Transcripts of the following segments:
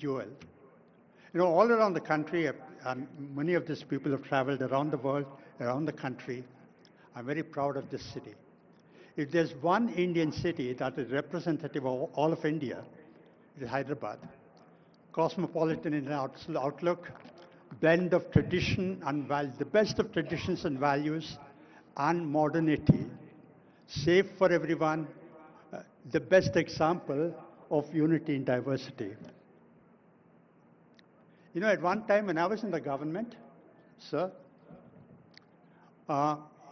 jewel. All around the country, and many of these people have traveled around the world, around the country. I'm very proud of this city. If there's one Indian city that is representative of all of India, it is Hyderabad. Cosmopolitan in outlook, blend of tradition and the best of traditions and values and modernity, safe for everyone, the best example of unity in diversity. At one time when I was in the government, sir,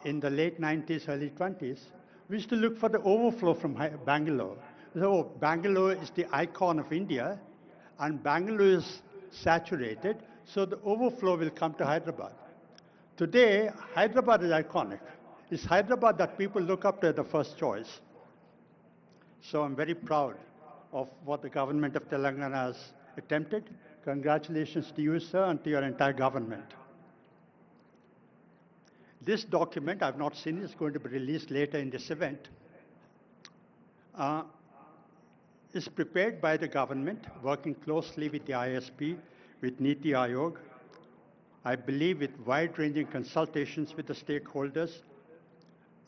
in the late 90s, early 20s, we used to look for the overflow from Bangalore. So Bangalore is the icon of India, and Bangalore is saturated, so the overflow will come to Hyderabad. Today, Hyderabad is iconic. It's Hyderabad that people look up to as the first choice. So I'm very proud of what the government of Telangana has attempted. Congratulations to you, sir, and to your entire government. This document, I've not seen it, it's going to be released later in this event, is prepared by the government, working closely with the ISP, with Niti Aayog, I believe with wide-ranging consultations with the stakeholders.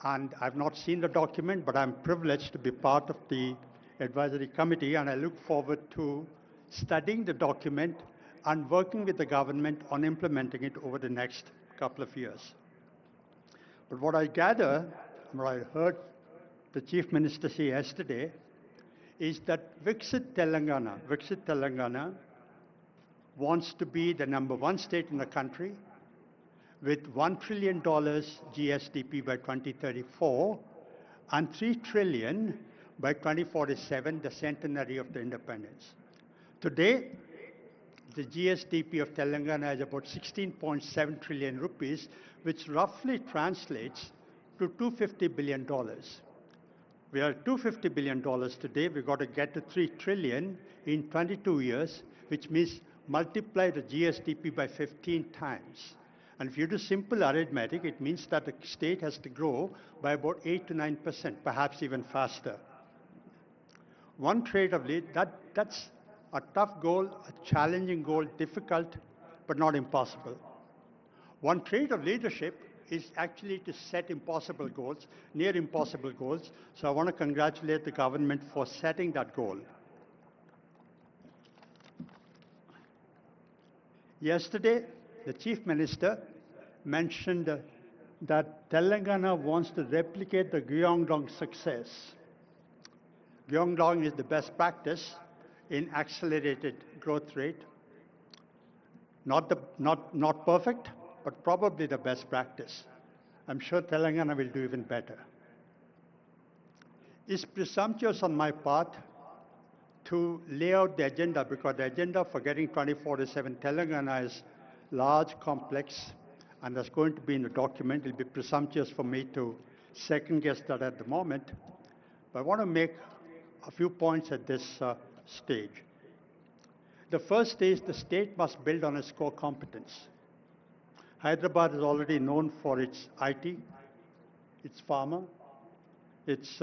And I've not seen the document, but I'm privileged to be part of the advisory committee, and I look forward to studying the document and working with the government on implementing it over the next couple of years. But what I gather, what I heard the Chief Minister say yesterday, is that Viksit Telangana wants to be the #1 state in the country with $1 trillion GSDP by 2034 and $3 trillion by 2047, the centenary of the independence. Today, the GSDP of Telangana is about 16.7 trillion rupees, which roughly translates to $250 billion. We are at $250 billion today. We've got to get to 3 trillion in 22 years, which means multiply the GSDP by 15 times. And if you do simple arithmetic, it means that the state has to grow by about 8 to 9%, perhaps even faster. One trait of lead, that's a tough goal, a challenging goal, difficult, but not impossible. One trait of leadership is actually to set impossible goals, near impossible goals. So I want to congratulate the government for setting that goal. Yesterday, the Chief Minister mentioned that Telangana wants to replicate the Gyeongdong success. Gyeongdong is the best practice in accelerated growth rate. Not perfect, but probably the best practice. I'm sure Telangana will do even better. It's presumptuous on my part to lay out the agenda, because the agenda for getting 2047 Telangana is large, complex, and that's going to be in the document. It'll be presumptuous for me to second guess that at the moment. But I want to make a few points at this stage. The first is the state must build on its core competence. Hyderabad is already known for its IT, its pharma, its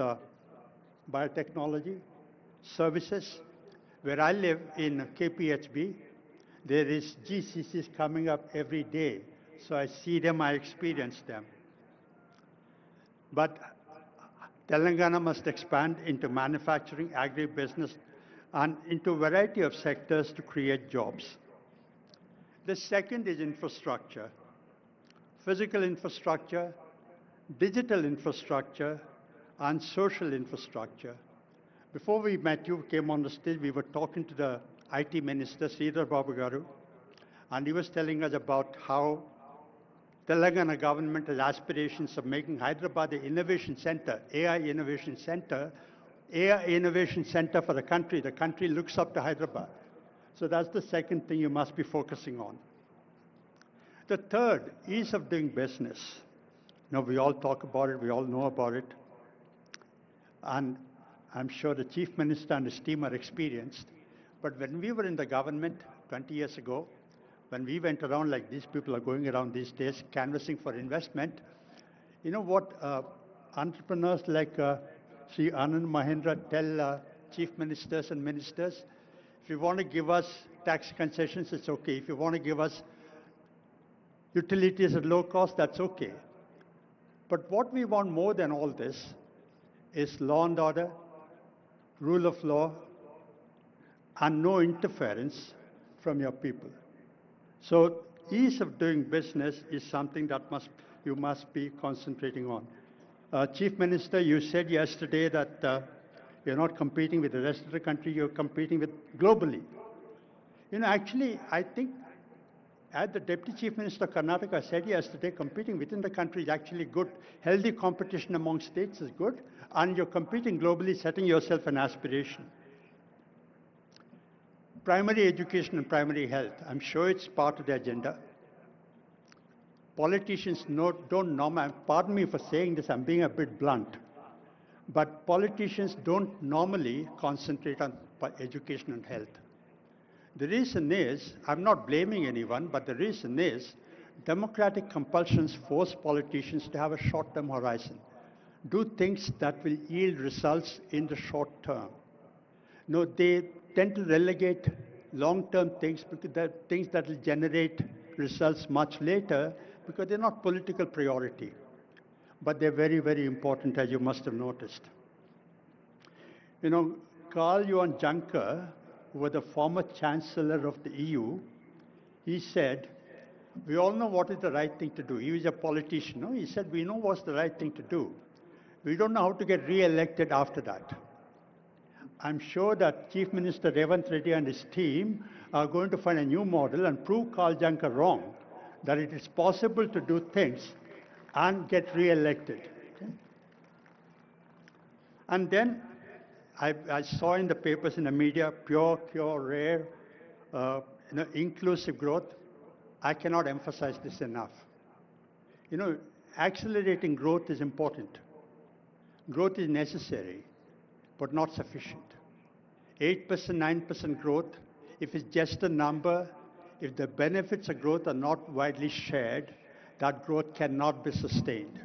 biotechnology, services. Where I live in KPHB, there is GCCs coming up every day. So I see them, I experience them. But Telangana must expand into manufacturing, agribusiness, and into a variety of sectors to create jobs. The second is infrastructure. Physical infrastructure, digital infrastructure, and social infrastructure. Before we met you, came on the stage, we were talking to the IT Minister, Sridhar Babu Garu, and he was telling us about how Telangana government has aspirations of making Hyderabad the innovation center, AI innovation center for the country. The country looks up to Hyderabad. So that's the second thing you must be focusing on. The third, ease of doing business. We all talk about it, we all know about it. And I'm sure the Chief Minister and his team are experienced. But when we were in the government 20 years ago, when we went around like these people are going around these days, canvassing for investment, you know what entrepreneurs like Sri Anand Mahendra tell chief ministers and ministers? If you want to give us tax concessions, it's okay. If you want to give us utilities at low cost, that's okay. But what we want more than all this is law and order, rule of law, and no interference from your people. So ease of doing business is something that you must be concentrating on. Chief Minister, you said yesterday that you're not competing with the rest of the country, you're competing with globally. Actually, I think as the Deputy Chief Minister of Karnataka said yesterday, competing within the country is actually good. Healthy competition among states is good, and you're competing globally, setting yourself an aspiration. Primary education and primary health, I'm sure it's part of the agenda. Politicians don't normally, pardon me for saying this, I'm being a bit blunt, but politicians don't normally concentrate on education and health. The reason is, I'm not blaming anyone, but the reason is democratic compulsions force politicians to have a short-term horizon. Do things that will yield results in the short term. No, they tend to relegate long-term things, because they're things that will generate results much later, because they're not political priority. But they're very, very important, as you must have noticed. Karl Johan Juncker, who was the former Chancellor of the EU, he said, we all know what is the right thing to do. He was a politician. No? He said, we know what's the right thing to do. We don't know how to get re-elected after that. I'm sure that Chief Minister Revanth Reddy and his team are going to find a new model and prove Karl Juncker wrong, that it is possible to do things and get re-elected. Okay? And then I saw in the papers, in the media, pure, rare, inclusive growth. I cannot emphasize this enough. Accelerating growth is important. Growth is necessary, but not sufficient. 8%, 9% growth, if it's just a number, if the benefits of growth are not widely shared, that growth cannot be sustained.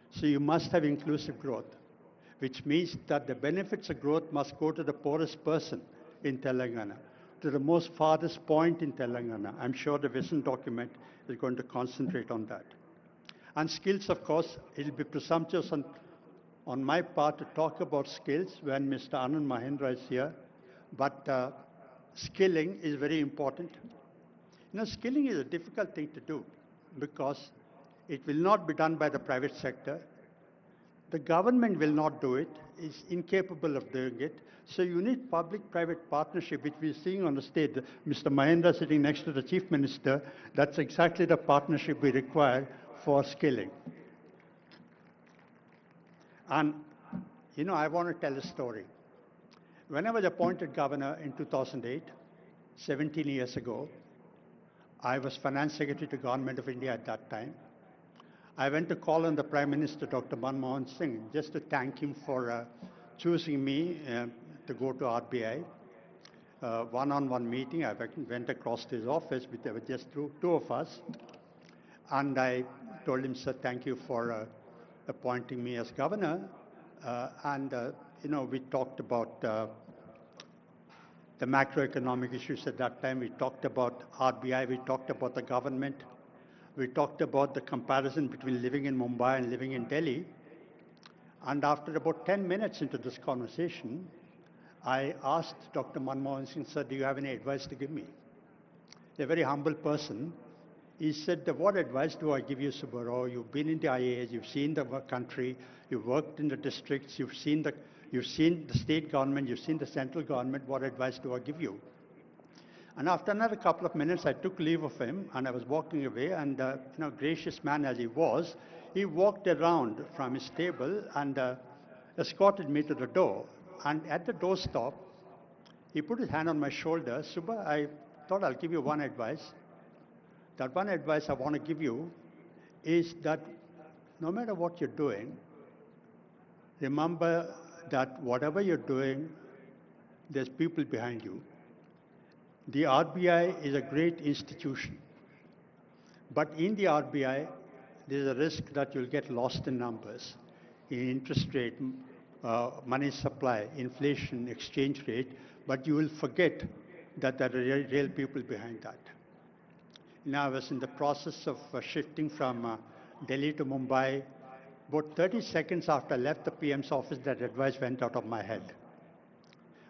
So you must have inclusive growth, which means that the benefits of growth must go to the poorest person in Telangana, to the most farthest point in Telangana. I'm sure the vision document is going to concentrate on that. And skills, of course, it will be presumptuous on my part to talk about skills when Mr. Anand Mahendra is here, but skilling is very important. Skilling is a difficult thing to do because it will not be done by the private sector. The government will not do it, is incapable of doing it. So you need public-private partnership, which we're seeing on the stage. Mr. Mahendra sitting next to the Chief Minister, that's exactly the partnership we require for skilling. And, I want to tell a story. When I was appointed governor in 2008, 17 years ago, I was Finance Secretary to Government of India at that time. I went to call on the Prime Minister, Dr. Manmohan Singh, just to thank him for choosing me to go to RBI. One-on-one meeting, I went across to his office, there were just two of us. And I told him, sir, thank you for appointing me as governor. We talked about the macroeconomic issues at that time. We talked about RBI. We talked about the government. We talked about the comparison between living in Mumbai and living in Delhi. And after about 10 minutes into this conversation, I asked Dr. Manmohan Singh, sir, do you have any advice to give me? A very humble person. He said, what advice do I give you, Subbarao? You've been in the IAS, you've seen the country, you've worked in the districts, you've seen the state government, you've seen the central government. What advice do I give you? And after another couple of minutes, I took leave of him, and I was walking away, and gracious man as he was, he walked around from his table and escorted me to the door. And at the doorstop, he put his hand on my shoulder. Subba, I thought I'll give you one advice. That one advice I want to give you is that no matter what you're doing, remember that whatever you're doing, there's people behind you. The RBI is a great institution. But in the RBI, there's a risk that you'll get lost in numbers, in interest rate, money supply, inflation, exchange rate, but you will forget that there are real people behind that. Now, I was in the process of shifting from Delhi to Mumbai. About 30 seconds after I left the PM's office, that advice went out of my head.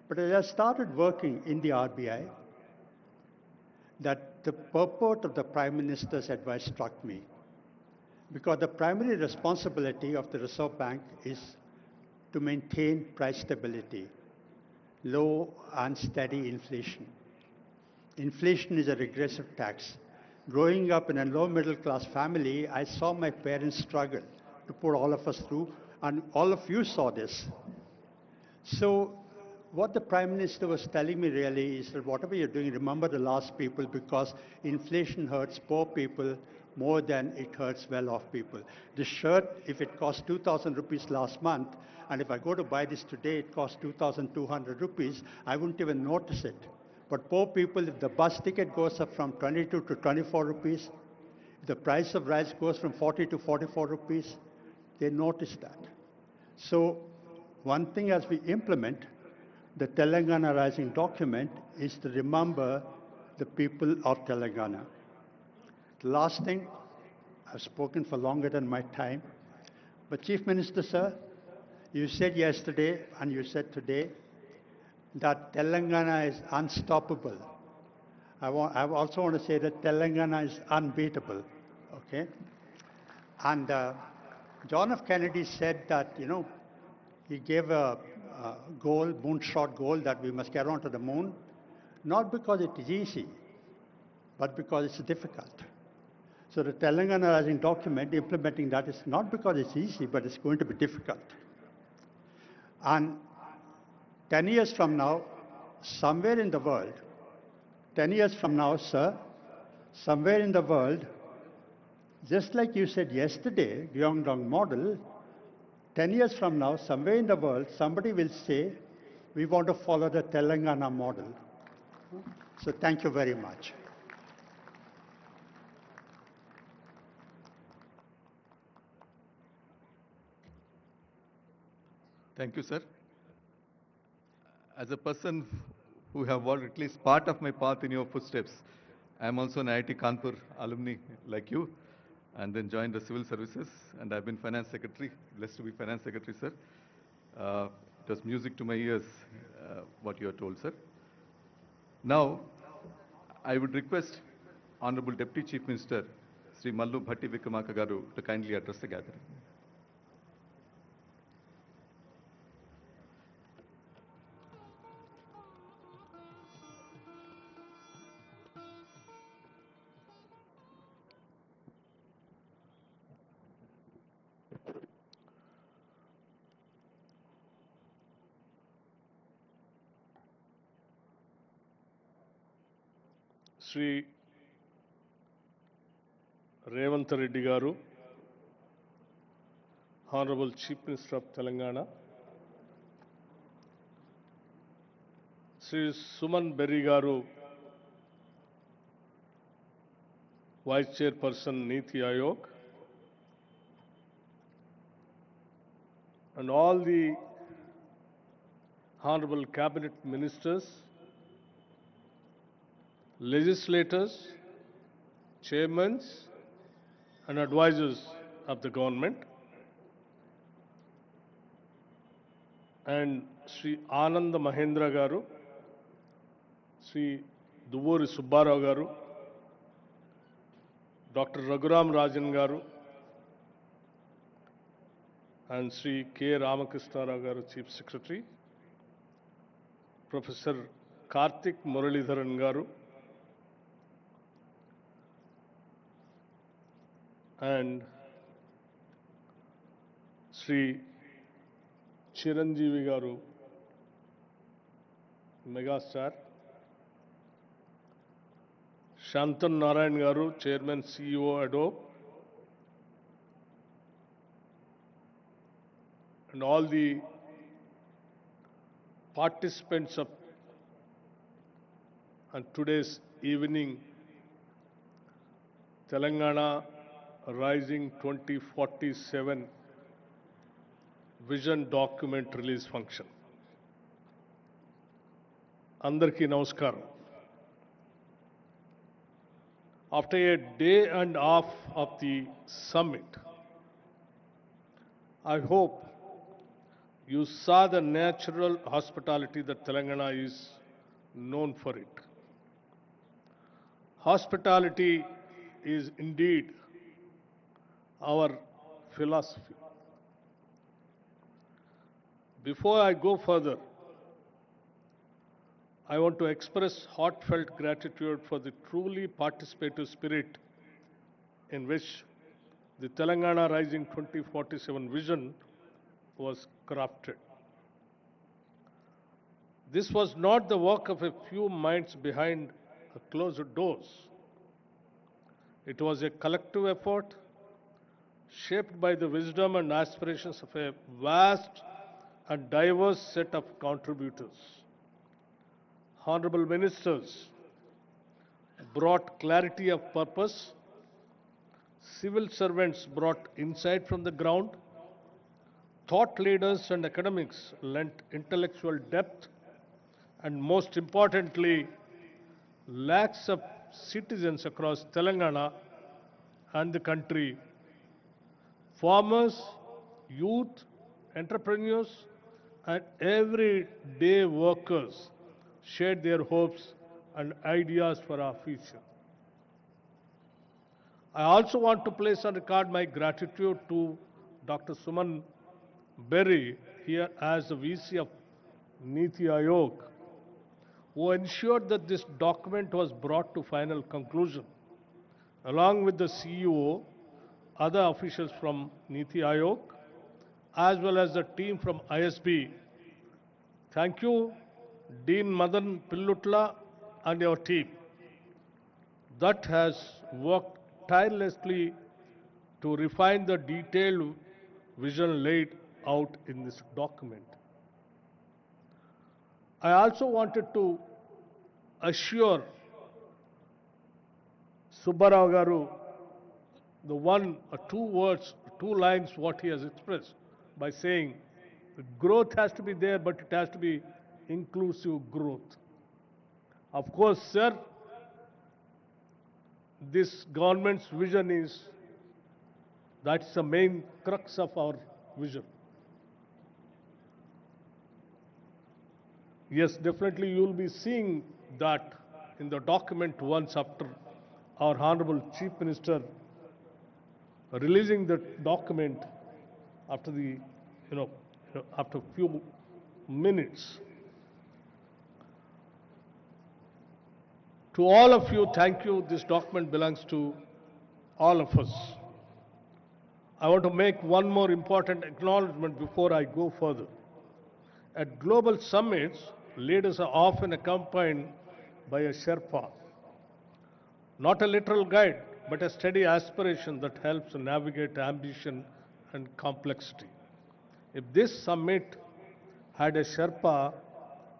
But as I started working in the RBI, that the purport of the Prime Minister's advice struck me. Because the primary responsibility of the Reserve Bank is to maintain price stability, low and steady inflation. Inflation is a regressive tax. Growing up in a low middle class family, I saw my parents struggle to put all of us through, and all of you saw this. So what the Prime Minister was telling me really is that whatever you're doing, remember the last people, because inflation hurts poor people more than it hurts well-off people. The shirt, if it cost 2,000 rupees last month, and if I go to buy this today, it costs 2,200 rupees, I wouldn't even notice it. But poor people, if the bus ticket goes up from 22 to 24 rupees, if the price of rice goes from 40 to 44 rupees, they notice that. So one thing as we implement the Telangana Rising document is to remember the people of Telangana. The last thing, I've spoken for longer than my time, but Chief Minister, sir, you said yesterday and you said today that Telangana is unstoppable. I also want to say that Telangana is unbeatable, okay? And John F. Kennedy said that, he gave a goal, moonshot goal, that we must get onto the moon, not because it is easy, but because it's difficult. So the Telangana Rising document, implementing that is not because it's easy, but it's going to be difficult. And 10 years from now, somewhere in the world, 10 years from now, sir, somewhere in the world, just like you said yesterday, Gyeongdong model, 10 years from now, somewhere in the world, somebody will say, we want to follow the Telangana model. So thank you very much. Thank you, sir. As a person who have walked at least part of my path in your footsteps, I am also an IIT Kanpur alumni like you, and then joined the civil services, and I've been finance secretary, blessed to be finance secretary, sir. It was music to my ears, what you have told, sir. Now, I would request Honorable Deputy Chief Minister, Sri Mallu Bhatti Vikramarka Garu, to kindly address the gathering. Sri Revanth Reddy Garu, Honorable Chief Minister of Telangana, Sri Suman Berry Garu, Vice Chairperson Niti Ayog, and all the Honorable Cabinet Ministers, legislators, chairmen, and advisors of the government, and Sri Ananda Mahendra Garu, Sri Duvuri Subbarao Garu, Dr. Raghuram Rajan Garu, and Sri K. Ramakrishna Rao Garu, Chief Secretary, Professor Karthik Muralidharan Garu, and Sri Chiranjeevi Garu, Megastar, Shantan Narayan Garu, Chairman CEO Adobe, and all the participants of today's evening Telangana Rising 2047 vision document release function. అందరికీ నమస్కారం. After a day and a half of the summit, I hope you saw the natural hospitality that Telangana is known for it. Hospitality is indeed our philosophy. Before I go further, I want to express heartfelt gratitude for the truly participative spirit in which the Telangana Rising 2047 vision was crafted. This was not the work of a few minds behind closed doors. It was a collective effort shaped by the wisdom and aspirations of a vast and diverse set of contributors. Honorable ministers brought clarity of purpose, civil servants brought insight from the ground, thought leaders and academics lent intellectual depth, and most importantly, lakhs of citizens across Telangana and the country, farmers, youth, entrepreneurs, and everyday workers shared their hopes and ideas for our future. I also want to place on record my gratitude to Dr. Suman Berry, here as the VC of Niti Aayog, who ensured that this document was brought to final conclusion, along with the CEO, other officials from Niti Aayog, as well as the team from ISB. Thank you, Dean Madan Pillutla and your team that has worked tirelessly to refine the detailed vision laid out in this document. I also wanted to assure Subbarao Garu the one or two words, two lines what he has expressed by saying growth has to be there, but it has to be inclusive growth. Of course, sir, this government's vision is, that's the main crux of our vision. Yes, definitely you will be seeing that in the document once after our Honorable Chief Minister releasing the document after the, after a few minutes. To all of you, thank you. This document belongs to all of us. I want to make one more important acknowledgement before I go further. At global summits, leaders are often accompanied by a Sherpa, not a literal guide, but a steady aspiration that helps navigate ambition and complexity. If this summit had a Sherpa,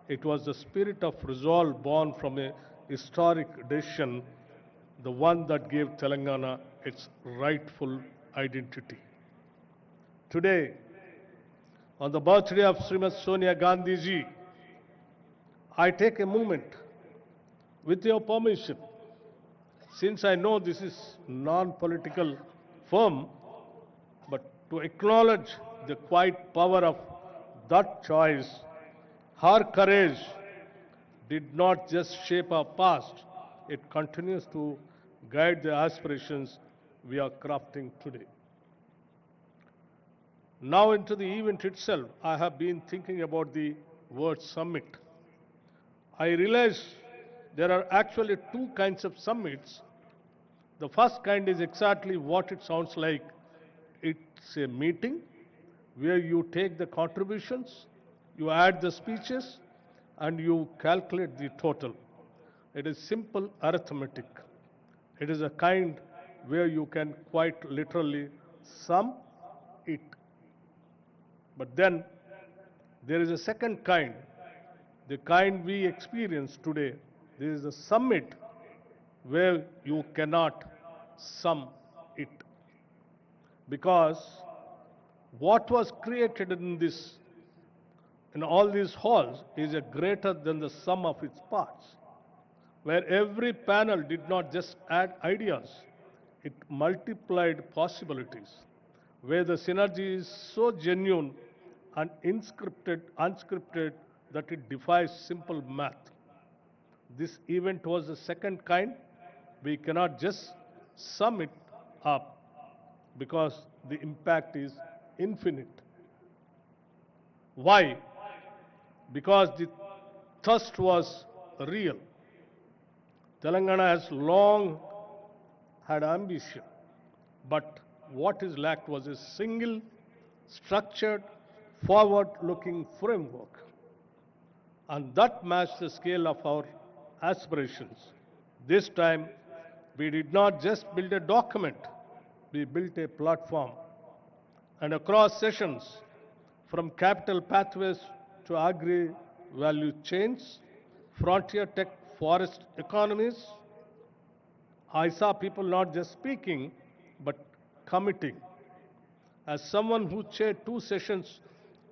it was the spirit of resolve born from a historic decision, the one that gave Telangana its rightful identity. Today, on the birthday of Srimati Sonia Gandhi ji, I take a moment, with your permission, since I know this is non-political forum, but to acknowledge the quiet power of that choice. Her courage did not just shape our past, it continues to guide the aspirations we are crafting today. Now into the event itself, I have been thinking about the word summit. I realize there are actually two kinds of summits. The first kind is exactly what it sounds like. It's a meeting where you take the contributions, you add the speeches, and you calculate the total. It is simple arithmetic. It is a kind where you can quite literally sum it. But then there is a second kind, the kind we experience today. There is a summit where you cannot sum it. Because What was created in all these halls is a greater than the sum of its parts, where every panel did not just add ideas, it multiplied possibilities, where the synergy is so genuine and unscripted that it defies simple math. This event was the second kind. We cannot just sum it up because the impact is infinite. Why? Because the thirst was real. Telangana has long had ambition, but what is lacked was a single, structured, forward-looking framework. And that matched the scale of our aspirations. This time, we did not just build a document, we built a platform. And across sessions, from capital pathways to agri-value chains, frontier tech forest economies, I saw people not just speaking, but committing. As someone who chaired 2 sessions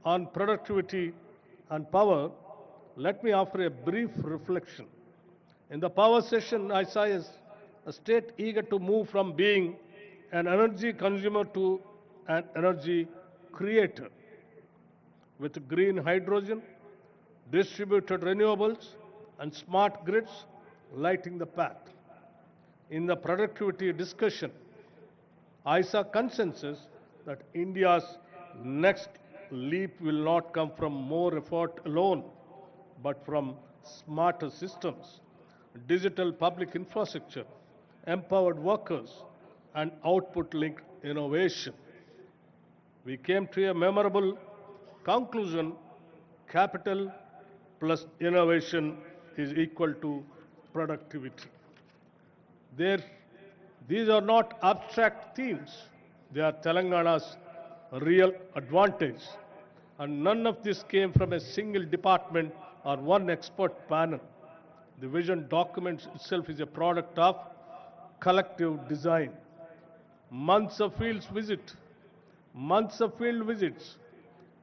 on productivity and power, let me offer a brief reflection. In the power session, I saw a state eager to move from being an energy consumer to an energy creator, with green hydrogen, distributed renewables, and smart grids lighting the path. In the productivity discussion, I saw consensus that India's next leap will not come from more effort alone, but from smarter systems, digital public infrastructure, empowered workers, and output-linked innovation. We came to a memorable conclusion: capital plus innovation is equal to productivity. There, these are not abstract themes. They are Telangana's real advantage. And none of this came from a single department or one expert panel. The vision document itself is a product of collective design. Months of months of field visits,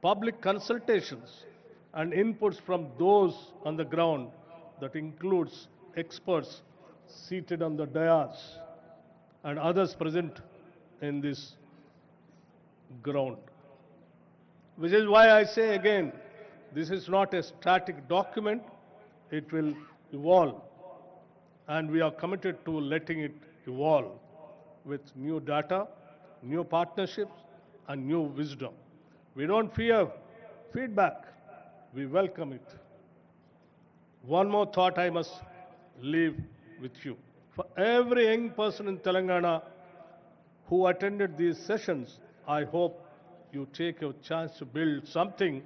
public consultations, and inputs from those on the ground that includes experts seated on the dais and others present in this ground. Which is why I say again, this is not a static document, it will evolve. And we are committed to letting it evolve with new data, new partnerships, and new wisdom. We don't fear feedback, we welcome it. One more thought I must leave with you. For every young person in Telangana who attended these sessions, I hope you take your chance to build something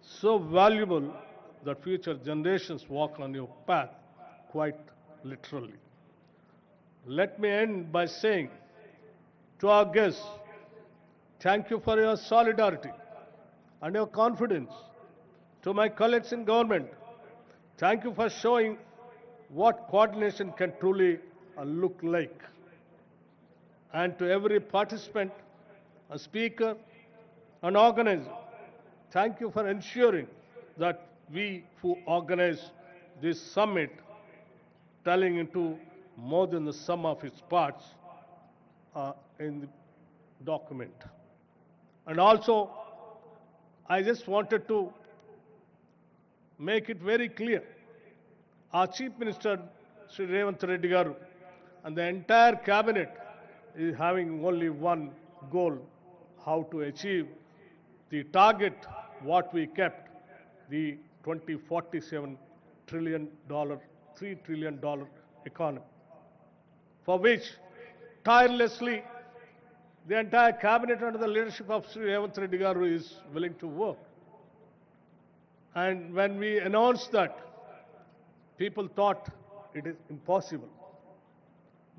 so valuable that future generations walk on your path, quite literally. Let me end by saying to our guests, thank you for your solidarity and your confidence. To my colleagues in government, thank you for showing what coordination can truly look like. And to every participant, a speaker, an organizer, thank you for ensuring that we who organize this summit telling into more than the sum of its parts in the document. And also, I just wanted to make it very clear. Our Chief Minister, Sri Revanth Reddy garu, and the entire cabinet is having only one goal: how to achieve the target what we kept, the 2047 $3 trillion economy, for which tirelessly the entire cabinet under the leadership of Sri Revanth Reddy garu is willing to work. And when we announced that, people thought it is impossible.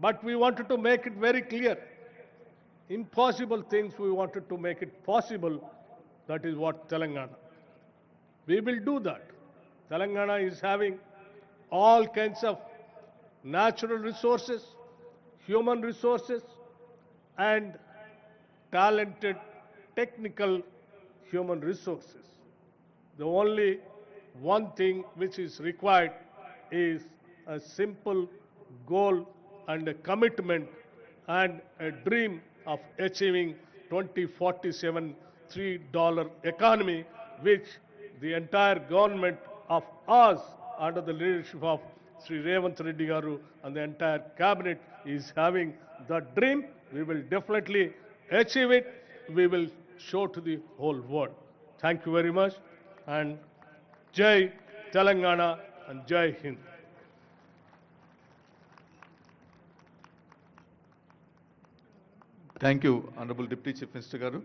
But we wanted to make it very clear. Impossible things, we wanted to make it possible. That is what Telangana. We will do that. Telangana is having all kinds of natural resources, human resources, and talented technical human resources. The only one thing which is required is a simple goal and a commitment and a dream of achieving 2047 $3 economy, which the entire government of us under the leadership of Sri Revanth Reddy Garu and the entire cabinet is having the dream. We will definitely achieve it. We will show to the whole world. Thank you very much, and Jai Telangana and Jai Hind. Thank you, Honorable Deputy Chief Minister Garu.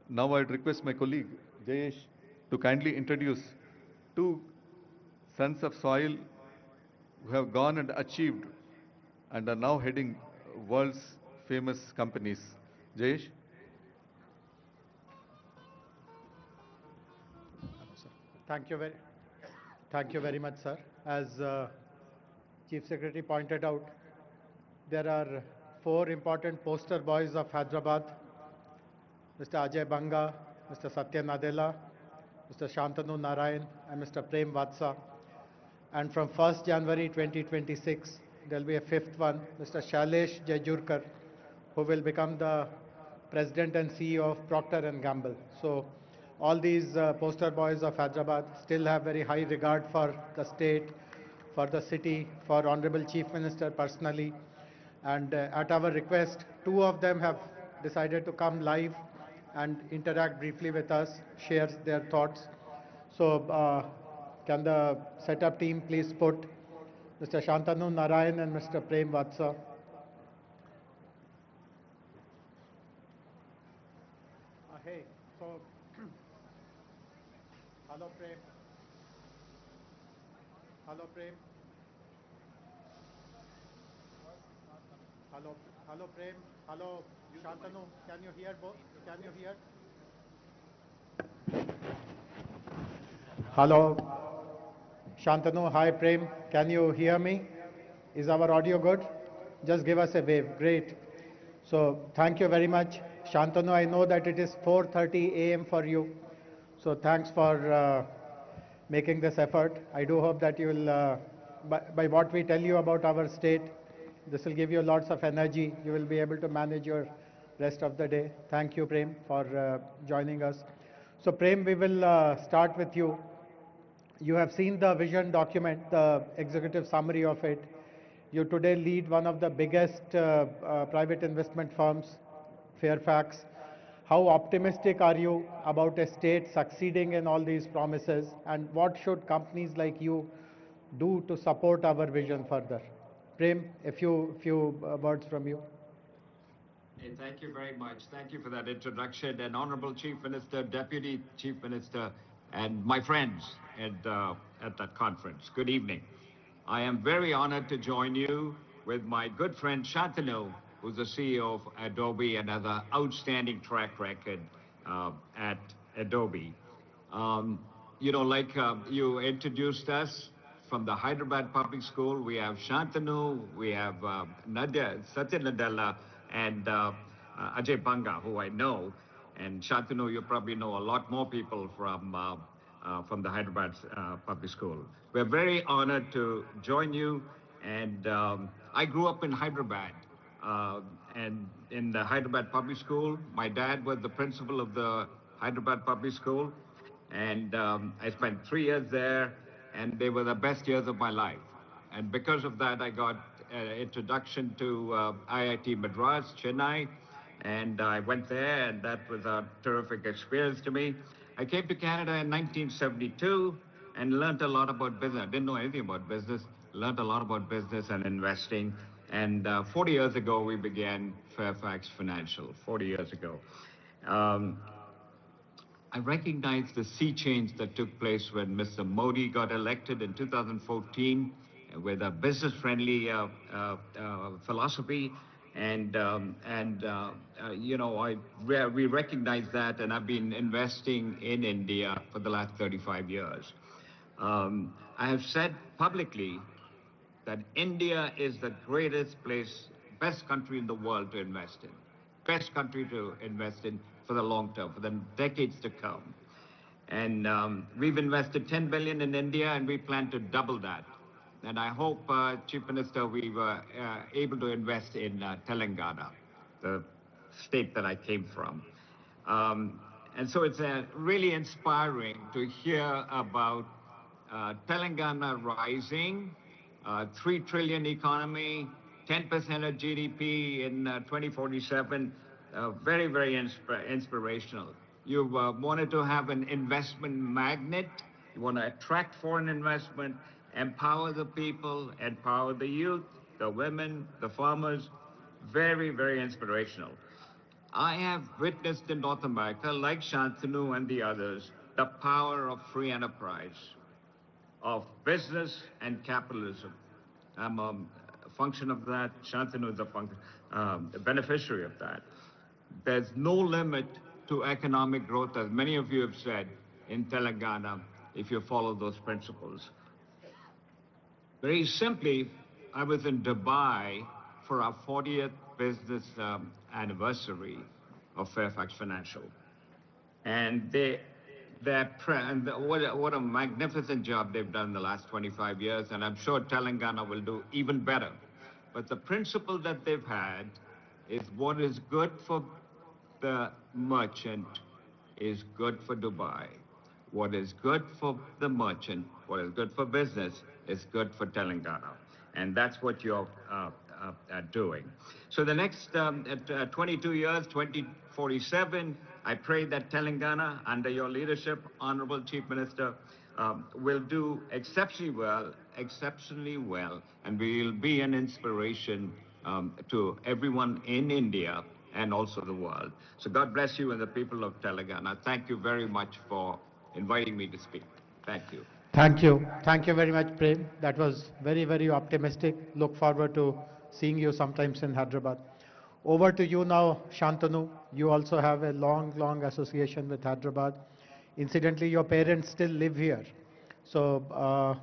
Now I'd request my colleague Jayesh to kindly introduce two sons of soil who have gone and achieved and are now heading world's famous companies. Jayesh? Thank you very, thank you very much, sir. As Chief Secretary pointed out, there are four important poster boys of Hyderabad: Mr. Ajay Banga, Mr. Satya Nadella, Mr. Shantanu Narayan, and Mr. Prem Vatsa. And from 1st January 2026, there will be a fifth one, Mr. Shailesh Jejurkar, who will become the President and CEO of Procter & Gamble. So all these poster boys of Hyderabad still have very high regard for the state, for the city, for Honorable Chief Minister personally. And at our request, two of them have decided to come live and interact briefly with us, share their thoughts. So can the setup team please put Mr. Shantanu Narayan and Mr. Prem Vatsa? Hey, so hello Prem. Hello Prem. Hello, hello Prem. Hello Shantanu. Can you hear both? Can you hear? Hello Shantanu. Hi Prem. Can you hear me? Is our audio good? Just give us a wave. Great. So thank you very much. Shantanu, I know that it is 4:30 a.m. for you. So thanks for making this effort. I do hope that you will, by what we tell you about our state, this will give you lots of energy. You will be able to manage your rest of the day. Thank you, Prem, for joining us. So Prem, we will start with you. You have seen the vision document, the executive summary of it. You today lead one of the biggest private investment firms, Fairfax. How optimistic are you about a state succeeding in all these promises, and what should companies like you do to support our vision further? Prem, a few words from you. Hey, thank you very much. Thank you for that introduction. And Honorable Chief Minister, Deputy Chief Minister, and my friends at that conference, good evening. I am very honored to join you with my good friend Shantanu, who's the CEO of Adobe and has an outstanding track record at Adobe. You introduced us from the Hyderabad Public School. We have Shantanu, we have Satya Nadella, and Ajay Banga, who I know. And Shantanu, you probably know a lot more people from the Hyderabad Public School. We're very honored to join you. And I grew up in Hyderabad. And in the Hyderabad Public School, my dad was the principal of the Hyderabad Public School. And I spent 3 years there, and they were the best years of my life. And because of that, I got an introduction to IIT Madras, Chennai, and I went there, and that was a terrific experience to me. I came to Canada in 1972 and learned a lot about business. I didn't know anything about business, learned a lot about business and investing. And 40 years ago, we began Fairfax Financial, 40 years ago. I recognize the sea change that took place when Mr. Modi got elected in 2014 with a business-friendly philosophy. We recognize that, and I've been investing in India for the last 35 years. I have said publicly that India is the greatest place, best country in the world to invest in. Best country to invest in for the long term, for the decades to come. And we've invested 10 billion in India, and we plan to double that. And I hope, Chief Minister, we were able to invest in Telangana, the state that I came from. And so it's really inspiring to hear about Telangana rising, 3 trillion economy, 10% of GDP in 2047. Very, very inspirational. You wanted to have an investment magnet. You want to attract foreign investment, empower the people, empower the youth, the women, the farmers. Very, very inspirational. I have witnessed in North America, like Shantanu and the others, the power of free enterprise, of business and capitalism. I'm a function of that. Shantanu is a beneficiary of that. There's no limit to economic growth, as many of you have said, in Telangana, if you follow those principles. Very simply, I was in Dubai for our 40th business anniversary of Fairfax Financial. And what a magnificent job they've done in the last 25 years, and I'm sure Telangana will do even better. But the principle that they've had is what is good for the merchant is good for Dubai. What is good for the merchant, what is good for business, is good for Telangana. And that's what you're doing. So the next 22 years, 2047, I pray that Telangana, under your leadership, Honorable Chief Minister, will do exceptionally well, and will be an inspiration to everyone in India and also the world. So God bless you and the people of Telangana. Thank you very much for inviting me to speak. Thank you. Thank you. Thank you very much, Prem. That was very, very optimistic. Look forward to seeing you sometimes in Hyderabad. Over to you now, Shantanu. You also have a long, long association with Hyderabad. Incidentally, your parents still live here. So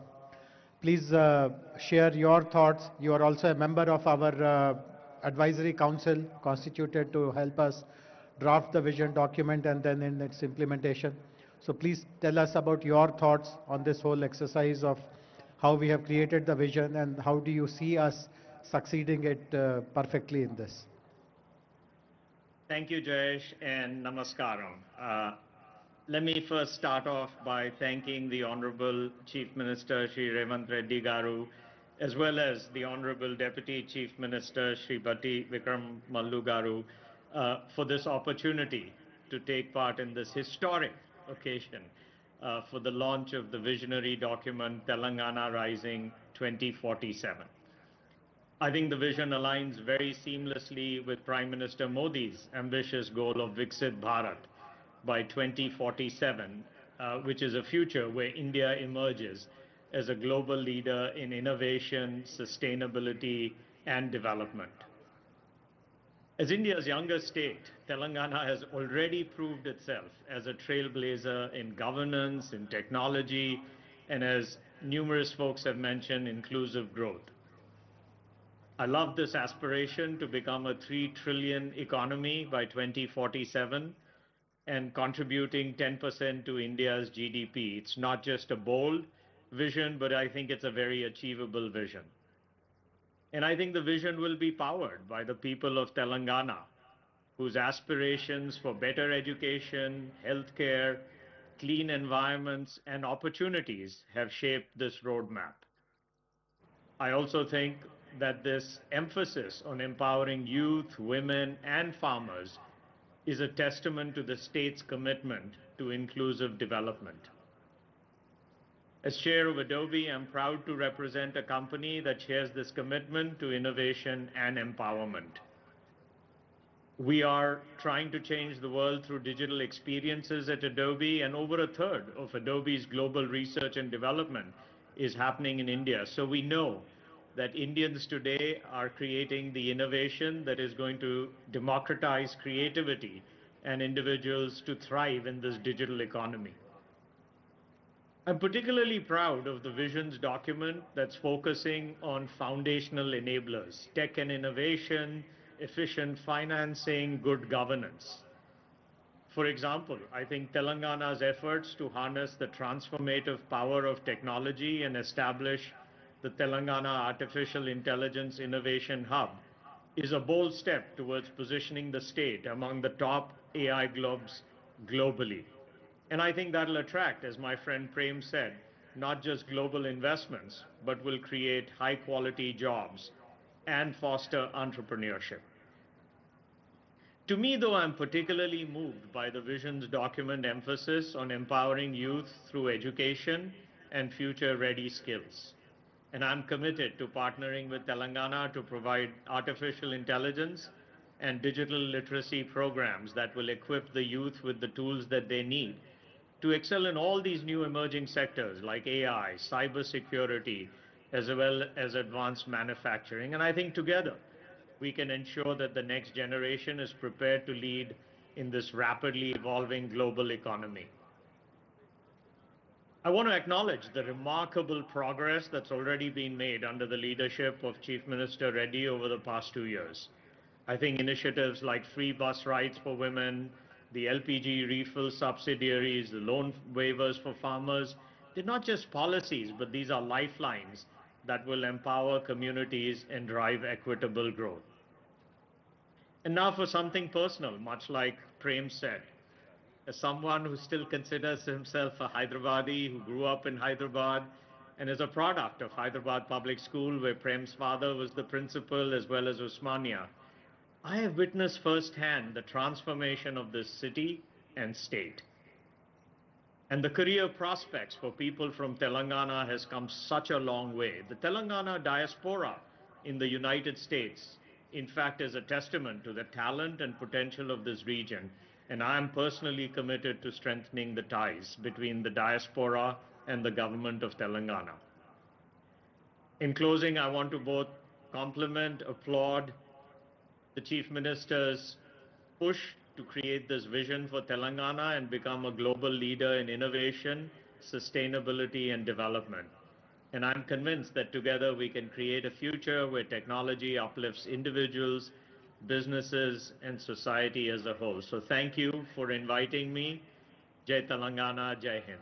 please share your thoughts. You are also a member of our advisory council constituted to help us draft the vision document and then in its implementation. So please tell us about your thoughts on this whole exercise of how we have created the vision and how do you see us succeeding it perfectly in this. Thank you, Jayesh, and namaskaram. Let me first start off by thanking the Honorable Chief Minister, Shri Revanth Reddy Garu, as well as the Honorable Deputy Chief Minister, Shri Bhatti Vikram Mallu Garu, for this opportunity to take part in this historic occasion for the launch of the visionary document Telangana Rising 2047. I think the vision aligns very seamlessly with Prime Minister Modi's ambitious goal of Viksit Bharat by 2047, which is a future where India emerges as a global leader in innovation, sustainability, and development. As India's youngest state, Telangana has already proved itself as a trailblazer in governance, in technology, and as numerous folks have mentioned, inclusive growth. I love this aspiration to become a 3 trillion economy by 2047 and contributing 10% to India's GDP. It's not just a bold vision, but I think it's a very achievable vision. And I think the vision will be powered by the people of Telangana, whose aspirations for better education, healthcare, clean environments, and opportunities have shaped this roadmap. I also think that this emphasis on empowering youth, women, and farmers is a testament to the state's commitment to inclusive development. As chair of Adobe, I'm proud to represent a company that shares this commitment to innovation and empowerment. We are trying to change the world through digital experiences at Adobe, and over a third of Adobe's global research and development is happening in India. So we know that Indians today are creating the innovation that is going to democratize creativity and individuals to thrive in this digital economy. I'm particularly proud of the visions document that's focusing on foundational enablers, tech and innovation, efficient financing, good governance. For example, I think Telangana's efforts to harness the transformative power of technology and establish the Telangana Artificial Intelligence Innovation Hub is a bold step towards positioning the state among the top AI globes globally. And I think that'll attract, as my friend Prem said, not just global investments, but will create high quality jobs and foster entrepreneurship. To me, though, I'm particularly moved by the vision's document emphasis on empowering youth through education and future-ready skills. And I'm committed to partnering with Telangana to provide artificial intelligence and digital literacy programs that will equip the youth with the tools that they need to excel in all these new emerging sectors like AI, cybersecurity, as well as advanced manufacturing. And I think together, we can ensure that the next generation is prepared to lead in this rapidly evolving global economy. I want to acknowledge the remarkable progress that's already been made under the leadership of Chief Minister Reddy over the past 2 years. I think initiatives like free bus rides for women, the LPG refill subsidiaries, the loan waivers for farmers, they're not just policies, but these are lifelines that will empower communities and drive equitable growth. And now for something personal, much like Prem said. As someone who still considers himself a Hyderabadi, who grew up in Hyderabad, and is a product of Hyderabad Public School, where Prem's father was the principal as well as Osmania, I have witnessed firsthand the transformation of this city and state. And the career prospects for people from Telangana has come such a long way. The Telangana diaspora in the United States, in fact, is a testament to the talent and potential of this region. And I am personally committed to strengthening the ties between the diaspora and the government of Telangana. In closing, I want to both compliment, applaud the Chief Minister's push to create this vision for Telangana and become a global leader in innovation, sustainability, and development. And I'm convinced that together we can create a future where technology uplifts individuals, businesses, and society as a whole. So thank you for inviting me. Jai Telangana, Jai Hind.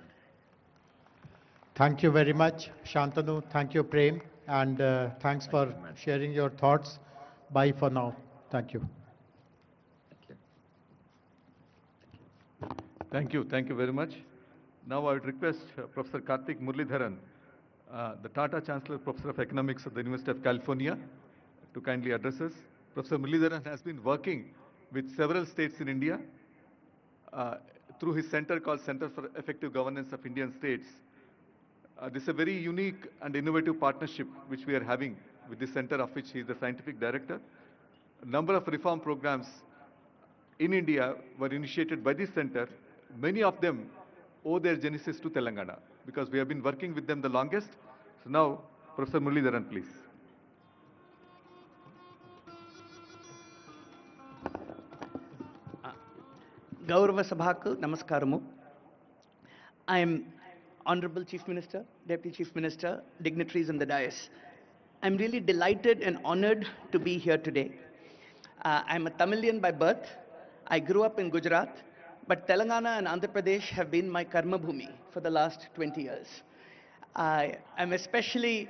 Thank you very much, Shantanu. Thank you, Prem. And thanks for sharing your thoughts. Bye for now. Thank you. Thank you. Thank you very much. Now I would request Professor Karthik Muralidharan, the Tata Chancellor, Professor of Economics at the University of California, to kindly address us. Professor Muralidharan has been working with several states in India through his center called Center for Effective Governance of Indian States. This is a very unique and innovative partnership which we are having with this center, of which he is the scientific director. A number of reform programs in India were initiated by this center. Many of them owe their genesis to Telangana because we have been working with them the longest. So now, Professor Muralidharan, please. Gaurava Sabhaku, Namaskaramu. I am Honorable Chief Minister, Deputy Chief Minister, dignitaries in the dais. I'm really delighted and honored to be here today. I'm a Tamilian by birth. I grew up in Gujarat, but Telangana and Andhra Pradesh have been my karma bhumi for the last 20 years. I am especially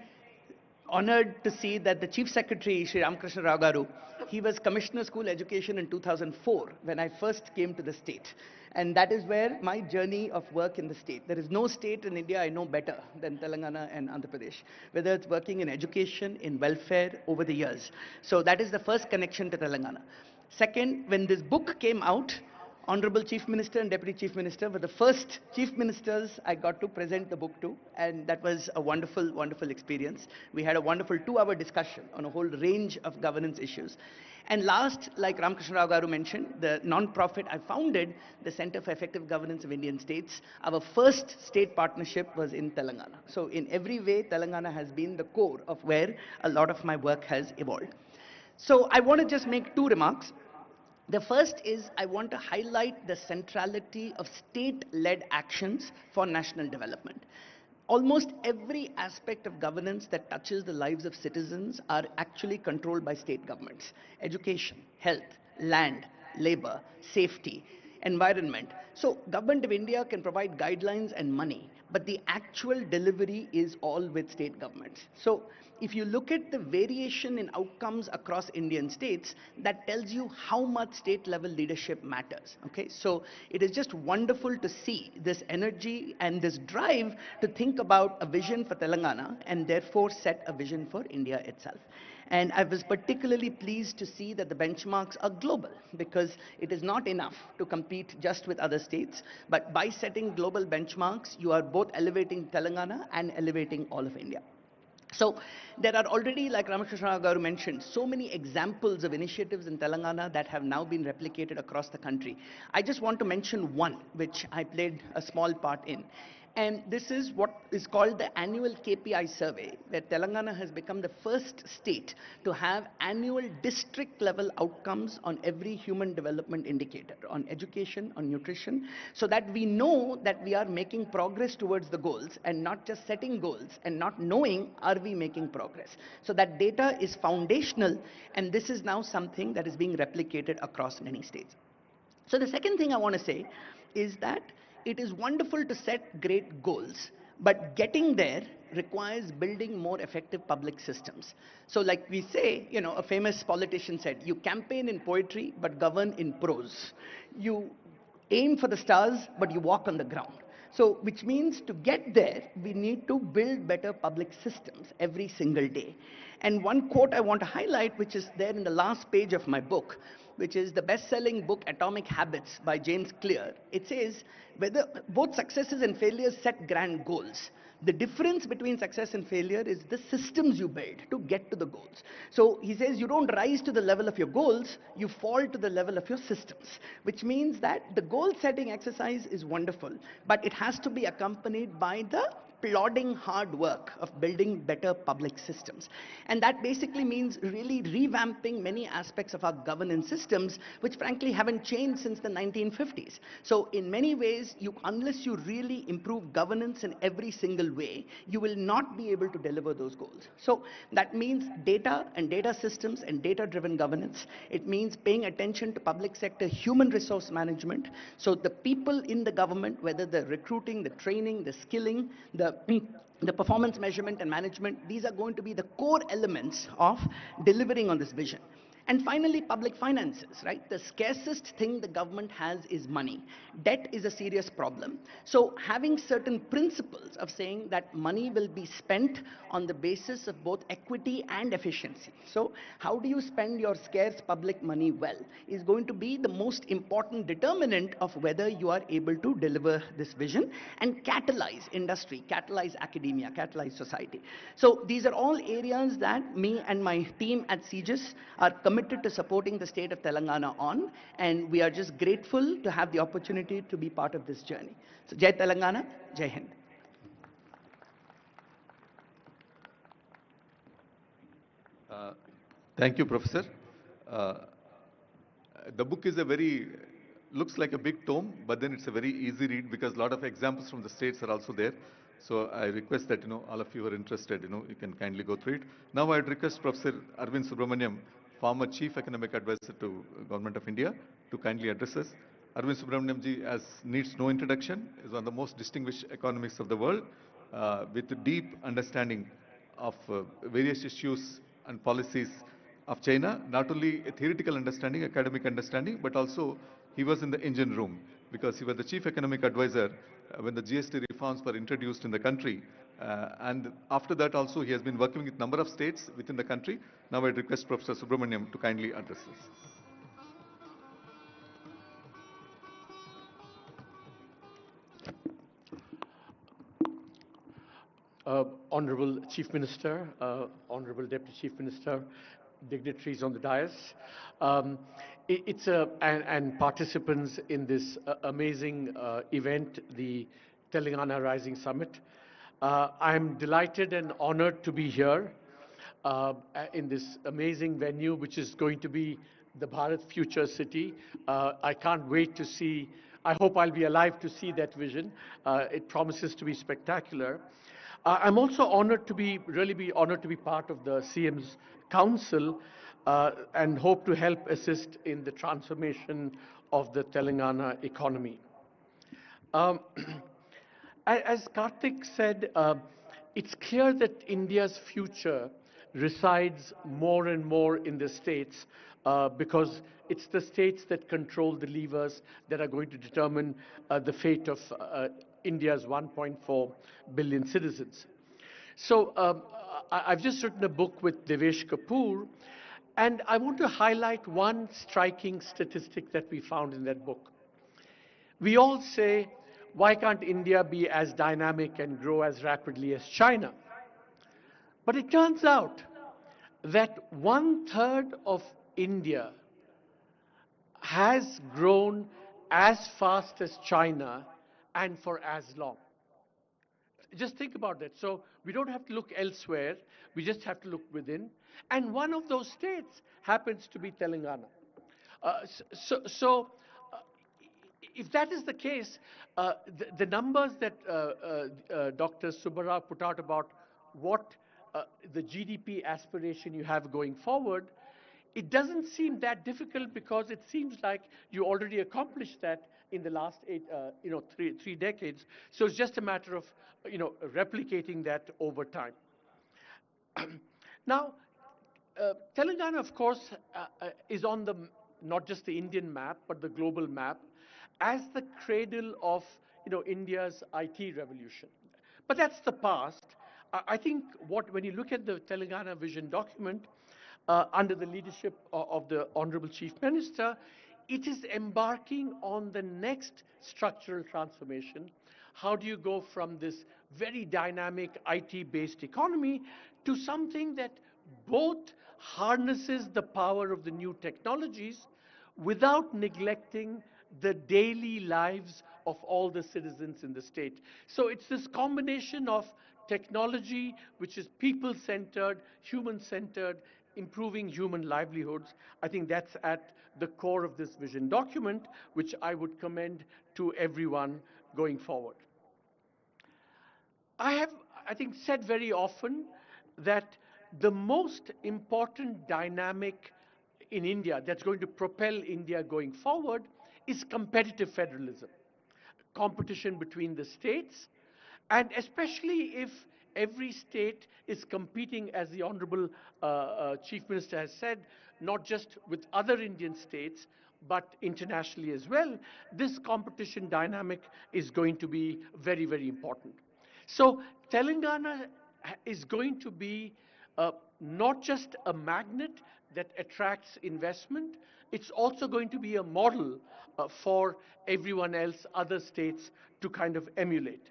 honored to see that the Chief Secretary, Sri Ramakrishna Rao Garu, he was Commissioner School Education in 2004 when I first came to the state. And that is where my journey of work in the state. There is no state in India I know better than Telangana and Andhra Pradesh, whether it's working in education, in welfare over the years. So that is the first connection to Telangana. Second, when this book came out, Honorable Chief Minister and Deputy Chief Minister were the first Chief Ministers I got to present the book to, and that was a wonderful, wonderful experience. We had a wonderful 2-hour discussion on a whole range of governance issues. And last, like Ramakrishna Rao Garu mentioned, the non-profit, I founded the Center for Effective Governance of Indian States. Our first state partnership was in Telangana. So in every way, Telangana has been the core of where a lot of my work has evolved. So I want to just make 2 remarks. The first is I want to highlight the centrality of state-led actions for national development. Almost every aspect of governance that touches the lives of citizens are actually controlled by state governments. Education, health, land, labor, safety. environment. So government of India can provide guidelines and money, but the actual delivery is all with state governments. So if you look at the variation in outcomes across Indian states, that tells you how much state level leadership matters. Okay, so it is just wonderful to see this energy and this drive to think about a vision for Telangana and therefore set a vision for India itself. And I was particularly pleased to see that the benchmarks are global, because it is not enough to compete just with other states, but by setting global benchmarks, you are both elevating Telangana and elevating all of India. So there are already, like Ramakrishna Garu mentioned, so many examples of initiatives in Telangana that have now been replicated across the country. I just want to mention one, which I played a small part in. And this is what is called the annual KPI survey, where Telangana has become the first state to have annual district level outcomes on every human development indicator, on education, on nutrition, so that we know that we are making progress towards the goals and not just setting goals and not knowing are we making progress. So that data is foundational, and this is now something that is being replicated across many states. So the second thing I want to say is that it is wonderful to set great goals, but getting there requires building more effective public systems. So like we say, a famous politician said, you campaign in poetry, but govern in prose. You aim for the stars, but you walk on the ground. So, which means to get there, we need to build better public systems every single day. And one quote I want to highlight, which is there in the last page of my book, which is the best-selling book Atomic Habits by James Clear. It says, whether both successes and failures set grand goals. The difference between success and failure is the systems you build to get to the goals. So he says you don't rise to the level of your goals, you fall to the level of your systems, which means that the goal setting exercise is wonderful, but it has to be accompanied by the plodding hard work of building better public systems. And that basically means really revamping many aspects of our governance systems, which frankly haven't changed since the 1950s. So in many ways, unless you really improve governance in every single way, you will not be able to deliver those goals. So that means data and data systems and data-driven governance. It means paying attention to public sector human resource management. So the people in the government, whether the recruiting, the training, the skilling, the performance measurement and management, these are going to be the core elements of delivering on this vision. And finally, public finances, right? The scarcest thing the government has is money. Debt is a serious problem. So having certain principles of saying that money will be spent on the basis of both equity and efficiency. So how do you spend your scarce public money well is going to be the most important determinant of whether you are able to deliver this vision and catalyze industry, catalyze academia, catalyze society. So these are all areas that me and my team at CGIS are committed to supporting the state of Telangana on, and we are just grateful to have the opportunity to be part of this journey. So Jai Telangana, Jai Hind. Thank you, Professor. The book is looks like a big tome, but then it's a very easy read because a lot of examples from the states are also there. So I request that, all of you are interested, you can kindly go through it. Now I'd request Professor Arvind Subramaniam, former Chief Economic Advisor to Government of India, to kindly address us. Arvind Subramaniam ji, as needs no introduction, is one of the most distinguished economists of the world, with a deep understanding of various issues and policies of China, not only a theoretical understanding, academic understanding, but also he was in the engine room because he was the chief economic advisor when the GST reforms were introduced in the country. And after that also he has been working with a number of states within the country. Now I request Professor Subramaniam to kindly address us. Honorable Chief Minister, Honorable Deputy Chief Minister, dignitaries on the dais, and participants in this amazing event, the Telangana Rising Summit. I'm delighted and honored to be here in this amazing venue, which is going to be the Bharat Future City. I can't wait to see, I hope I'll be alive to see that vision. It promises to be spectacular. I'm also honored to be, really be honored to be part of the CM's Council, and hope to help assist in the transformation of the Telangana economy. Um, as Karthik said, it's clear that India's future resides more and more in the states because it's the states that control the levers that are going to determine the fate of India's 1.4 billion citizens. So I've just written a book with Devesh Kapoor, and I want to highlight one striking statistic that we found in that book. We all say, why can't India be as dynamic and grow as rapidly as China? But it turns out that 1/3 of India has grown as fast as China and for as long. Just think about that. So we don't have to look elsewhere. We just have to look within. And one of those states happens to be Telangana. So, if that is the case, the numbers that Dr. Subbarao put out about what the GDP aspiration you have going forward, it doesn't seem that difficult because it seems like you already accomplished that in the last three decades. So it's just a matter of, replicating that over time. Now, Telangana, of course, is on the not just the Indian map but the global map as the cradle of India's IT revolution. But that's the past. I think when you look at the Telangana vision document under the leadership of the Honorable Chief Minister, it is embarking on the next structural transformation. How do you go from this very dynamic IT-based economy to something that both harnesses the power of the new technologies without neglecting the daily lives of all the citizens in the state? So it's this combination of technology, which is people-centered, human-centered, improving human livelihoods. I think that's at the core of this vision document, which I would commend to everyone going forward. I have, I think, said very often that the most important dynamic in India that's going to propel India going forward is competitive federalism, competition between the states, and especially if every state is competing, as the Honorable Chief Minister has said, not just with other Indian states, but internationally as well, this competition dynamic is going to be very, very important. So Telangana is going to be not just a magnet that attracts investment, it's also going to be a model for everyone else, other states, to kind of emulate.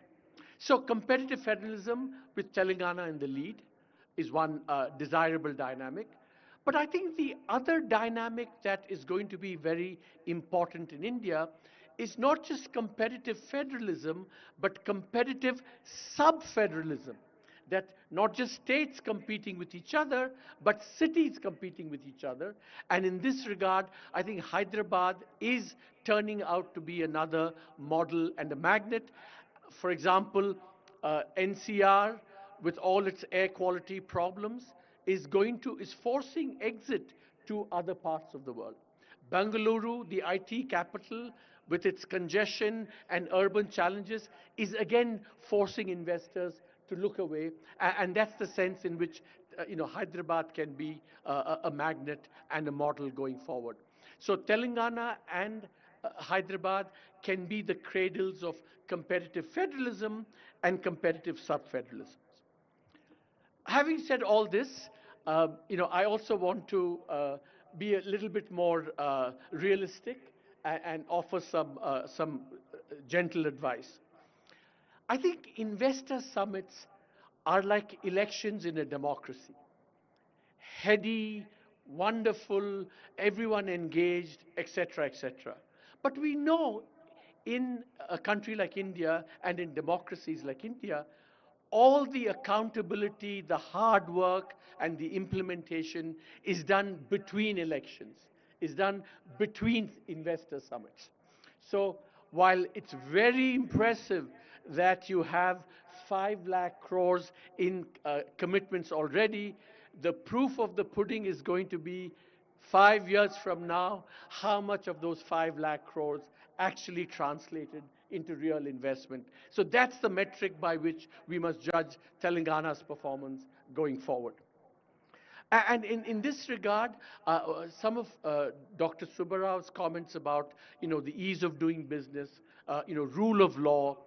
So competitive federalism with Telangana in the lead is one desirable dynamic. But I think the other dynamic that is going to be very important in India is not just competitive federalism, but competitive sub-federalism. That not just states competing with each other, but cities competing with each other. And in this regard, I think Hyderabad is turning out to be another model and a magnet. For example, NCR, with all its air quality problems, is forcing exit to other parts of the world. Bengaluru, the IT capital, with its congestion and urban challenges, is again forcing investors to look away, and that's the sense in which Hyderabad can be a magnet and a model going forward. So Telangana and Hyderabad can be the cradles of competitive federalism and competitive sub-federalism. Having said all this, I also want to be a little bit more realistic and offer some gentle advice. I think investor summits are like elections in a democracy. Heady, wonderful, everyone engaged, etc., etc. But we know in a country like India and in democracies like India, all the accountability, the hard work, and the implementation is done between elections, is done between investor summits. So while it's very impressive that you have 5 lakh crores in commitments already, the proof of the pudding is going to be 5 years from now, how much of those 5 lakh crores actually translated into real investment. So that's the metric by which we must judge Telangana's performance going forward. And in this regard, some of Dr. Subbarao's comments about, the ease of doing business, rule of law,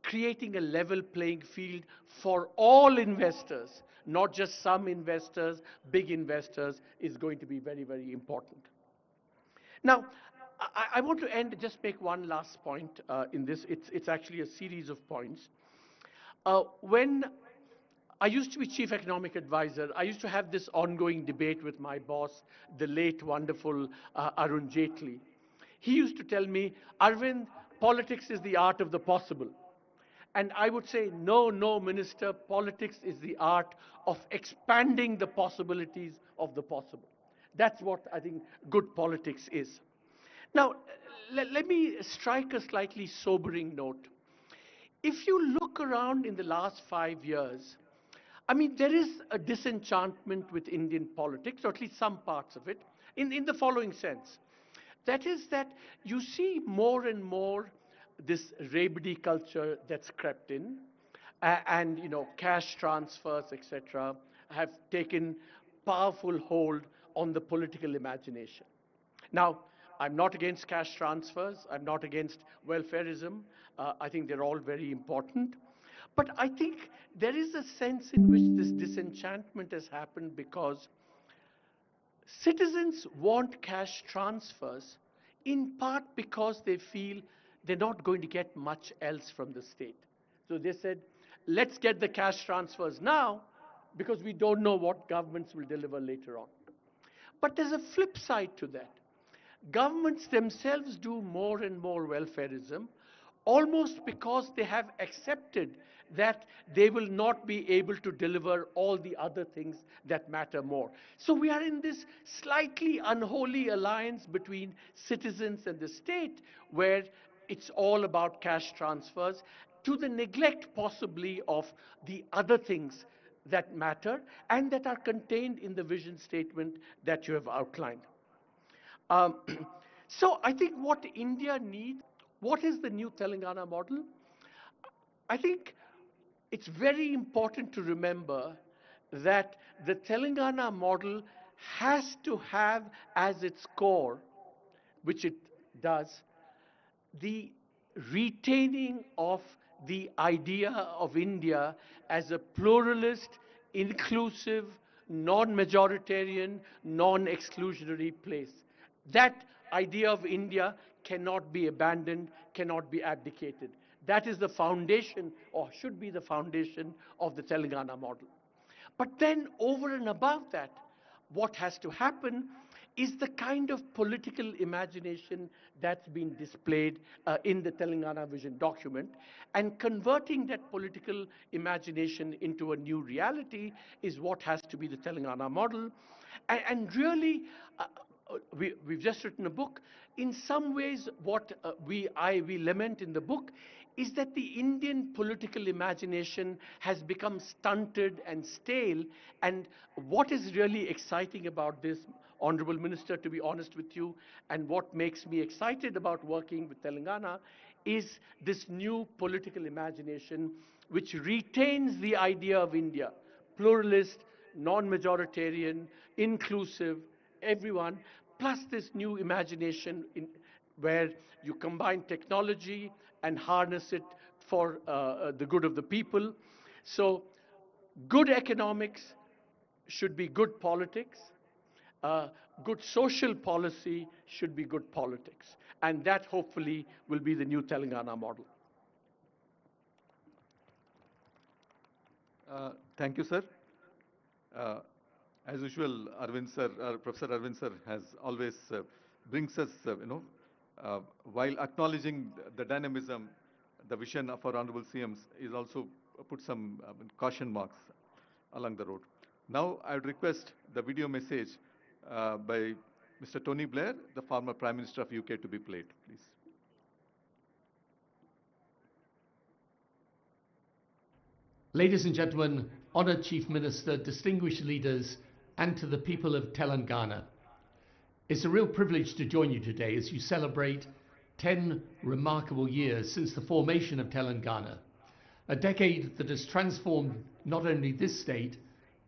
creating a level playing field for all investors, not just some investors, big investors, is going to be very, very important. Now, I want to just make one last point in this. It's actually a series of points. When I used to be chief economic advisor, I used to have this ongoing debate with my boss, the late wonderful Arun Jaitley. He used to tell me, Arvind, politics is the art of the possible. And I would say, no, no, Minister, politics is the art of expanding the possibilities of the possible. That's what I think good politics is. Now, let me strike a slightly sobering note. If you look around in the last 5 years, I mean, there is a disenchantment with Indian politics, or at least some parts of it, in the following sense. That is that you see more and more this Reddy culture that's crept in, and cash transfers, etc., have taken powerful hold on the political imagination. Now, I'm not against cash transfers. I'm not against welfareism. I think they're all very important. But I think there is a sense in which this disenchantment has happened because citizens want cash transfers in part because they feel they're not going to get much else from the state. So they said, let's get the cash transfers now because we don't know what governments will deliver later on. But there's a flip side to that. Governments themselves do more and more welfareism almost because they have accepted that they will not be able to deliver all the other things that matter more. So we are in this slightly unholy alliance between citizens and the state where it's all about cash transfers to the neglect possibly of the other things that matter and that are contained in the vision statement that you have outlined. So I think what India needs, what is the new Telangana model? I think it's very important to remember that the Telangana model has to have as its core, which it does, the retaining of the idea of India as a pluralist, inclusive, non-majoritarian, non-exclusionary place. That idea of India cannot be abandoned, cannot be abdicated. That is the foundation, or should be the foundation, of the Telangana model. But then over and above that, what has to happen is the kind of political imagination that's been displayed in the Telangana Vision document, and converting that political imagination into a new reality is what has to be the Telangana model. And really, we've just written a book. In some ways, what we lament in the book is that the Indian political imagination has become stunted and stale. And what is really exciting about this, Honorable Minister, to be honest with you, and what makes me excited about working with Telangana is this new political imagination which retains the idea of India, pluralist, non-majoritarian, inclusive, everyone, plus this new imagination where you combine technology and harness it for the good of the people. So good economics should be good politics. Good social policy should be good politics. And that hopefully will be the new Telangana model. Thank you, sir. As usual, Arvind sir, Professor Arvind sir has always brings us, while acknowledging the dynamism, the vision of our Honorable CMs is also put some caution marks along the road. Now, I would request the video message by Mr. Tony Blair, the former Prime Minister of UK, to be played, please. Ladies and gentlemen, Honored Chief Minister, distinguished leaders, and to the people of Telangana. It's a real privilege to join you today as you celebrate 10 remarkable years since the formation of Telangana, a decade that has transformed not only this state,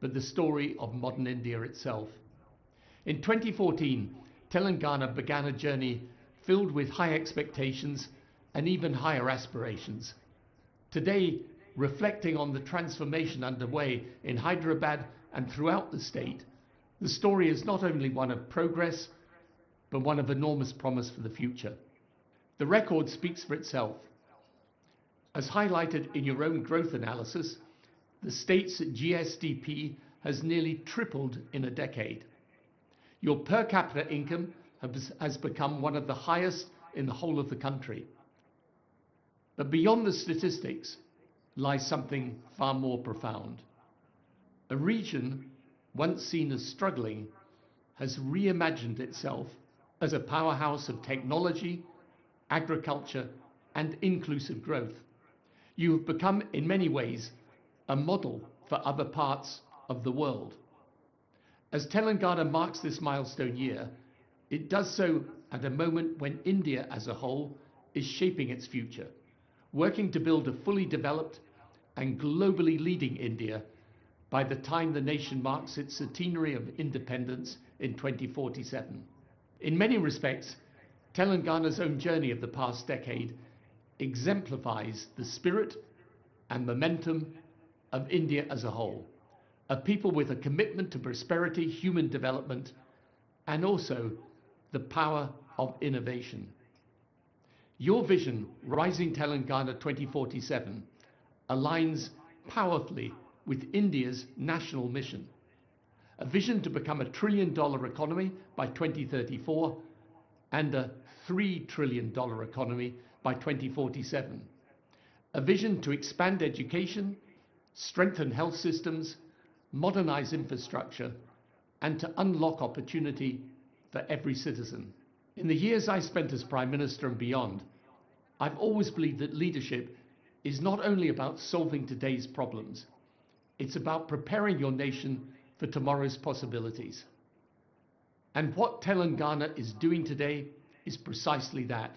but the story of modern India itself. In 2014, Telangana began a journey filled with high expectations and even higher aspirations. Today, reflecting on the transformation underway in Hyderabad and throughout the state, the story is not only one of progress, but one of enormous promise for the future. The record speaks for itself. As highlighted in your own growth analysis, the state's GSDP has nearly tripled in a decade. Your per capita income has become one of the highest in the whole of the country. But beyond the statistics lies something far more profound. A region once seen as struggling has reimagined itself as a powerhouse of technology, agriculture, and inclusive growth. You have become, in many ways, a model for other parts of the world. As Telangana marks this milestone year, it does so at a moment when India as a whole is shaping its future, working to build a fully developed and globally leading India by the time the nation marks its centenary of independence in 2047. In many respects, Telangana's own journey of the past decade exemplifies the spirit and momentum of India as a whole, a people with a commitment to prosperity, human development, and also the power of innovation. Your vision, Rising Telangana 2047, aligns powerfully with India's national mission, a vision to become a $1 trillion economy by 2034 and a $3 trillion economy by 2047, a vision to expand education, strengthen health systems, modernize infrastructure, and to unlock opportunity for every citizen. In the years I spent as Prime Minister and beyond, I've always believed that leadership is not only about solving today's problems, it's about preparing your nation for tomorrow's possibilities. And what Telangana is doing today is precisely that,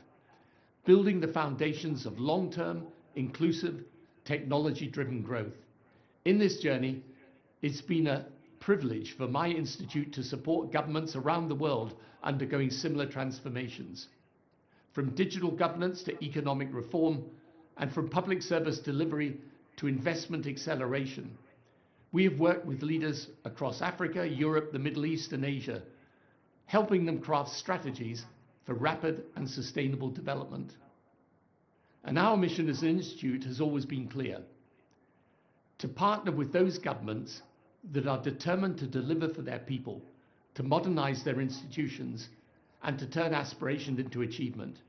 building the foundations of long-term, inclusive, technology-driven growth. In this journey, it's been a privilege for my institute to support governments around the world undergoing similar transformations, from digital governance to economic reform, and from public service delivery to investment acceleration. We have worked with leaders across Africa, Europe, the Middle East, and Asia, helping them craft strategies for rapid and sustainable development. And our mission as an institute has always been clear: to partner with those governments that are determined to deliver for their people, to modernize their institutions, and to turn aspiration into achievement.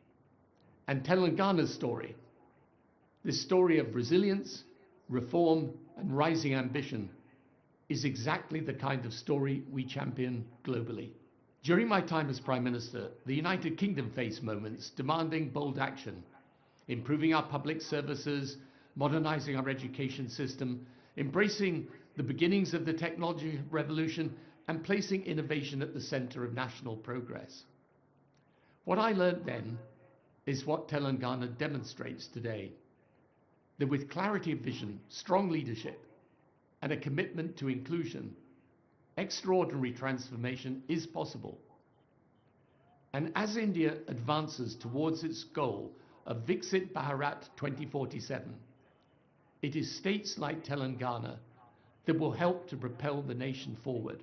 And Telangana's story, this story of resilience, reform, and rising ambition, is exactly the kind of story we champion globally. During my time as Prime Minister, the United Kingdom faced moments demanding bold action, improving our public services, modernizing our education system, embracing the beginnings of the technology revolution, and placing innovation at the center of national progress. What I learned then is what Telangana demonstrates today: that with clarity of vision, strong leadership, and a commitment to inclusion, extraordinary transformation is possible. And as India advances towards its goal of Viksit Bharat 2047, it is states like Telangana that will help to propel the nation forward.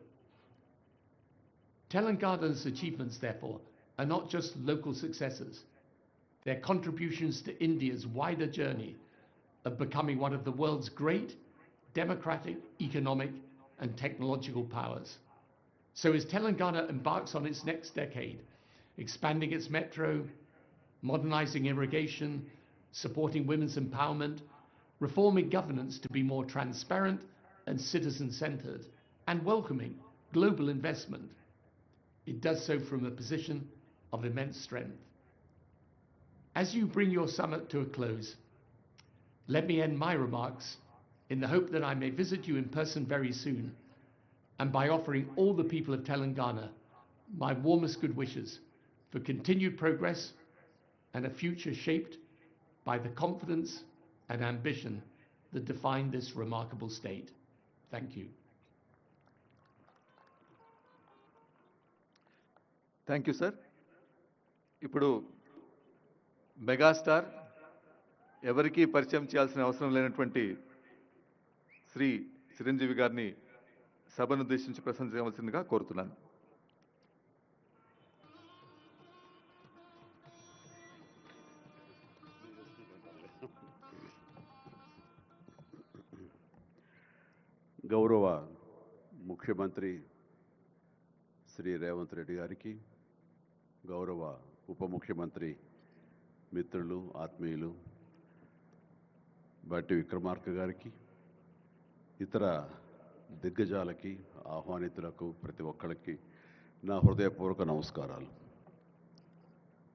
Telangana's achievements, therefore, are not just local successes. They're contributions to India's wider journey of becoming one of the world's great democratic, economic, and technological powers. So as Telangana embarks on its next decade, expanding its metro, modernizing irrigation, supporting women's empowerment, reforming governance to be more transparent and citizen-centered, and welcoming global investment, it does so from a position of immense strength. As you bring your summit to a close, let me end my remarks in the hope that I may visit you in person very soon, and by offering all the people of Telangana my warmest good wishes for continued progress and a future shaped by the confidence and ambition that define this remarkable state. Thank you. Thank you sir. ఇప్పుడు megastar, ఎవరికీ పరిచయం చేయాల్సిన అవసరం లేనటువంటి శ్రీ చిరంజీవి గారిని సభను ఉద్దేశించి ప్రసంగించవలసిందిగా కోరుతున్నాను. గౌరవ ముఖ్యమంత్రి శ్రీ రేవంత్ రెడ్డి గారికి, గౌరవ ఉప ముఖ్యమంత్రి మిత్రులు, ఆత్మీయులు బట్టి విక్రమార్క గారికి, ఇతర దిగ్గజాలకి, ఆహ్వానితులకు, ప్రతి ఒక్కరికి నా హృదయపూర్వక నమస్కారాలు.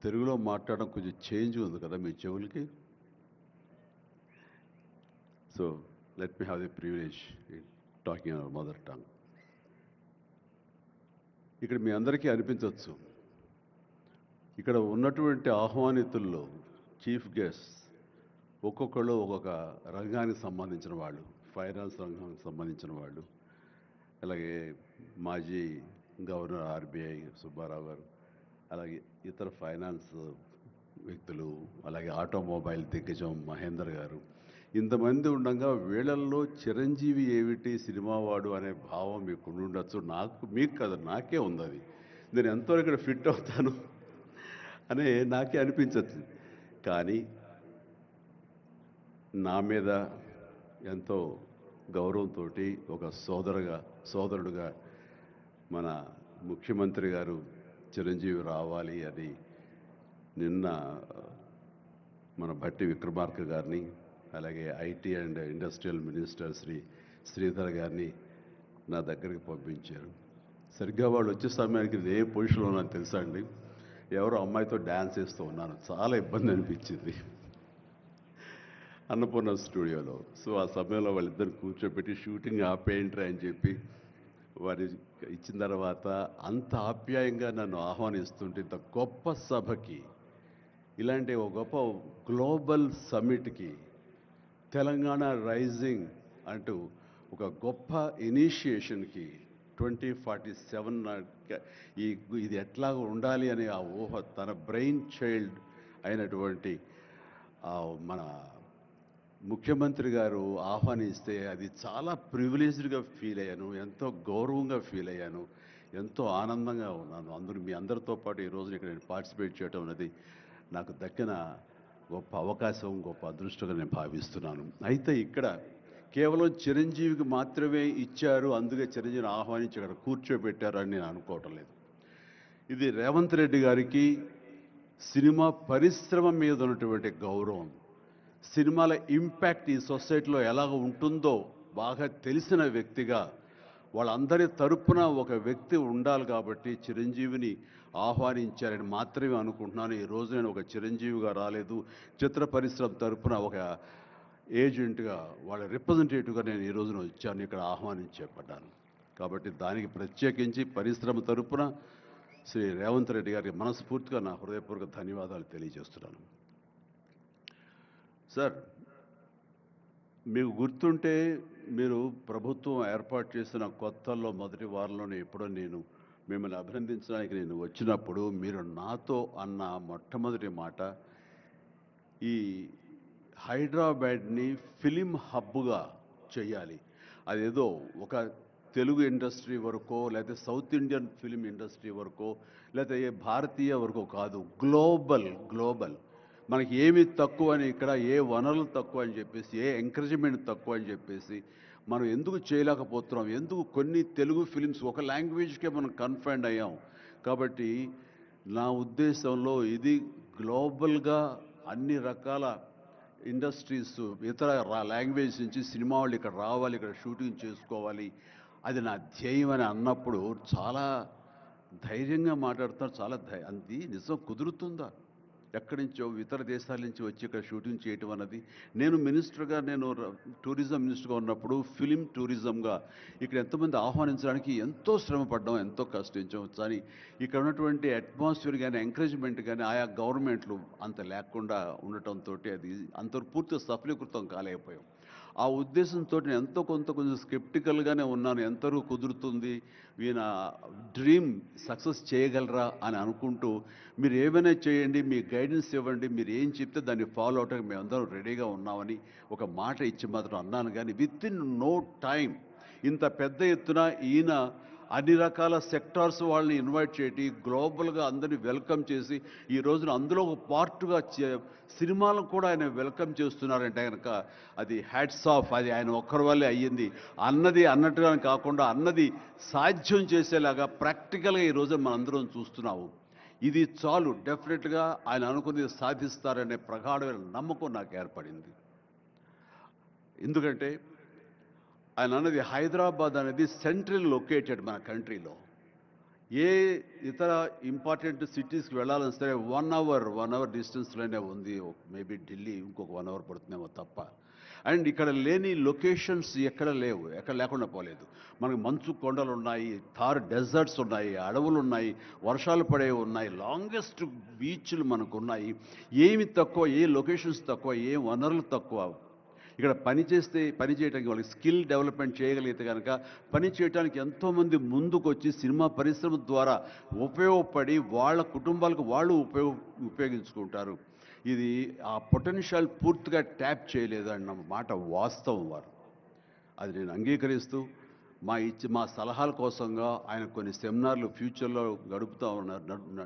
తెలుగులో మాట్లాడడం కొంచెం చేంజ్ ఉంది కదా మీ చెవులకి. So let me have the privilege talking our mother tongue. ఇక్కడ మీ అందరికీ అనిపించవచ్చు, ఇక్కడ ఉన్నటువంటి ఆహ్వానితుల్లో చీఫ్ గెస్ట్ ఒక్కొక్కళ్ళు ఒక్కొక్క రంగానికి సంబంధించిన వాళ్ళు, ఫైనాన్స్ రంగానికి సంబంధించిన వాళ్ళు, అలాగే మాజీ గవర్నర్ ఆర్బీఐ సుబ్బారావు గారు, అలాగే ఇతర ఫైనాన్స్ వ్యక్తులు, అలాగే ఆటోమొబైల్ దిగ్గజం మహేందర్ గారు, ఇంతమంది ఉండగా వీళ్ళల్లో చిరంజీవి ఏమిటి సినిమావాడు అనే భావం మీకు ఉండొచ్చు. మీకు కదా, నాకే ఉంది అది. నేను ఎంతవరకు ఇక్కడ ఫిట్ అవుతాను అని నాకే అనిపించచ్చు. కానీ నా మీద ఎంతో గౌరవంతో ఒక సోదరుడుగా మన ముఖ్యమంత్రి గారు చిరంజీవి రావాలి అని నిన్న మన భట్టి విక్రమార్క గారిని, అలాగే IT and industrial minister Shri Sridhar గారిని నా దగ్గరికి పంపించారు. సరిగ్గా వాళ్ళు వచ్చే సమయానికి ఏ పొజిషన్లో ఉన్నాను తెలుసా అండి? ఎవరో అమ్మాయితో డ్యాన్స్ చేస్తూ ఉన్నాను. చాలా ఇబ్బంది అనిపించింది అన్నపూర్ణ స్టూడియోలో. సో ఆ సమయంలో వాళ్ళిద్దరు కూర్చోబెట్టి షూటింగ్ ఆపేయంట్రా అని చెప్పి వారి ఇచ్చిన తర్వాత అంత ఆప్యాయంగా నన్ను ఆహ్వానిస్తుంటే, ఇంత గొప్ప సభకి, ఇలాంటి ఒక గొప్ప గ్లోబల్ సమ్మిట్కి, తెలంగాణ రైజింగ్ అంటూ ఒక గొప్ప ఇనిషియేషన్కి 2047 ఇది ఎట్లా ఉండాలి అనే ఆ ఊహ తన బ్రెయిన్ చైల్డ్ అయినటువంటి మన ముఖ్యమంత్రి గారు ఆహ్వానిస్తే అది చాలా ప్రివిలేజ్డ్గా ఫీల్ అయ్యాను, ఎంతో గౌరవంగా ఫీల్ అయ్యాను, ఎంతో ఆనందంగా ఉన్నాను. మీ అందరితో పాటు ఈరోజు ఇక్కడ నేను పార్టిసిపేట్ చేయడం అనేది నాకు దక్కిన గొప్ప అవకాశం, గొప్ప అదృష్టంగా నేను భావిస్తున్నాను. అయితే ఇక్కడ కేవలం చిరంజీవికి మాత్రమే ఇచ్చారు, అందుకే చిరంజీవిని ఆహ్వానించి అక్కడ కూర్చోబెట్టారు అని నేను అనుకోవటం లేదు. ఇది రేవంత్ రెడ్డి గారికి సినిమా పరిశ్రమ మీద ఉన్నటువంటి గౌరవం, సినిమాల ఇంపాక్ట్ ఈ సొసైటీలో ఎలాగ ఉంటుందో బాగా తెలిసిన వ్యక్తిగా వాళ్ళందరి తరపున ఒక వ్యక్తి ఉండాలి కాబట్టి చిరంజీవిని ఆహ్వానించారని మాత్రమే అనుకుంటున్నాను. ఈరోజు నేను ఒక చిరంజీవిగా రాలేదు, చిత్ర పరిశ్రమ తరపున ఒక ఏజెంట్గా, వాళ్ళ రిప్రజెంటేటివ్గా నేను ఈ రోజున వచ్చాను, ఇక్కడ ఆహ్వానించబడ్డాను. కాబట్టి దానికి ప్రత్యేకించి పరిశ్రమ తరపున శ్రీ రేవంత్ రెడ్డి గారికి మనస్ఫూర్తిగా నా హృదయపూర్వక ధన్యవాదాలు తెలియజేస్తున్నాను. సార్, మీకు గుర్తుంటే మీరు ప్రభుత్వం ఏర్పాటు చేసిన కొత్తల్లో మొదటి వారంలోనే ఎప్పుడో నేను మిమ్మల్ని అభినందించడానికి నేను వచ్చినప్పుడు మీరు నాతో అన్న మొట్టమొదటి మాట, ఈ హైదరాబాద్ని ఫిలిం హబ్గా చేయాలి, అదేదో ఒక తెలుగు ఇండస్ట్రీ వరకో లేకపోతే సౌత్ ఇండియన్ ఫిలిం ఇండస్ట్రీ వరకో లేకపోతే ఏ భారతీయ వరకో కాదు, గ్లోబల్ మనకి ఏమి తక్కువ అని, ఇక్కడ ఏ వనరులు తక్కువ అని చెప్పేసి, ఏ ఎంకరేజ్మెంట్ తక్కువ అని చెప్పేసి మనం ఎందుకు చేయలేకపోతున్నాం, ఎందుకు కొన్ని తెలుగు ఫిలిమ్స్ ఒక లాంగ్వేజ్కే మనం కన్ఫైన్డ్ అయ్యాం. కాబట్టి నా ఉద్దేశంలో ఇది గ్లోబల్గా అన్ని రకాల ఇండస్ట్రీస్, ఇతర లాంగ్వేజ్ నుంచి సినిమా వాళ్ళు ఇక్కడ రావాలి, ఇక్కడ షూటింగ్ చేసుకోవాలి, అది నా ధ్యేయం అని అన్నప్పుడు చాలా ధైర్యంగా మాట్లాడుతున్నారు. అది నిజం కుదురుతుందా? ఎక్కడి నుంచో ఇతర దేశాల నుంచి వచ్చి ఇక్కడ షూటింగ్ చేయటం అన్నది, నేను మినిస్టర్గా, నేను టూరిజం మినిస్టర్గా ఉన్నప్పుడు ఫిలిం టూరిజంగా ఇక్కడ ఎంతోమంది ఆహ్వానించడానికి ఎంతో శ్రమ పడ్డాం, ఎంతో కష్టించాం. కానీ ఇక్కడ ఉన్నటువంటి అట్మాస్ఫియర్ కానీ ఎంకరేజ్మెంట్ కానీ ఆయా గవర్నమెంట్లు అంత లేకుండా ఉండటంతో అది అంత పూర్తిగా సఫలీకృతం కాలేకపోయాం. ఆ ఉద్దేశంతో నేను ఎంతో కొంచెం స్కెప్టికల్గానే ఉన్నాను. ఎంతవరకు కుదురుతుంది, ఈయన డ్రీమ్ సక్సెస్ చేయగలరా అని అనుకుంటూ, మీరు ఏమైనా చేయండి, మీ గైడెన్స్ ఇవ్వండి, మీరు ఏం చెప్తే దాన్ని ఫాలో అవడానికి మేమందరం రెడీగా ఉన్నామని ఒక మాట ఇచ్చి మాత్రం అన్నాను. కానీ విత్ ఇన్ నో టైం ఇంత పెద్ద ఎత్తున ఈయన అన్ని రకాల సెక్టార్స్ వాళ్ళని ఇన్వైట్ చేయటి, గ్లోబల్గా అందరినీ వెల్కమ్ చేసి ఈ రోజున అందులో ఒక పార్ట్గా సినిమాలను కూడా ఆయన వెల్కమ్ చేస్తున్నారంటే కనుక అది హ్యాట్స్ ఆఫ్. అది ఆయన ఒక్కరి వల్లే అయ్యింది. అన్నది అన్నట్టుగా కాకుండా అన్నది సాధ్యం చేసేలాగా ప్రాక్టికల్గా ఈ రోజున మనందరం చూస్తున్నాము. ఇది చాలు, డెఫినెట్గా ఆయన అనుకున్నది సాధిస్తారనే ప్రగాఢమైన నమ్మకం నాకు ఏర్పడింది. ఎందుకంటే ఆయన అన్నది హైదరాబాద్ అనేది సెంట్రల్ లొకేటెడ్ మన కంట్రీలో. ఏ ఇతర ఇంపార్టెంట్ సిటీస్కి వెళ్ళాలని సరే 1 అవర్ డిస్టెన్స్లోనే ఉంది. మేబీ ఢిల్లీ ఇంకొక 1 అవర్ పడుతుందేమో తప్ప. అండ్ ఇక్కడ లేని లొకేషన్స్ ఎక్కడ లేవు, ఎక్కడ లేకుండా పోలేదు. మనకు మంచు కొండలు ఉన్నాయి, థార్ డెజర్ట్స్ ఉన్నాయి, అడవులు ఉన్నాయి, వర్షాలు పడేవి ఉన్నాయి, లాంగెస్ట్ బీచ్లు మనకు ఉన్నాయి. ఏమి తక్కువ, ఏ లొకేషన్స్ తక్కువ, ఏ వనరులు తక్కువ. ఇక్కడ పని చేయడానికి వాళ్ళకి స్కిల్ డెవలప్మెంట్ చేయగలిగితే కనుక పని చేయడానికి ఎంతోమంది ముందుకు వచ్చి సినిమా పరిశ్రమ ద్వారా ఉపయోగపడి వాళ్ళ కుటుంబాలకు వాళ్ళు ఉపయోగించుకుంటారు. ఇది ఆ పొటెన్షియల్ పూర్తిగా ట్యాప్ చేయలేదన్న మాట వాస్తవం. వారు అది నేను అంగీకరిస్తూ మా సలహాల కోసంగా ఆయన కొన్ని సెమినార్లు ఫ్యూచర్లో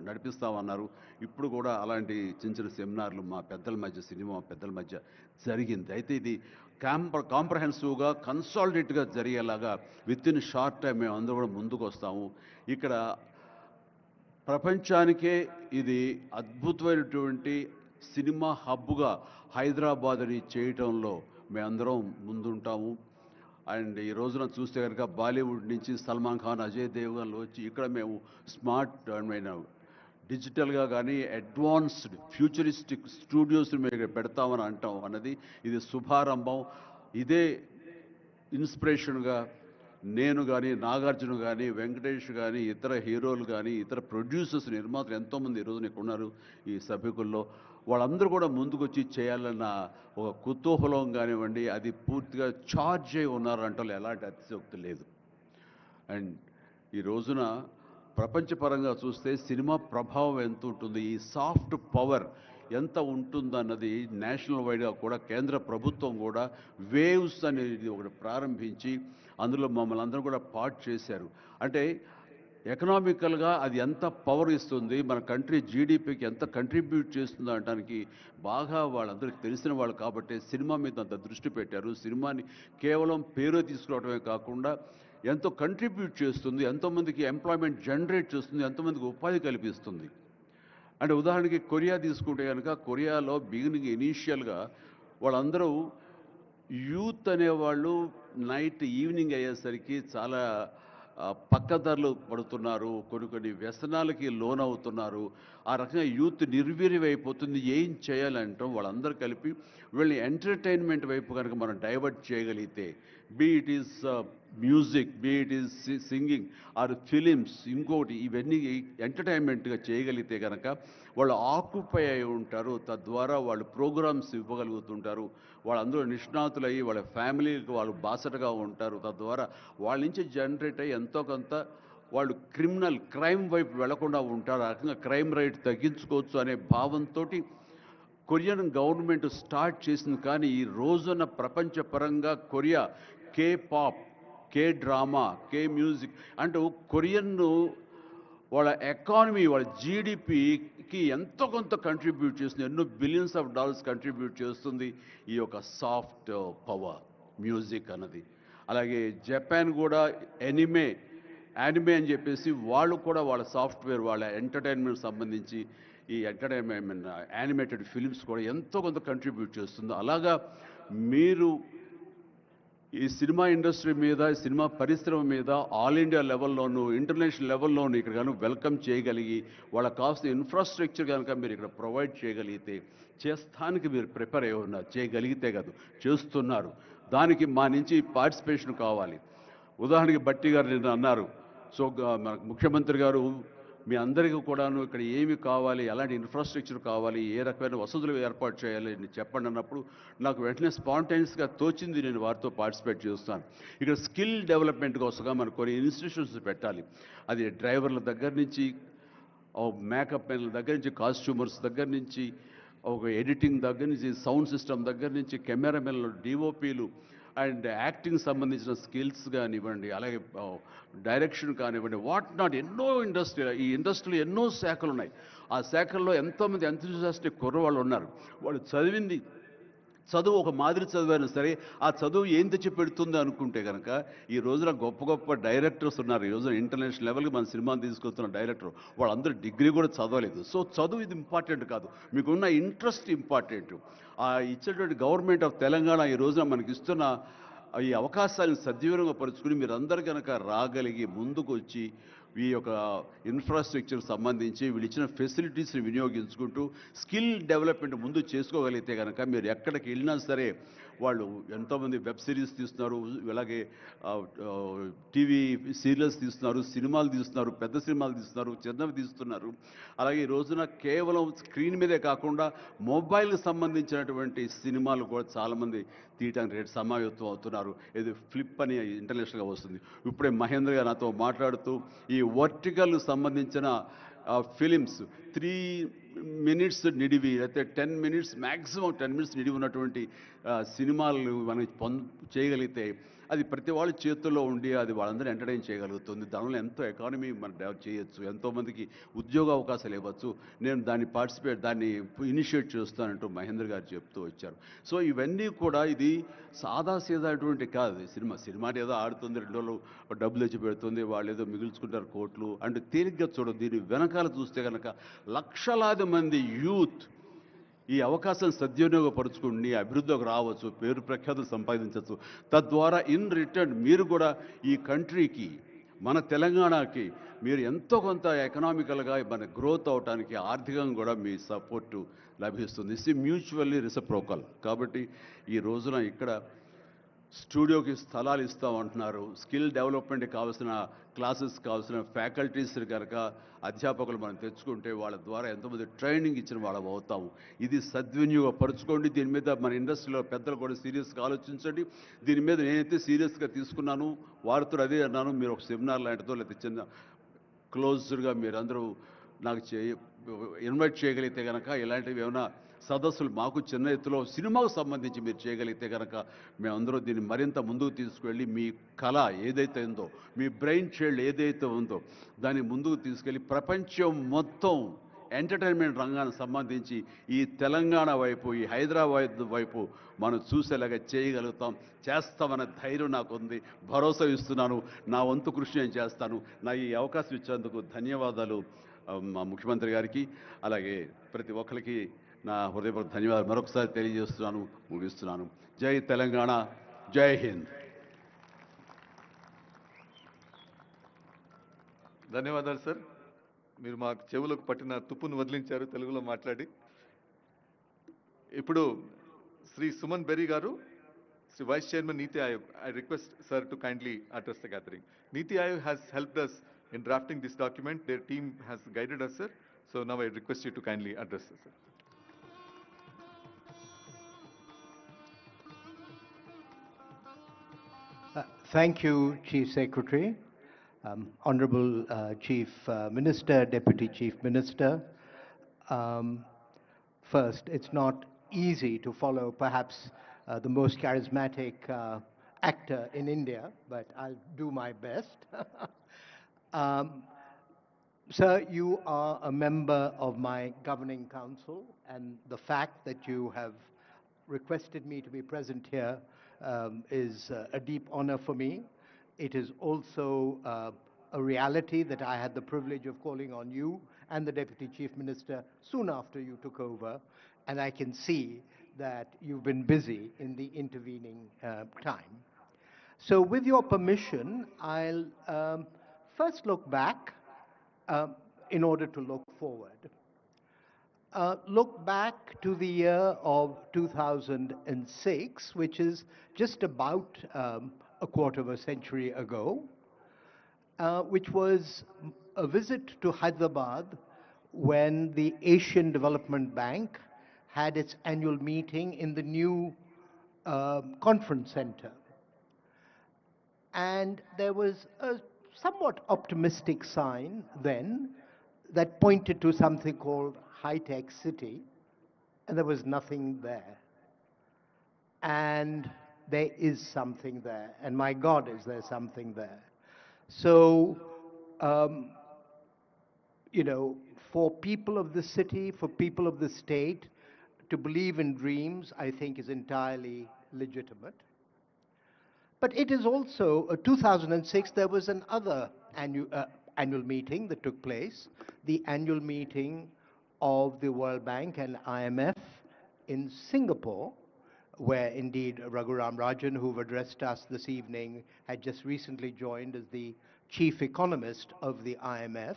నడిపిస్తామన్నారు. ఇప్పుడు కూడా అలాంటి చిన్న సెమినార్లు మా పెద్దల మధ్య, సినిమా పెద్దల మధ్య జరిగింది. అయితే ఇది కాంప్రహెన్సివ్గా కన్సాలిడేట్గా జరిగేలాగా విత్ ఇన్ షార్ట్ టైం మేము అందరూ కూడా ముందుకు వస్తాము. ఇక్కడ ప్రపంచానికే ఇది అద్భుతమైనటువంటి సినిమా హబ్గా హైదరాబాద్ని చేయటంలో మేమందరం ముందుంటాము. అండ్ ఈ రోజున చూస్తే కనుక బాలీవుడ్ నుంచి సల్మాన్ ఖాన్, అజయ్ దేవ్గన్లు వచ్చి ఇక్కడ మేము స్మార్ట్ డిజిటల్గా కానీ అడ్వాన్స్డ్ ఫ్యూచరిస్టిక్ స్టూడియోస్ని మేము ఇక్కడ పెడతామని అంటాం అన్నది ఇది శుభారంభం. ఇదే ఇన్స్పిరేషన్గా నేను కానీ, నాగార్జున కానీ, వెంకటేష్ కానీ, ఇతర హీరోలు కానీ, ఇతర ప్రొడ్యూసర్స్, నిర్మాతలు ఎంతోమంది ఈ రోజున ఇక్కడ ఉన్నారు ఈ సభ్యుకుల్లో. వాళ్ళందరూ కూడా ముందుకొచ్చి చేయాలన్న ఒక కుతూహలం కానివ్వండి, అది పూర్తిగా ఛార్జ్ అయి ఉన్నారంటే ఎలాంటి అతిశయోక్తి లేదు. అండ్ ఈ రోజున ప్రపంచపరంగా చూస్తే సినిమా ప్రభావం ఎంత ఉంటుంది, ఈ సాఫ్ట్ పవర్ ఎంత ఉంటుందన్నది నేషనల్ వైడ్గా కూడా కేంద్ర ప్రభుత్వం కూడా వేవ్స్ అనేది ఒకటి ప్రారంభించి అందులో మమ్మల్ని అందరూ కూడా పార్ట్ చేశారు. అంటే ఎకనామికల్గా అది ఎంత పవర్ ఇస్తుంది, మన కంట్రీ జీడిపికి ఎంత కంట్రిబ్యూట్ చేస్తుందో అనడానికి బాగా వాళ్ళందరికీ తెలిసిన వాళ్ళు కాబట్టి సినిమా మీద అంత దృష్టి పెట్టారు. సినిమాని కేవలం పేరు తీసుకురావడమే కాకుండా ఎంతో కంట్రిబ్యూట్ చేస్తుంది, ఎంతోమందికి ఎంప్లాయ్మెంట్ జనరేట్ చేస్తుంది, ఎంతోమందికి ఉపాధి కల్పిస్తుంది. అంటే ఉదాహరణకి కొరియా తీసుకుంటే కనుక కొరియాలో బిగినింగ్ ఇనీషియల్గా వాళ్ళందరూ యూత్ అనేవాళ్ళు ఈవినింగ్ అయ్యేసరికి చాలా పక్కదారులు పడుతున్నారు, కొన్ని వ్యసనాలకి లోనవుతున్నారు. ఆ రకంగా యూత్ నిర్వీర్యమైపోతుంది. ఏం చేయాలంటాం వాళ్ళందరూ కలిపి వీళ్ళని ఎంటర్టైన్మెంట్ వైపు కనుక మనం డైవర్ట్ చేయగలిగితే, be it is music, be it is singing or films, ఇంకోటి ఇవన్నీ ఎంటర్టైన్మెంట్గా చేయగలిగితే కనుక వాళ్ళు ఆక్యుపై అయి ఉంటారు. తద్వారా వాళ్ళు ప్రోగ్రామ్స్ ఇవ్వగలుగుతుంటారు. వాళ్ళందరూ నిష్ణాతులయ్యి వాళ్ళ ఫ్యామిలీకి వాళ్ళు బాసటగా ఉంటారు. తద్వారా వాళ్ళ నుంచి జనరేట్ అయ్యి ఎంతో కొంత వాళ్ళు క్రైమ్ వైపు వెళ్లకుండా ఉంటారు. ఆ రకంగా క్రైమ్ రేట్ తగ్గించుకోవచ్చు అనే భావంతో కొరియన్ గవర్నమెంట్ స్టార్ట్ చేసింది. కానీ ఈ రోజున ప్రపంచపరంగా Korea K pop, K drama, K music అంటూ కొరియన్ వాళ్ళ ఎకానమీ, వాళ్ళ జీడిపికి ఎంతో కొంత కంట్రిబ్యూట్ చేస్తుంది. ఎన్నో బిలియన్స్ ఆఫ్ డాలర్స్ కంట్రిబ్యూట్ చేస్తుంది ఈ యొక్క సాఫ్ట్ పవర్ మ్యూజిక్ అన్నది. అలాగే జపాన్ కూడా యానిమే అని చెప్పేసి వాళ్ళు కూడా వాళ్ళ సాఫ్ట్వేర్, వాళ్ళ ఎంటర్టైన్మెంట్ సంబంధించి ఈ ఎంటర్టైన్మెంట్ యానిమేటెడ్ ఫిలిమ్స్ కూడా ఎంతో కొంత కంట్రిబ్యూట్ చేస్తుంది. అలాగా మీరు ఈ సినిమా ఇండస్ట్రీ మీద, సినిమా పరిశ్రమ మీద ఆల్ ఇండియా లెవెల్లోనూ, ఇంటర్నేషనల్ లెవెల్లోనూ ఇక్కడ కనుక వెల్కమ్ చేయగలిగి, వాళ్ళకి కావాల్సిన ఇన్ఫ్రాస్ట్రక్చర్ కనుక మీరు ఇక్కడ ప్రొవైడ్ చేయగలిగితే, చేస్తానికి మీరు ప్రిపేర్ అయి ఉన్నారు. చేయగలిగితే కాదు, చేస్తున్నారు. దానికి మా నుంచి పార్టిసిపేషన్ కావాలి. ఉదాహరణకి బట్టి గారు నిన్న అన్నారు, సో మన ముఖ్యమంత్రి గారు మీ అందరికీ కూడాను ఇక్కడ ఏమి కావాలి, ఎలాంటి ఇన్ఫ్రాస్ట్రక్చర్ కావాలి, ఏ రకమైన వసతులు ఏర్పాటు చేయాలి అని చెప్పండి అన్నప్పుడు నాకు వెంటనే స్పాంటైనియస్గా తోచింది, నేను వారితో పార్టిసిపేట్ చేస్తాను. ఇక్కడ స్కిల్ డెవలప్మెంట్ కోసంగా మనకు కొన్ని ఇన్స్టిట్యూషన్స్ పెట్టాలి. అది డ్రైవర్ల దగ్గర నుంచి, మేకప్ మెన్ల దగ్గర నుంచి, కాస్ట్యూమర్స్ దగ్గర నుంచి, ఒక ఎడిటింగ్ దగ్గర నుంచి, సౌండ్ సిస్టమ్ దగ్గర నుంచి, కెమెరామెన్లు, డిఓపీలు అండ్ యాక్టింగ్ సంబంధించిన స్కిల్స్ కానివ్వండి, అలాగే డైరెక్షన్ కానివ్వండి, వాట్ నాట్, ఎన్నో ఈ ఇండస్ట్రీలో ఎన్నో శాఖలు ఉన్నాయి. ఆ శాఖల్లో ఎంతోమంది ఎంతూజియాస్టిక్ కుర్రవాళ్ళు ఉన్నారు. వాళ్ళు చదువు ఒక మాదిరి చదివైనా సరే ఆ చదువు ఏం తెచ్చి పెడుతుంది అనుకుంటే కనుక, ఈ రోజున గొప్ప గొప్ప డైరెక్టర్స్ ఉన్నారు. ఈ రోజున ఇంటర్నేషనల్ లెవెల్కి మన సినిమాని తీసుకొస్తున్న డైరెక్టర్ వాళ్ళందరూ డిగ్రీ కూడా చదవలేదు. సో చదువు ఇది ఇంపార్టెంట్ కాదు, మీకున్న ఇంట్రెస్ట్ ఇంపార్టెంట్. ఆ ఇచ్చేటువంటి గవర్నమెంట్ ఆఫ్ తెలంగాణ ఈ రోజున మనకి ఇస్తున్న ఈ అవకాశాలను సద్వినియోగం పరుచుకుని మీరందరూ కనుక రాగలిగి ముందుకు వచ్చి ఈ యొక్క ఇన్ఫ్రాస్ట్రక్చర్ సంబంధించి వీళ్ళు ఇచ్చిన ఫెసిలిటీస్ని వినియోగించుకుంటూ స్కిల్ డెవలప్మెంట్ ముందు చేసుకోగలిగితే కనుక మీరు ఎక్కడికి వెళ్ళినా సరే, వాళ్ళు ఎంతోమంది వెబ్ సిరీస్ తీస్తున్నారు, అలాగే టీవీ సీరియల్స్ తీస్తున్నారు, సినిమాలు తీస్తున్నారు, పెద్ద సినిమాలు తీస్తున్నారు, చిన్నవి తీస్తున్నారు. అలాగే ఈ రోజున కేవలం స్క్రీన్ మీదే కాకుండా మొబైల్కి సంబంధించినటువంటి సినిమాలు కూడా చాలామంది తీయటానికి రేటు సమాయత్తం అవుతున్నారు. ఇది ఫ్లిప్ అని ఇంటర్నేషనల్గా వస్తుంది. ఇప్పుడే మహేంద్ర గారు నాతో మాట్లాడుతూ ఈ వర్టికల్ సంబంధించిన ఫిలిమ్స్ 3 minutes నిడివి, అయితే 10 minutes, మ్యాక్సిమం 10 minutes నిడివి ఉన్నటువంటి సినిమాలు మనం చేయగలిగితే అది ప్రతి వాళ్ళ చేతుల్లో ఉండి అది వాళ్ళందరూ ఎంటర్టైన్ చేయగలుగుతుంది. దానివల్ల ఎంతో ఎకానమీ మనం డెవలప్ చేయొచ్చు, ఎంతోమందికి ఉద్యోగ అవకాశాలు ఇవ్వచ్చు. నేను దాన్ని ఇనిషియేట్ చేస్తానంటూ మహేంద్ర గారు చెప్తూ వచ్చారు. సో ఇవన్నీ కూడా ఇది సాదాసీదాటువంటి కాదు. సినిమా ఏదో ఆడుతుంది, 2 రోజులు డబ్బులు తెచ్చి పెడుతుంది, వాళ్ళు ఏదో మిగుల్చుకుంటారు కోట్లు అంటే తేలిగ్గా చూడదు. దీని వెనకాల చూస్తే కనుక లక్షలాది మంది యూత్ ఈ అవకాశం సద్వినియోగపరుచుకుని అభివృద్ధిలోకి రావచ్చు, పేరు ప్రఖ్యాతులు సంపాదించవచ్చు. తద్వారా ఇన్ రిటర్న్ మీరు కూడా ఈ కంట్రీకి, మన తెలంగాణకి మీరు ఎంతో కొంత ఎకనామికల్గా మన గ్రోత్ అవడానికి ఆర్థికంగా కూడా మీ సపోర్టు లభిస్తుంది. It's mutually reciprocal. కాబట్టి ఈ రోజున ఇక్కడ స్టూడియోకి స్థలాలు ఇస్తామంటున్నారు. స్కిల్ డెవలప్మెంట్కి కావాల్సిన క్లాసెస్ కావాల్సిన ఫ్యాకల్టీస్ కనుక అధ్యాపకులు మనం తెచ్చుకుంటే వాళ్ళ ద్వారా ఎంతోమంది ట్రైనింగ్ ఇచ్చిన వాళ్ళం అవుతాము. ఇది సద్వినియోగపరచుకోండి. దీని మీద మన ఇండస్ట్రీలో పెద్దలు కూడా సీరియస్గా ఆలోచించండి. దీని మీద నేనైతే సీరియస్గా తీసుకున్నాను, వారితో అదే అన్నాను. మీరు ఒక సెమినార్ లాంటిదో లేకపోతే చిన్న క్లోజ్డ్గా మీరందరూ నాకు ఇన్వైట్ చేయగలిగితే కనుక ఇలాంటివి ఏమైనా సదస్సులు మాకు చిన్న ఎత్తులో సినిమాకు సంబంధించి మీరు చేయగలిగితే కనుక మేమందరూ దీన్ని మరింత ముందుకు తీసుకువెళ్ళి మీ కళ ఏదైతే ఉందో, మీ బ్రెయిన్ చైల్డ్ ఏదైతే ఉందో దాన్ని ముందుకు తీసుకెళ్ళి ప్రపంచం మొత్తం ఎంటర్టైన్మెంట్ రంగానికి సంబంధించి ఈ తెలంగాణ వైపు, ఈ హైదరాబాద్ వైపు మనం చూసేలాగా చేస్తామనే ధైర్యం నాకు ఉంది. భరోసా ఇస్తున్నాను. నా వంతు కృషి నేను చేస్తాను. నా ఈ అవకాశం ఇచ్చేందుకు ధన్యవాదాలు మా ముఖ్యమంత్రి గారికి, అలాగే ప్రతి ఒక్కరికి నా హృదయపూర్వక ధన్యవాదాలు మరొకసారి తెలియజేస్తున్నాను, ముగిస్తున్నాను. జై తెలంగాణ, జై హింద్. ధన్యవాదాలు సార్. మీరు మా చెవులకు పట్టిన తుప్పును వదిలించారు తెలుగులో మాట్లాడి. ఇప్పుడు శ్రీ సుమన్ బెర్రీ గారు, Shri vice chairman NITI Aayog. I request sir to kindly address the gathering. Niti Aayog has helped us in drafting this document. Their team has guided us, sir. So now I request you to kindly address us, sir. Thank you, Chief Secretary, Honorable Chief Minister, Deputy Chief Minister. First, it's not easy to follow perhaps the most charismatic actor in India, but I'll do my best. Sir, you are a member of my governing council, and the fact that you have requested me to be present here is a deep honor for me. It is also a reality that I had the privilege of calling on you and the Deputy Chief Minister soon after you took over, and I can see that you've been busy in the intervening time. So with your permission, I'll first look back in order to look forward. Look back to the year of 2006, which is just about a quarter of a century ago, which was a visit to Hyderabad when the Asian Development Bank had its annual meeting in the new conference center. And there was a somewhat optimistic sign then that pointed to something called high-tech city, and there was nothing there. And there is something there, and my God, is there something there. So, you know, for people of the city, for people of the state, to believe in dreams, I think is entirely legitimate. But it is also, 2006, there was another annual meeting that took place, the annual meeting of the World Bank and IMF in Singapore, where indeed Raghuram Rajan, who've addressed us this evening, had just recently joined as the chief economist of the IMF.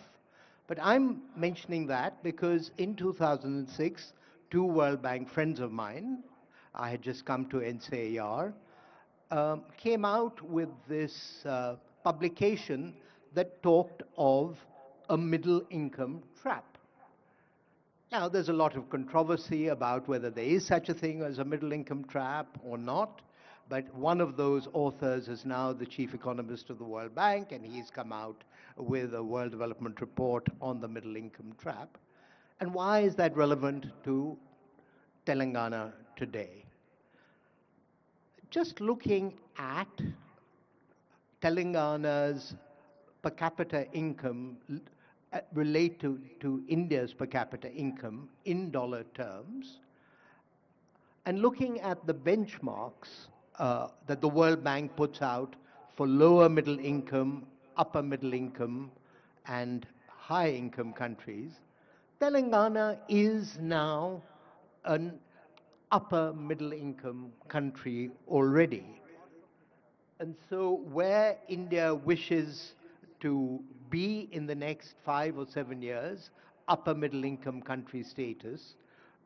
But I'm mentioning that because in 2006, two World Bank friends of mine, I had just come to NCAR, came out with this publication that talked of a middle income trap. Now, there's a lot of controversy about whether there is such a thing as a middle income trap or not, but one of those authors is now the chief economist of the World Bank, and he's come out with a World Development Report on the middle income trap. And why is that relevant to Telangana today? Just looking at Telangana's per capita income related to India's per capita income in dollar terms, and looking at the benchmarks that the World Bank puts out for lower middle income, upper middle income, and high income countries, Telangana is now an upper middle income country already. And so where India wishes to be in the next 5 or 7 years, upper middle income country status,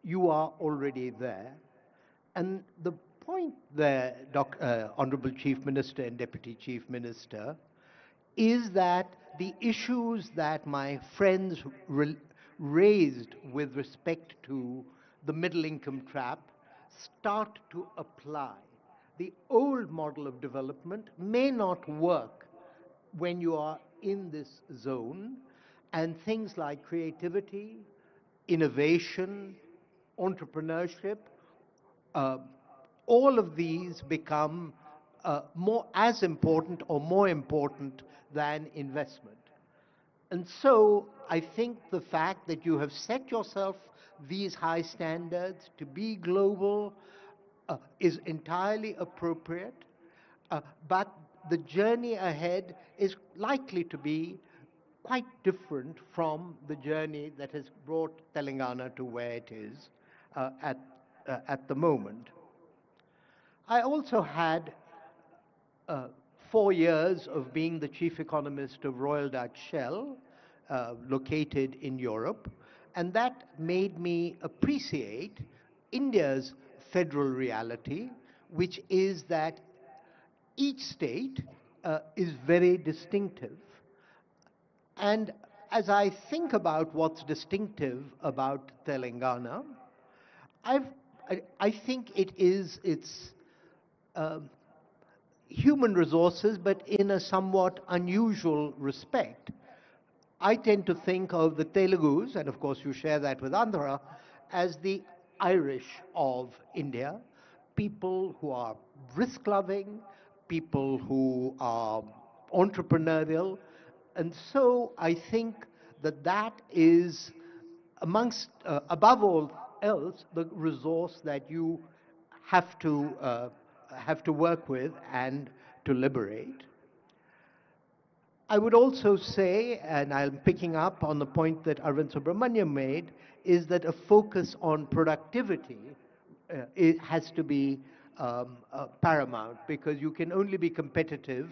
you are already there. And the point there, Honorable Chief Minister and Deputy Chief Minister, is that the issues that my friends raised with respect to the middle income trap start to apply. The old model of development may not work when you are in this zone, and things like creativity, innovation, entrepreneurship, all of these become more as important or more important than investment. And so I think the fact that you have set yourself these high standards to be global is entirely appropriate, but the journey ahead is likely to be quite different from the journey that has brought Telangana to where it is at the moment. I also had 4 years of being the chief economist of Royal Dutch Shell, located in Europe, and that made me appreciate India's federal reality, which is that each state is very distinctive. And as I think about what's distinctive about Telangana, I think it is its human resources, but in a somewhat unusual respect. I tend to think of the Telugus, and of course you share that with Andhra, as the Irish of India, people who are risk-loving, people who are entrepreneurial, and so I think that that is amongst, above all else, the resource that you have to work with and to liberate. I would also say, and I'm picking up on the point that Arvind Subramaniam made, is that a focus on productivity it has to be paramount, because you can only be competitive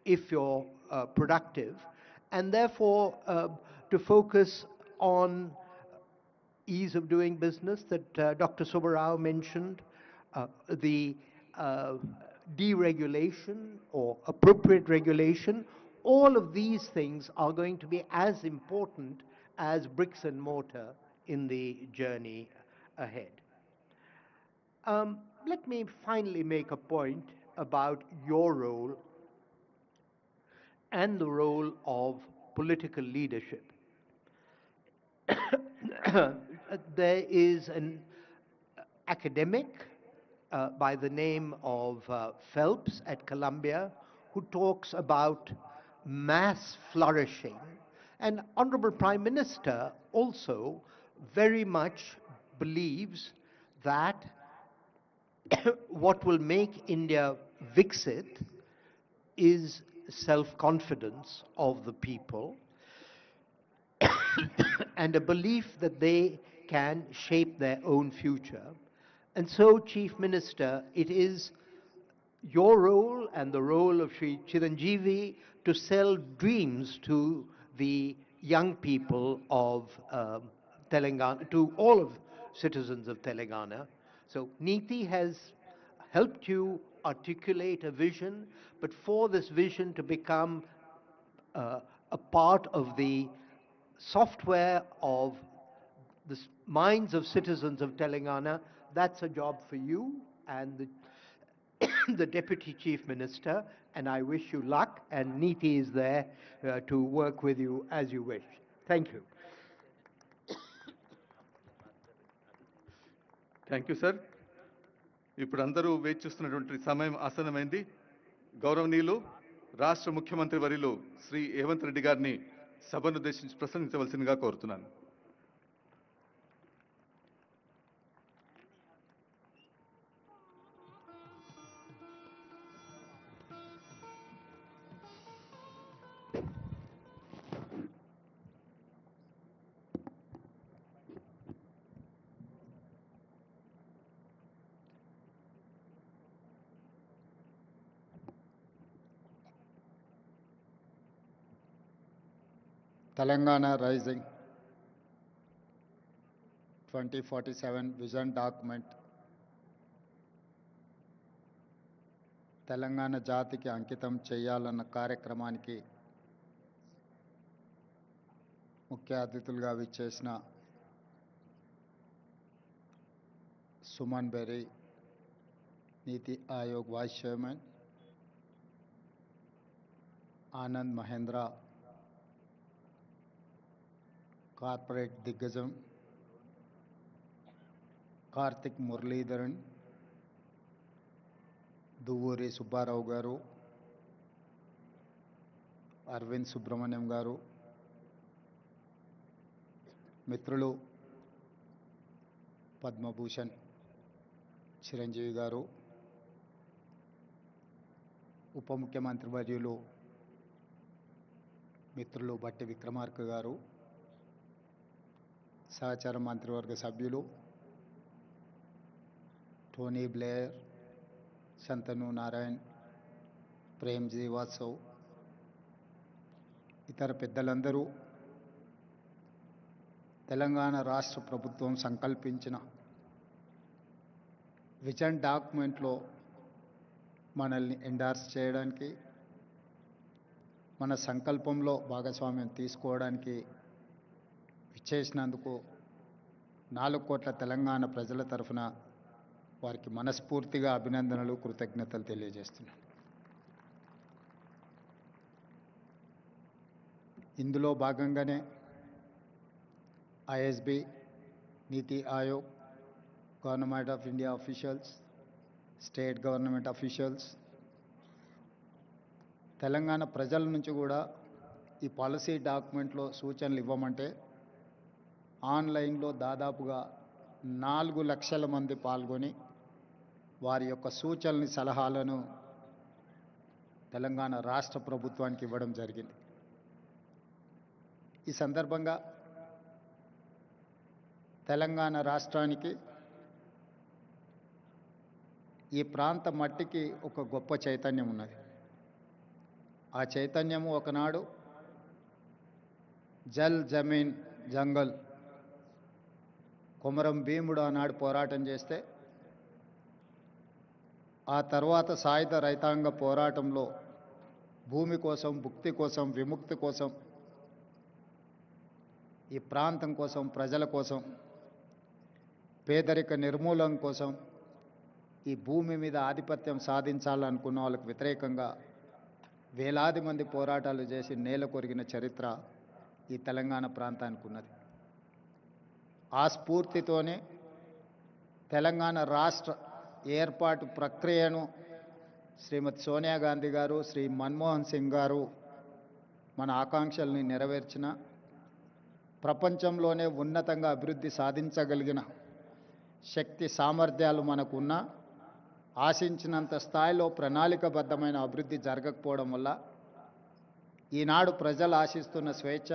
if you're productive, and therefore to focus on ease of doing business that Dr. Subbarao mentioned, the uh, deregulation or appropriate regulation, all of these things are going to be as important as bricks and mortar in the journey ahead. Let me finally make a point about your role and the role of political leadership. There is an academic by the name of Phelps at Columbia who talks about mass flourishing. And Honorable Prime Minister also very much believes that what will make India Viksit is self-confidence of the people and a belief that they can shape their own future. And so, Chief Minister, it is your role and the role of Sri Chiranjeevi to sell dreams to the young people of Telangana, to all of citizens of Telangana. So Niti has helped you articulate a vision, but for this vision to become a part of the software of the minds of citizens of Telangana, that's a job for you and the Deputy Chief Minister, and I wish you luck, and Niti is there to work with you as you wish. Thank you. Thank you sir. ఇప్పుడు అందరూ వేచి చూస్తున్నటువంటి సమయం ఆసన్నమైంది. గౌరవనీయులు రాష్ట్ర ముఖ్యమంత్రి వర్యులు శ్రీ రేవంత్ రెడ్డి గారిని సభను ఉద్దేశించి ప్రసంగించవలసిందిగా కోరుతున్నాను. Telangana Rising 2047 Vision Document Telangana జాతికి అంకితం చేయాలన్న కార్యక్రమానికి ముఖ్య అతిథులుగా విచ్చేసిన Suman Berry, NITI Aayog vice chairman, Anand Mahindra, corporate దిగ్గజం కార్తిక్ మురళీధరన్, దువ్వూరి సుబ్బారావు గారు, అరవింద్ సుబ్రహ్మణ్యం గారు, మిత్రులు పద్మభూషణ్ చిరంజీవి గారు, ఉప ముఖ్యమంత్రి వర్యులు మిత్రులు బట్టి విక్రమార్క గారు, సహచార మంత్రివర్గ సభ్యులు టోనీ బ్లేయర్, శంతను నారాయణ్, ప్రేమ్జీ వాత్సవ్, ఇతర పెద్దలందరూ తెలంగాణ రాష్ట్ర ప్రభుత్వం సంకల్పించిన విజన్ డాక్యుమెంట్లో మనల్ని ఎండార్స్ చేయడానికి, మన సంకల్పంలో భాగస్వామ్యం తీసుకోవడానికి విచ్చేసినందుకు 4 కోట్ల తెలంగాణ ప్రజల తరఫున వారికి మనస్ఫూర్తిగా అభినందనలు, కృతజ్ఞతలు తెలియజేస్తున్నాను. ఇందులో భాగంగానే ISB, NITI Aayog, government of India officials, state government officials, Telangana ప్రజల నుంచి కూడా ఈ పాలసీ డాక్యుమెంట్లో సూచనలు ఇవ్వమంటే ఆన్లైన్లో దాదాపుగా 4 లక్షల మంది పాల్గొని వారి యొక్క సూచనల్ని, సలహాలను తెలంగాణ రాష్ట్ర ప్రభుత్వానికి ఇవ్వడం జరిగింది. ఈ సందర్భంగా తెలంగాణ రాష్ట్రానికి ఈ ప్రాంత మట్టికి ఒక గొప్ప చైతన్యం ఉన్నది. ఆ చైతన్యము ఒకనాడు జల్ జమీన్ జంగల్ కొమరం భీముడు ఆనాడు పోరాటం చేస్తే ఆ తర్వాత సాయుధ రైతాంగ పోరాటంలో భూమి కోసం, భుక్తి కోసం, విముక్తి కోసం, ఈ ప్రాంతం కోసం, ప్రజల కోసం, పేదరిక నిర్మూలన కోసం, ఈ భూమి మీద ఆధిపత్యం సాధించాలనుకున్న వాళ్ళకు వ్యతిరేకంగా వేలాది మంది పోరాటాలు చేసి నేల కొరిగిన చరిత్ర ఈ తెలంగాణ ప్రాంతానికి ఉన్నది. ఆ స్ఫూర్తితోనే తెలంగాణ రాష్ట్ర ఏర్పాటు ప్రక్రియను శ్రీమతి సోనియా గాంధీ గారు, శ్రీ మన్మోహన్ సింగ్ గారు మన ఆకాంక్షల్ని నెరవేర్చిన, ప్రపంచంలోనే ఉన్నతంగా అభివృద్ధి సాధించగలిగిన శక్తి సామర్థ్యాలు మనకున్న, ఆశించినంత స్థాయిలో ప్రణాళికబద్ధమైన అభివృద్ధి జరగకపోవడం వల్ల ఈనాడు ప్రజలు ఆశిస్తున్న స్వేచ్ఛ,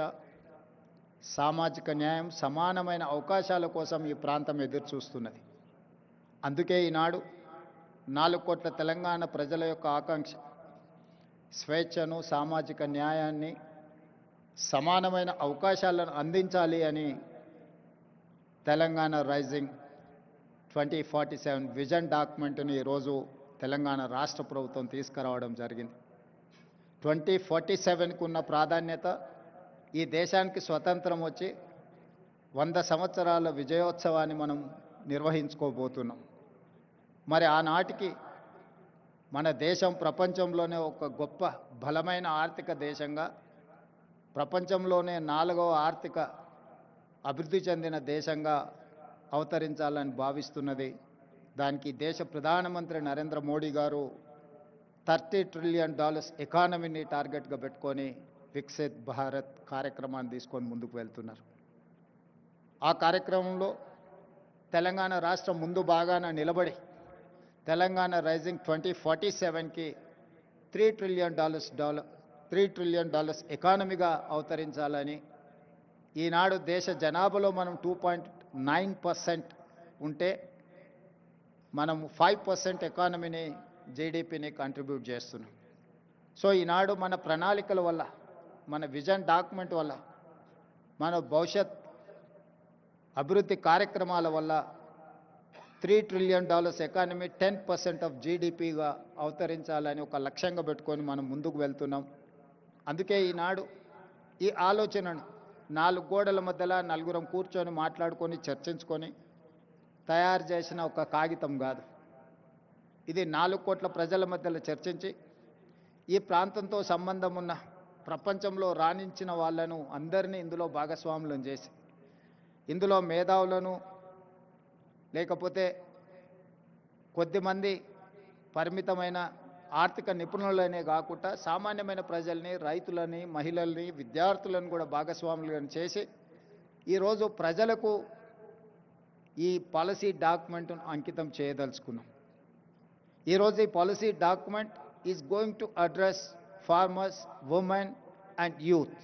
సామాజిక న్యాయం, సమానమైన అవకాశాల కోసం ఈ ప్రాంతం ఎదురు చూస్తున్నది. అందుకే ఈనాడు 4 కోట్ల తెలంగాణ ప్రజల యొక్క ఆకాంక్ష స్వేచ్ఛను, సామాజిక న్యాయాన్ని, సమానమైన అవకాశాలను అందించాలి అని తెలంగాణ రైజింగ్ 2047 విజన్ డాక్యుమెంట్ని ఈరోజు తెలంగాణ రాష్ట్ర ప్రభుత్వం తీసుకురావడం జరిగింది. 2047కు ఉన్న ప్రాధాన్యత ఈ దేశానికి స్వతంత్రం వచ్చి 100 సంవత్సరాల విజయోత్సవాన్ని మనం నిర్వహించుకోబోతున్నాం. మరి ఆనాటికి మన దేశం ప్రపంచంలోనే ఒక గొప్ప బలమైన ఆర్థిక దేశంగా, ప్రపంచంలోనే 4వ ఆర్థిక అభివృద్ధి చెందిన దేశంగా అవతరించాలని భావిస్తున్నది. దానికి దేశ ప్రధానమంత్రి నరేంద్ర మోడీ గారు $30 ట్రిలియన్ ఎకానమీని టార్గెట్గా పెట్టుకొని వికసిత్ భారత్ కార్యక్రమాన్ని తీసుకొని ముందుకు వెళ్తున్నారు. ఆ కార్యక్రమంలో తెలంగాణ రాష్ట్రం ముందు బాగాన నిలబడి తెలంగాణ రైజింగ్ 2047కి $3 ట్రిలియన్ ఎకానమీగా అవతరించాలని, ఈనాడు దేశ జనాభాలో మనం 2.9% ఉంటే మనం 5% ఎకానమీని, జీడిపిని కంట్రిబ్యూట్ చేస్తున్నాం. సో ఈనాడు మన ప్రణాళికల వల్ల, మన విజన్ డాక్యుమెంట్ వల్ల, మన భవిష్యత్ అభివృద్ధి కార్యక్రమాల వల్ల $3 ట్రిలియన్ ఎకానమీ 10% ఆఫ్ జీడిపిగా అవతరించాలని ఒక లక్ష్యంగా పెట్టుకొని మనం ముందుకు వెళ్తున్నాం. అందుకే ఈనాడు ఈ ఆలోచనను 4 గోడల మధ్యలో నలుగురం కూర్చొని మాట్లాడుకొని చర్చించుకొని తయారు చేసిన ఒక కాగితం కాదు. ఇది 4 కోట్ల ప్రజల మధ్యలో చర్చించి ఈ ప్రాంతంతో సంబంధం ఉన్న ప్రపంచంలో రాణించిన వాళ్ళను అందరినీ ఇందులో భాగస్వాములను చేసి, ఇందులో మేధావులను, లేకపోతే కొద్దిమంది పరిమితమైన ఆర్థిక నిపుణులనే కాకుండా సామాన్యమైన ప్రజల్ని, రైతులని, మహిళల్ని, విద్యార్థులను కూడా భాగస్వాములను చేసి ఈరోజు ప్రజలకు ఈ పాలసీ డాక్యుమెంట్ను అంకితం చేయదలుచుకున్నాం. ఈరోజు ఈ policy document is going to address farmers, women and youth.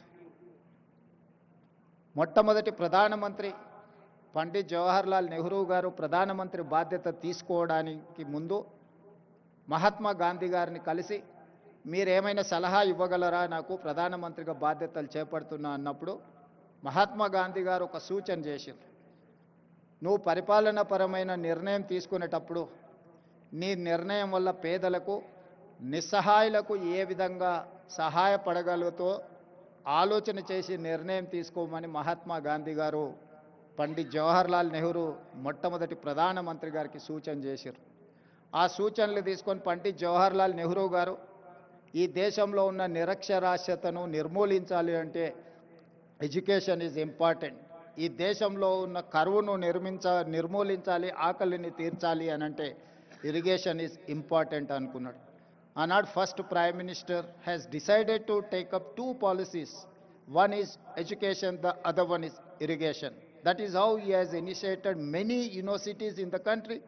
మొట్టమొదటి ప్రధానమంత్రి పండిట్ జవహర్లాల్ నెహ్రూ గారు ప్రధానమంత్రి బాధ్యత తీసుకోవడానికి ముందు మహాత్మా గాంధీ గారిని కలిసి, మీరేమైనా సలహా ఇవ్వగలరా, నాకు ప్రధానమంత్రిగా బాధ్యతలు చేపడుతున్నా అన్నప్పుడు మహాత్మా గాంధీ గారు ఒక సూచన చేశారు. నువ్వు పరిపాలనాపరమైన నిర్ణయం తీసుకునేటప్పుడు నీ నిర్ణయం వల్ల పేదలకు, నిస్సహాయులకు ఏ విధంగా సహాయపడగలుగుతో ఆలోచన చేసి నిర్ణయం తీసుకోమని మహాత్మా గాంధీ గారు పండిట్ జవహర్లాల్ నెహ్రూ మొట్టమొదటి ప్రధానమంత్రి గారికి సూచన చేశారు. ఆ సూచనలు తీసుకొని పండిట్ జవహర్లాల్ నెహ్రూ గారు ఈ దేశంలో ఉన్న నిరక్షరాస్యతను నిర్మూలించాలి అంటే ఎడ్యుకేషన్ ఈజ్ ఇంపార్టెంట్, ఈ దేశంలో ఉన్న కరువును నిర్మూలించాలి, ఆకలిని తీర్చాలి అని అంటే ఇరిగేషన్ ఈజ్ ఇంపార్టెంట్ అనుకున్నాడు. ఆనాడు first prime minister has decided to take up 2 policies. One is education, the other one is irrigation. That is how he has initiated many universities in the country,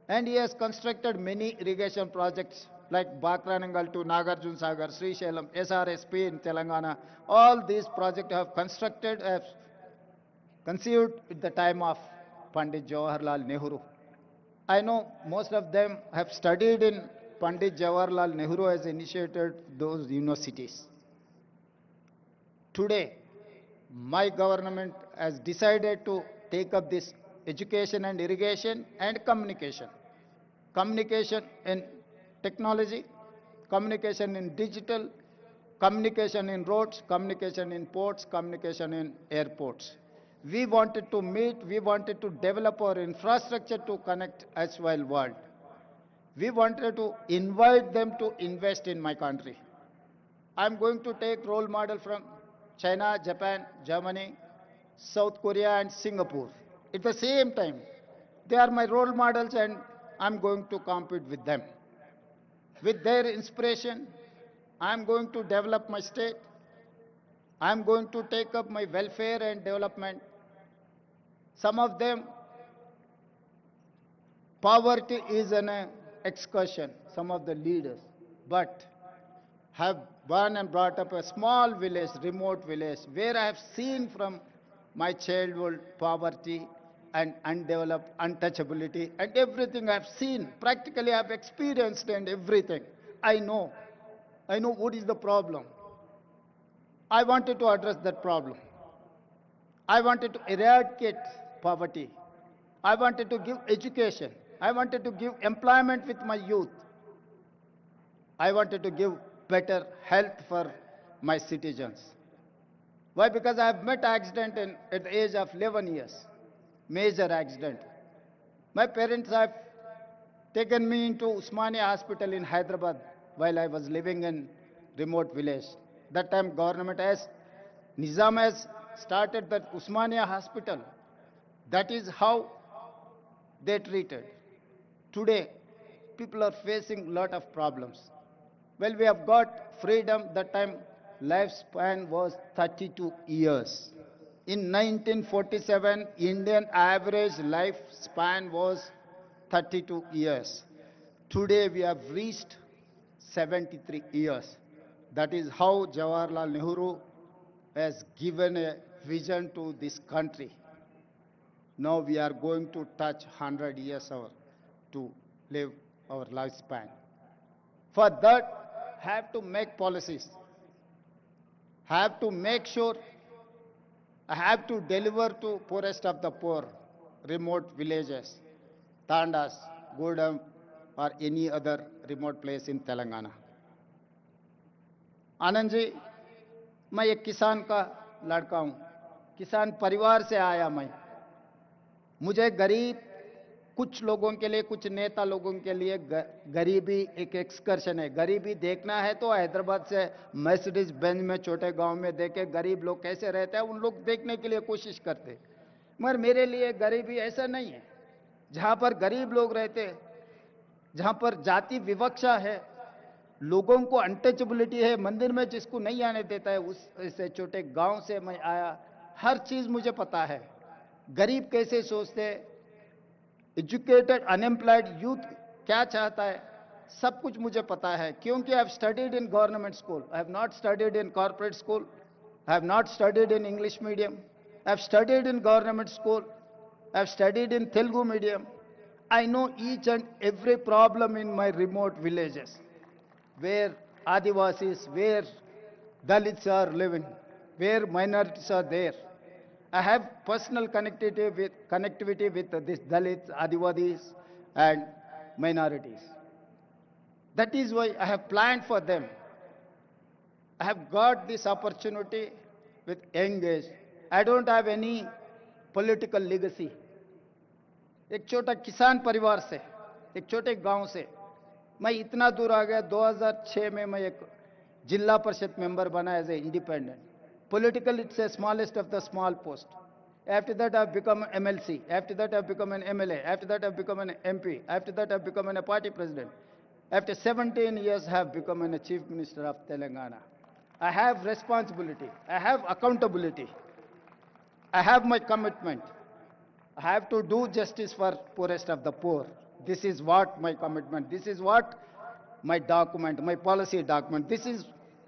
and he has constructed many irrigation projects like Bakranangal to Nagarjun Sagar, Srisailam, SRSP in Telangana. All these projects have conceived at the time of Pandit Jawaharlal Nehru. I know most of them have studied in Pandit Jawaharlal Nehru has initiated those universities. Today, my government has decided to take up this education and irrigation and communication. Communication in technology, communication in digital, communication in roads, communication in ports, communication in airports. We wanted to meet, we wanted to develop our infrastructure to connect as well world. We wanted to invite them to invest in my country. I'm going to take role model from China, Japan, Germany, South Korea and Singapore. At the same time, they are my role models and I'm going to compete with them. With their inspiration, I'm going to develop my state. I'm going to take up my welfare and development. Some of them, poverty is an excursion, some of the leaders, but have born and brought up a small village, remote village, where I have seen from my childhood poverty and undeveloped untouchability and everything I have seen. Practically I have experienced and everything. I know what is the problem. I wanted to address that problem. I wanted to eradicate poverty. I wanted to give education. I wanted to give employment with my youth. I wanted to give better health for my citizens. Why? Because I have met accident at the age of 11 years, major accident. My parents have taken me into Usmania Hospital in Hyderabad while I was living in remote village. That time government has, Nizam has started that Usmania Hospital. That is how they treated. Today, people are facing lot of problems. Well, we have got freedom. That time, lifespan was 32 years. In 1947, Indian average lifespan was 32 years. Today, we have reached 73 years. That is how Jawaharlal Nehru has given a vision to this country. Now we are going to touch 100 years to live our lifespan. For that, have to make policies, have to make sure, have to deliver to poorest of the poor, remote villages, Tandas, Gudam, or any other remote place in Telangana. Anand ji, मैं एक किसान का लड़का हूँ, किसान परिवार से आया मैं। मुझे गरीब, कुछ लोगों के लिए, कुछ नेता लोगों के लिए गरीबी एक एक्सकर्शन है। गरीबी देखना है तो हैदराबाद से मर्सिडीज बेंज में छोटे गांव में देखे गरीब लोग कैसे रहते हैं, उन लोग देखने के लिए कोशिश करते। मगर मेरे लिए गरीबी ऐसा नहीं है। जहाँ पर गरीब लोग रहते, जहाँ पर जाति विवक्षा है, लोगों को अनटचेबिलिटी है, मंदिर में जिसको नहीं आने देता है, उस ऐसे छोटे गांव से मैं आया। हर चीज मुझे पता है, गरीब कैसे सोचते, एजुकेटेड अनएम्प्लॉयड यूथ क्या चाहता है, सब कुछ मुझे पता है। क्योंकि I have studied in government school, I have not studied in corporate school, I have not studied in English medium, I have studied in government school, I have studied in Telugu medium. I know each and every problem in my remote villages, where Adivasis, where Dalits are living, where minorities are there. I have personal connectivity with these Dalits, Adivasis, and minorities. That is why I have planned for them. I have got this opportunity with young age. I don't have any political legacy. एक छोटा किसान परिवार से, एक छोटे गांव से मैं इतना दूर आ गया। 2006 में मैं एक जिला परिषद मेंबर बना as a independent. Politically, it's the smallest of the small post. After that, I've become an MLC. After that, I've become an MLA. After that, I've become an MP. After that, I've become a party president. After 17 years, I have become a chief minister of Telangana. I have responsibility. I have accountability. I have my commitment. I have to do justice for poorest of the poor. This is what my commitment, this is what my document, my policy document, this is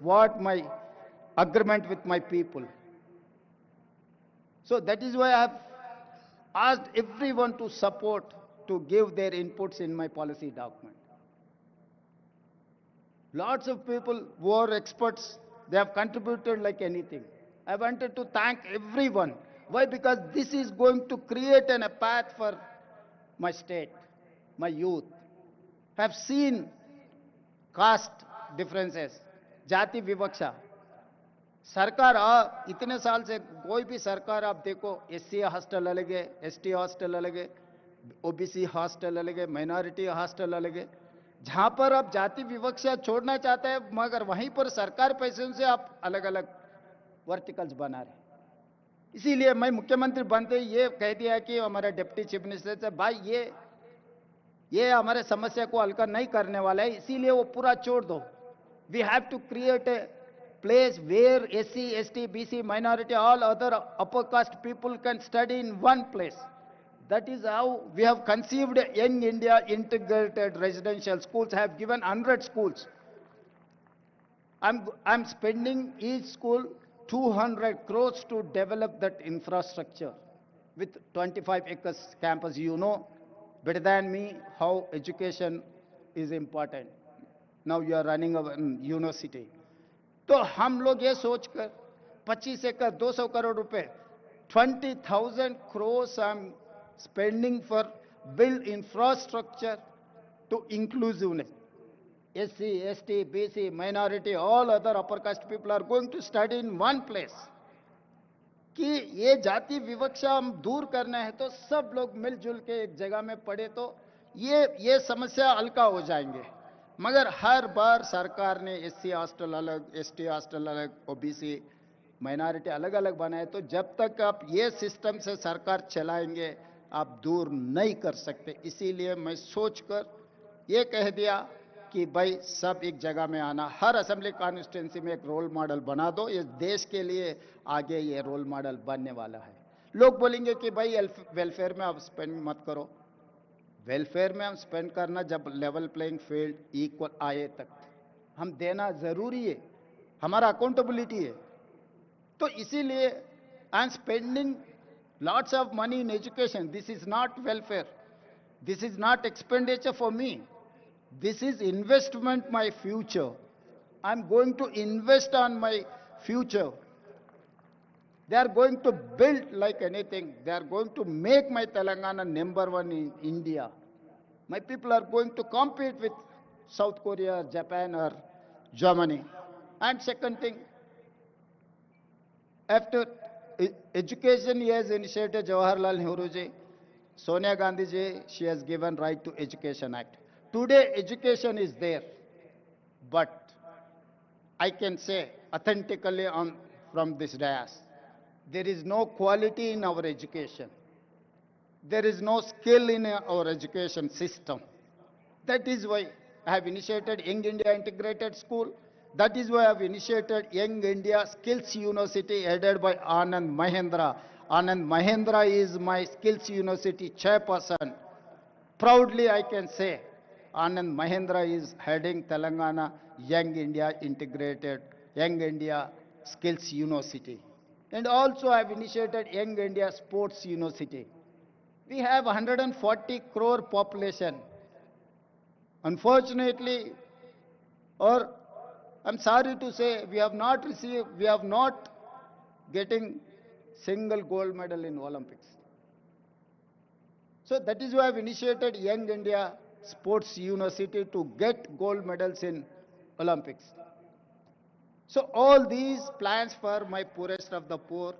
what my agreement with my people. So that is why I have asked everyone to support to give their inputs in my policy document. Lots of people who are experts, they have contributed like anything. I wanted to thank everyone. Why? Because this is going to create a path for my state, my youth. Have seen caste differences, jati vivaksha. सरकार इतने साल से कोई भी सरकार आप देखो, SC hostel अलग है, एसटी हॉस्टल अलग है, ओबीसी हॉस्टल अलग है, माइनॉरिटी हॉस्टल अलग है. जहां पर आप जाति विवक्षा छोड़ना चाहते हैं, मगर वहीं पर सरकार पैसों से आप अलग अलग वर्टिकल्स बना रहे. इसीलिए मैं मुख्यमंत्री बनते ये कह दिया कि हमारे डिप्टी चीफ मिनिस्टर से, भाई ये हमारे समस्या को हल नहीं करने वाला है, इसीलिए वो पूरा छोड़ दो. We have to create a place where SC, ST, BC, minority, all other upper caste people can study in one place. That is how we have conceived Young India integrated residential schools. Have given 100 schools. I'm spending each school 200 crores to develop that infrastructure with 25 acres campus. You know better than me how education is important. Now you are running a university. तो हम लोग ये सोचकर 25 एकड़ 200 करोड़ रुपए 20,000 crores I'm spending for build infrastructure to inclusiveness. SC, ST, BC, minority, all other upper caste people are going to study in one place. कि ये जाति विवक्षा हम दूर करना है तो सब लोग मिलजुल के एक जगह में पढ़े तो ये समस्या हल्का हो जाएंगे. मगर हर बार सरकार ने एससी हॉस्टल अलग, एसटी हॉस्टल अलग, ओबीसी माइनॉरिटी अलग अलग बनाए. तो जब तक आप ये सिस्टम से सरकार चलाएंगे आप दूर नहीं कर सकते. इसीलिए मैं सोचकर ये कह दिया कि भाई सब एक जगह में आना, हर असेंबली कॉन्स्टिट्यूंसी में एक रोल मॉडल बना दो. ये देश के लिए आगे ये रोल मॉडल बनने वाला है. लोग बोलेंगे कि भाई वेलफेयर में आप स्पेंड मत करो. वेलफेयर में हम स्पेंड करना जब लेवल प्लेइंग फील्ड इक्वल आए तक हम देना जरूरी है, हमारा अकाउंटेबिलिटी है. तो इसीलिए I am spending lots of money in education. This is not welfare, this is not expenditure for me, this is investment my future. I am going to invest on my future. They are going to build like anything. They are going to make my Telangana #1 in India. My people are going to compete with South Korea, Japan or Germany. And second thing, after education, he has initiated Jawaharlal Nehru ji, Sonia Gandhi ji, she has given Right to Education Act. Today education is there, but I can say authentically from this dais, there is no quality in our education. There is no skill in our education system. That is why I have initiated Young India Integrated School. That is why I have initiated Young India Skills University headed by Anand Mahendra. Anand Mahendra is my Skills University chairperson. Proudly I can say Anand Mahendra is heading Telangana Young India Integrated, Young India Skills University. And also I have initiated Young India Sports University. We have 140 crore population. Unfortunately, or I'm sorry to say, we have not getting single gold medal in Olympics. So that is why I have initiated Young India Sports University to get gold medals in Olympics. So all these plans for my poorest of the poor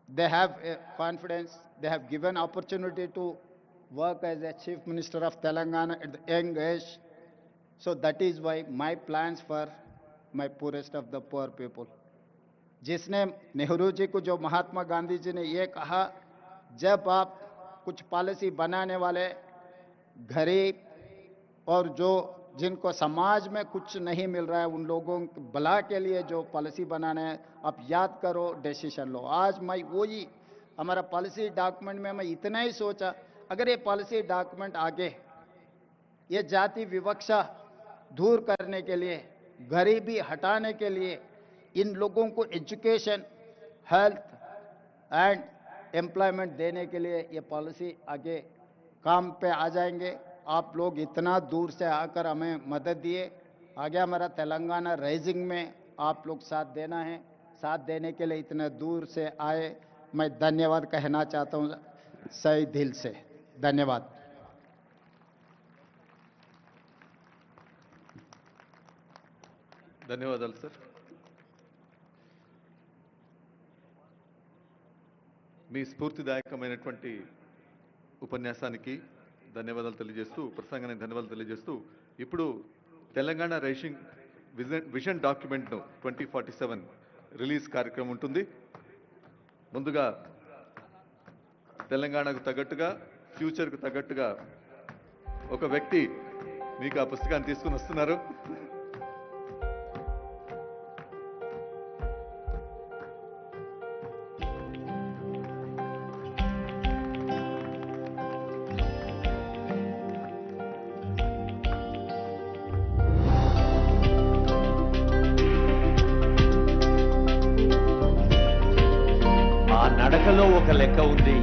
they have confidence, they have given opportunity to work as a Chief Minister of Telangana at the young age. So that is why my plans for my poorest of the poor people. जिसने नेहरू जी को, जो महात्मा गांधी जी ने ये कहा, जब आप कुछ policy बनाने वाले गरीब और जो जिनको समाज में कुछ नहीं मिल रहा है उन लोगों के भला के लिए जो पॉलिसी बनाना है, आप याद करो, डिसीजन लो. आज मैं वही हमारा पॉलिसी डॉक्यूमेंट में मैं इतना ही सोचा, अगर ये पॉलिसी डॉक्यूमेंट आगे ये जाति विवक्षा दूर करने के लिए, गरीबी हटाने के लिए, इन लोगों को एजुकेशन, हेल्थ एंड एम्प्लॉयमेंट देने के लिए ये पॉलिसी आगे काम पे आ जाएंगे। आप लोग इतना दूर से आकर हमें मदद दिए, आगे हमारा तेलंगाना राइजिंग में आप लोग साथ देना है, साथ देने के लिए इतने दूर से आए, मैं धन्यवाद कहना चाहता हूँ सही दिल से। धन्यवाद। ధన్యవాదాలు సార్. మీ స్ఫూర్తిదాయకమైనటువంటి ఉపన్యాసానికి ధన్యవాదాలు తెలియజేస్తూ, ప్రసంగానికి ధన్యవాదాలు తెలియజేస్తూ, ఇప్పుడు తెలంగాణ రైజింగ్ విజన్ డాక్యుమెంట్ను 2047 రిలీజ్ కార్యక్రమం ఉంటుంది. ముందుగా తెలంగాణకు తగ్గట్టుగా, ఫ్యూచర్కు తగ్గట్టుగా ఒక వ్యక్తి మీకు ఆ పుస్తకాన్ని తీసుకుని వస్తున్నారు. నడకలో ఒక లెక్క ఉంది,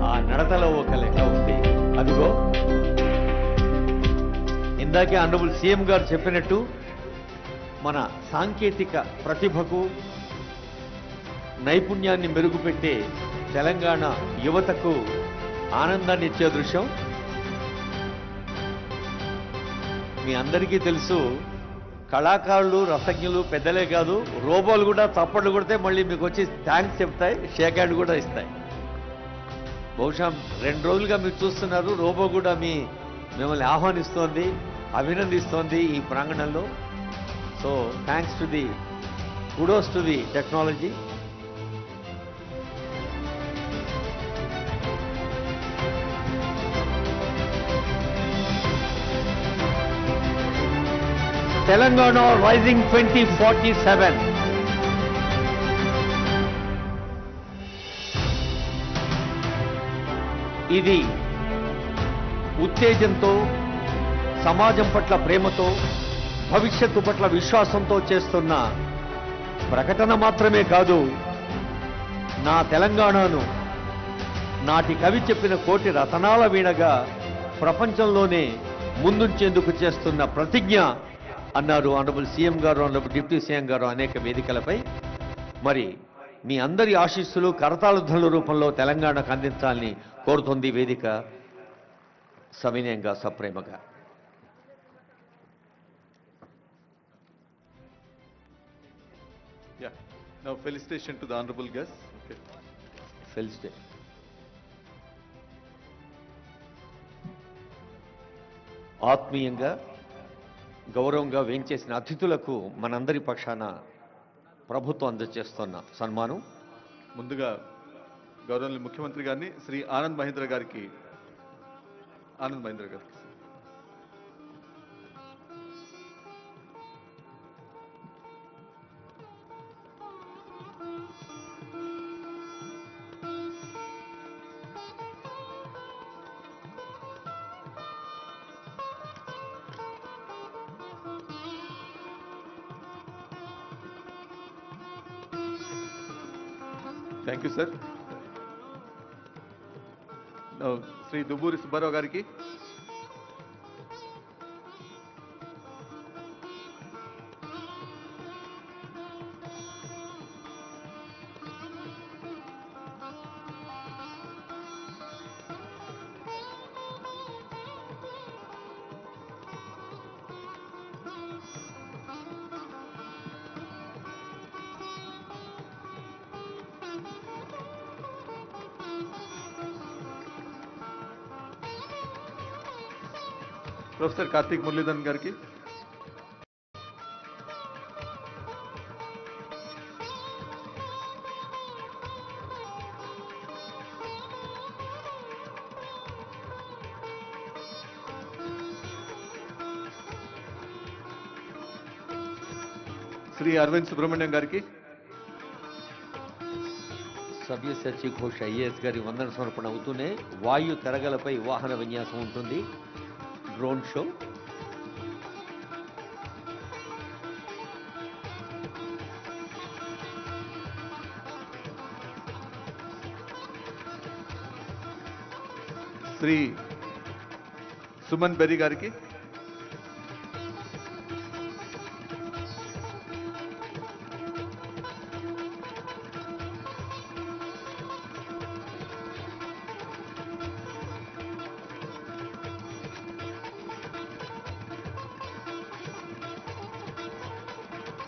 ఆ నడతలో ఒక లెక్క ఉంది. అదిగో ఇందాకే ఆనరబుల్ సీఎం గారు చెప్పినట్టు మన సాంకేతిక ప్రతిభకు నైపుణ్యాన్ని మెరుగుపెట్టే తెలంగాణ యువతకు ఆనందాన్ని ఇచ్చే దృశ్యం మీ అందరికీ తెలుసు. కళాకారులు, రసజ్ఞులు పెద్దలే కాదు, రోబోలు కూడా చప్పట్లు కొడితే మళ్ళీ మీకు వచ్చి థ్యాంక్స్ చెప్తాయి, షేక్ హ్యాండ్ కూడా ఇస్తాయి. బహుశా 2 రోజులుగా మీరు చూస్తున్నారు, రోబో కూడా మిమ్మల్ని ఆహ్వానిస్తోంది, అభినందిస్తోంది ఈ ప్రాంగణంలో. So thanks to the kudos to the technology. Telangana Rising 2047. ఇది ఉత్తేజంతో, సమాజం పట్ల ప్రేమతో, భవిష్యత్తు పట్ల విశ్వాసంతో చేస్తున్న ప్రకటన మాత్రమే కాదు, నా తెలంగాణను నాటి కవి చెప్పిన కోటి రతనాల వీణగా ప్రపంచంలోనే ముందుంచేందుకు చేస్తున్న ప్రతిజ్ఞ అన్నారు ఆనరబుల్ సీఎం గారు, ఆనరబుల్ డిప్యూటీ సీఎం గారు అనేక వేదికలపై. మరి మీ అందరి ఆశీస్సులు కరతాళ రూపంలో తెలంగాణకు అందించాలని కోరుతోంది వేదిక సవినయంగా, సప్రేమగా. Yeah. Now felicitation to the honorable guest. Okay. Felicitation. ఆత్మీయంగా, గౌరవంగా వేంచేసిన అతిథులకు మనందరి పక్షాన ప్రభుత్వం అందజేస్తున్న సన్మానం. ముందుగా గౌరవనీయ ముఖ్యమంత్రి గారిని శ్రీ ఆనంద్ మహేంద్ర గారికి thank you sir. Shri Dubburi Subbarao గారికి, ప్రొఫెసర్ కార్తీక్ మురళీధరన్ గారికి, శ్రీ అరవింద్ సుబ్రహ్మణ్యం గారికి, సవ్యసాచి ఘోష్ ఐఏఎస్ గారి వందన సమర్పణ అవుతూనే వాయు తెరగలపై వాహన విన్యాసం ఉంటుంది, డ్రోన్ షో. శ్రీ సుమన్ బెర్రీ గారికి,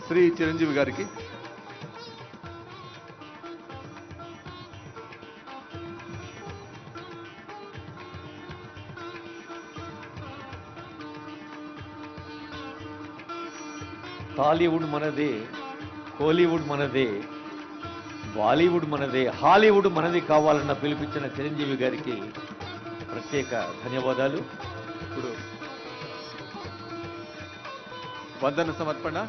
శ్రీ చిరంజీవి గారికి, టాలీవుడ్ మనదే, కోలీవుడ్ మనదే, బాలీవుడ్ మనదే, హాలీవుడ్ మనది కావాలన్న పిలిపించిన చిరంజీవి గారికి ప్రత్యేక ధన్యవాదాలు. ఇప్పుడు వందన సమర్పణ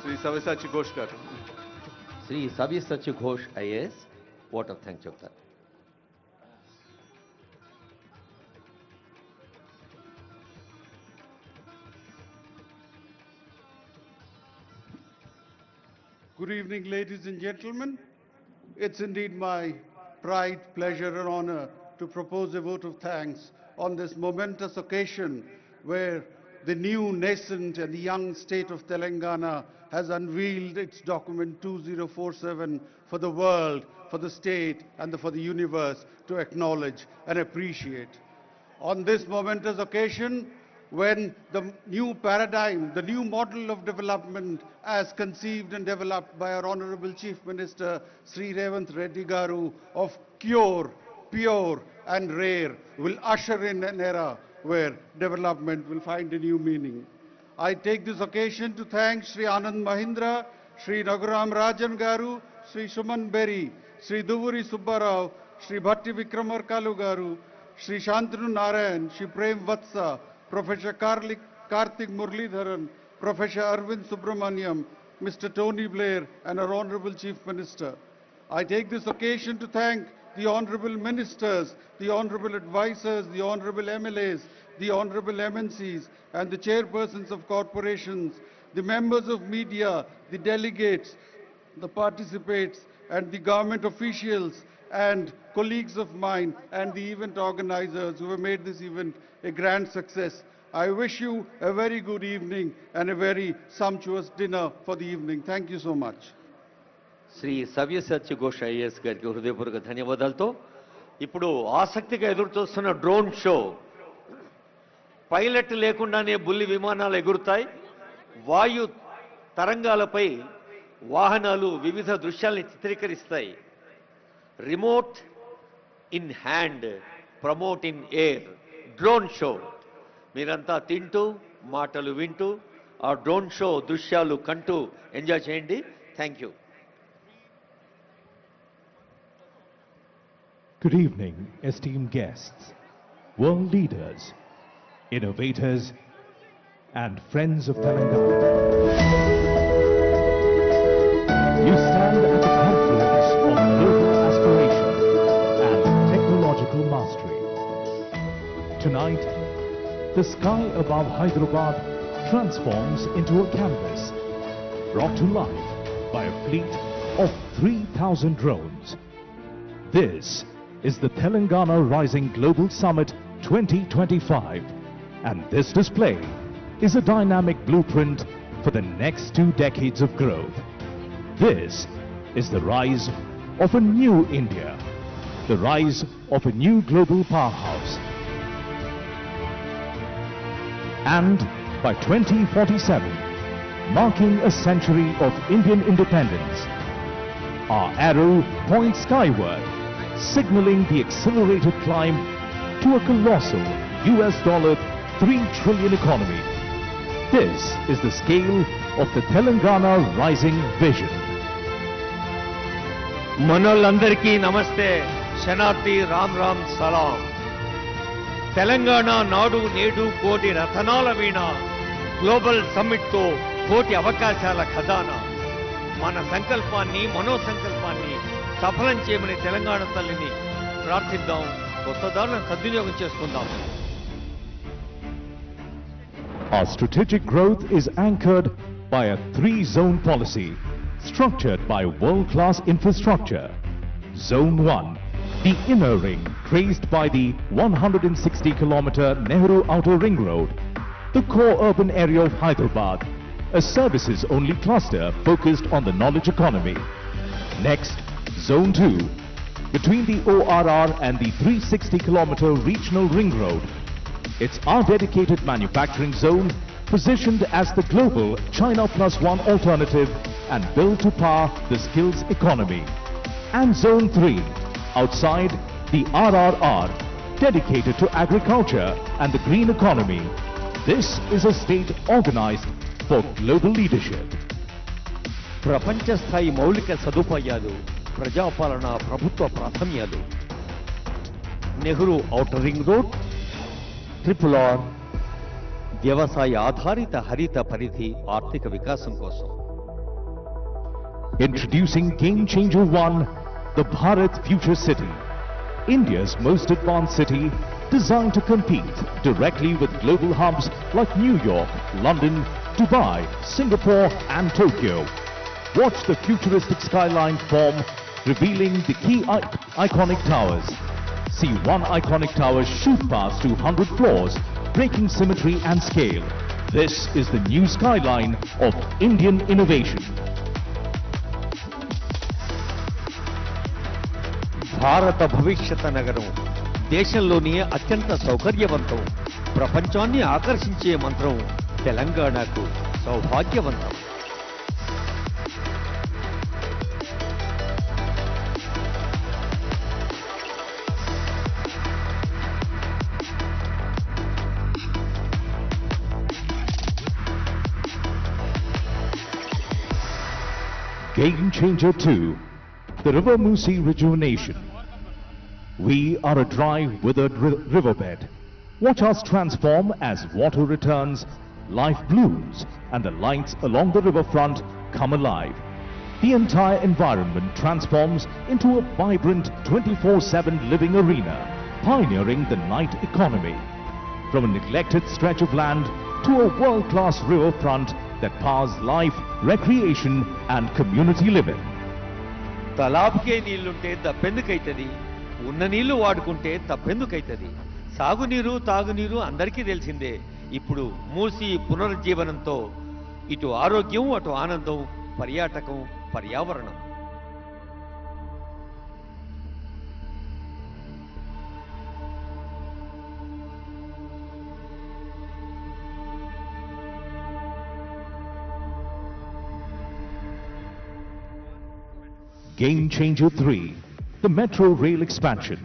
శ్రీ సవ్యసాచి ఘోష్ గారు. Shri Savyasachi Ghosh IAS vote of thanks చెప్తారు. Good evening, ladies and gentlemen. It's indeed my pride, pleasure, and honor to propose a vote of thanks on this momentous occasion where the new, nascent, and young state of Telangana has unveiled its document 2047 for the world, for the state, and for the universe to acknowledge and appreciate. On this momentous occasion, when the new paradigm, the new model of development as conceived and developed by our Honorable Chief Minister Sri Revanth Reddy Garu of cure, pure and rare will usher in an era where development will find a new meaning. I take this occasion to thank Sri Anand Mahindra, Sri Nagaram Rajan Garu, Sri Suman Berry, Sri Duvuri Subbarao, Sri Bhatti Vikramarkalu Garu, Sri Shantanu Narayan, Sri Prem Vatsa, Professor Karthik Murlidharan, Professor Arvind Subramaniam, Mr. Tony Blair, and our Honorable Chief Minister. I take this occasion to thank the Honorable Ministers, the Honorable Advisors, the Honorable MLAs, the Honorable MNCs, and the Chairpersons of corporations, the members of media, the delegates, the participants, and the government officials, and colleagues of mine, and the event organizers who have made this event a grand success. I wish you a very good evening and a very sumptuous dinner for the evening. Thank you so much. Shri Savyasachi Ghosh IAS గారికి హృదయపూర్వక ధన్యవాదాలతో ఇప్పుడు ఆసక్తిగా ఎదురుచూస్తున్న drone show. Pilot లేకుండానే బుల్లి విమానాలు ఎగురుతాయి. వాయు తరంగాలపై వాహనాలు వివిధ దృశ్యాల్ని చిత్రీకరిస్తాయి. Remote in hand, promote in air, drone show. మీరంతా తింటూ మాటలు వింటూ ఆ డ్రోన్ షో దృశ్యాలు కంటూ ఎంజాయ్ చేయండి. Thank you. Good evening, esteemed guests, world leaders, innovators, and friends of Telangana. You stand at the confluence of global aspiration and technological mastery. Tonight, the sky above Hyderabad transforms into a canvas brought to life by a fleet of 3,000 drones. This is the Telangana Rising Global Summit 2025, and this display is a dynamic blueprint for the next 2 decades of growth. This is the rise of a new India, the rise of a new global powerhouse. And by 2047, marking a century of Indian independence, our arrow points skyward, signaling the accelerated climb to a colossal $3 trillion economy. This is the scale of the Telangana Rising Vision. మనోళ్ళందరికీ నమస్తే, శనార్థి రామ్ రామ్ సలాం. తెలంగాణ నాడు నేడు కోటి రతనాల వీణ, global సమ్మిట్తో కోటి అవకాశాల ఖజానా. మన సంకల్పాన్ని, మనోసంకల్పాన్ని సఫలం చేయమని తెలంగాణ తల్లిని ప్రార్థిద్దాం. కొత్త దారులను సద్వినియోగం చేసుకుందాం. Our strategic growth is anchored by a 3-zone policy structured by world-class infrastructure. Zone 1, The inner ring, graced by the 160-kilometer Nehru Outer Ring Road, the core urban area of Hyderabad, a services-only cluster focused on the knowledge economy. Next, Zone 2, between the ORR and the 360-kilometer Regional Ring Road. It's our dedicated manufacturing zone, positioned as the global China Plus One alternative and built to power the skills economy. And Zone 3, outside the RRR, dedicated to agriculture and the green economy. This is a state organized for global leadership. ప్రపంచ స్థాయి మౌలిక సదుపాయాలు, ప్రజాపాలన, ప్రభుత్వ ప్రాధాన్యాలు. Nehru outer ring road, RRR, వ్యవసాయ ఆధారిత హరిత పరిధి ఆర్థిక వికాసం కోసం. Introducing Game Changer 1, the Bharat Future City, India's most advanced city designed to compete directly with global hubs like New York, London, Dubai, Singapore and Tokyo. Watch the futuristic skyline form, revealing the key iconic towers. See one iconic tower shoot past 200 floors, breaking symmetry and scale. This is the new skyline of Indian innovation. భారత భవిష్యత్ నగరం దేశంలోని అత్యంత సౌకర్యవంతం, ప్రపంచాన్ని ఆకర్షించే మంత్రం తెలంగాణకు సౌభాగ్యవంతం. Game Changer 2, the River Musi rejuvenation. We are a dry, withered riverbed. Watch us transform as water returns, life blooms, and the lights along the riverfront come alive. The entire environment transforms into a vibrant 24/7 living arena, pioneering the night economy. From a neglected stretch of land to a world-class riverfront that powers life, recreation and community living. తలాబ్కే నీళ్లుంటే దప్పెందుకైతది, ఉన్న నీళ్లు వాడుకుంటే తప్పెందుకైతది. సాగునీరు తాగునీరు అందరికీ తెలిసిందే. ఇప్పుడు మూసి పునరుజ్జీవనంతో ఇటు ఆరోగ్యం, అటు ఆనందం, పర్యాటకం, పర్యావరణం. Game Changer 3, the metro rail expansion.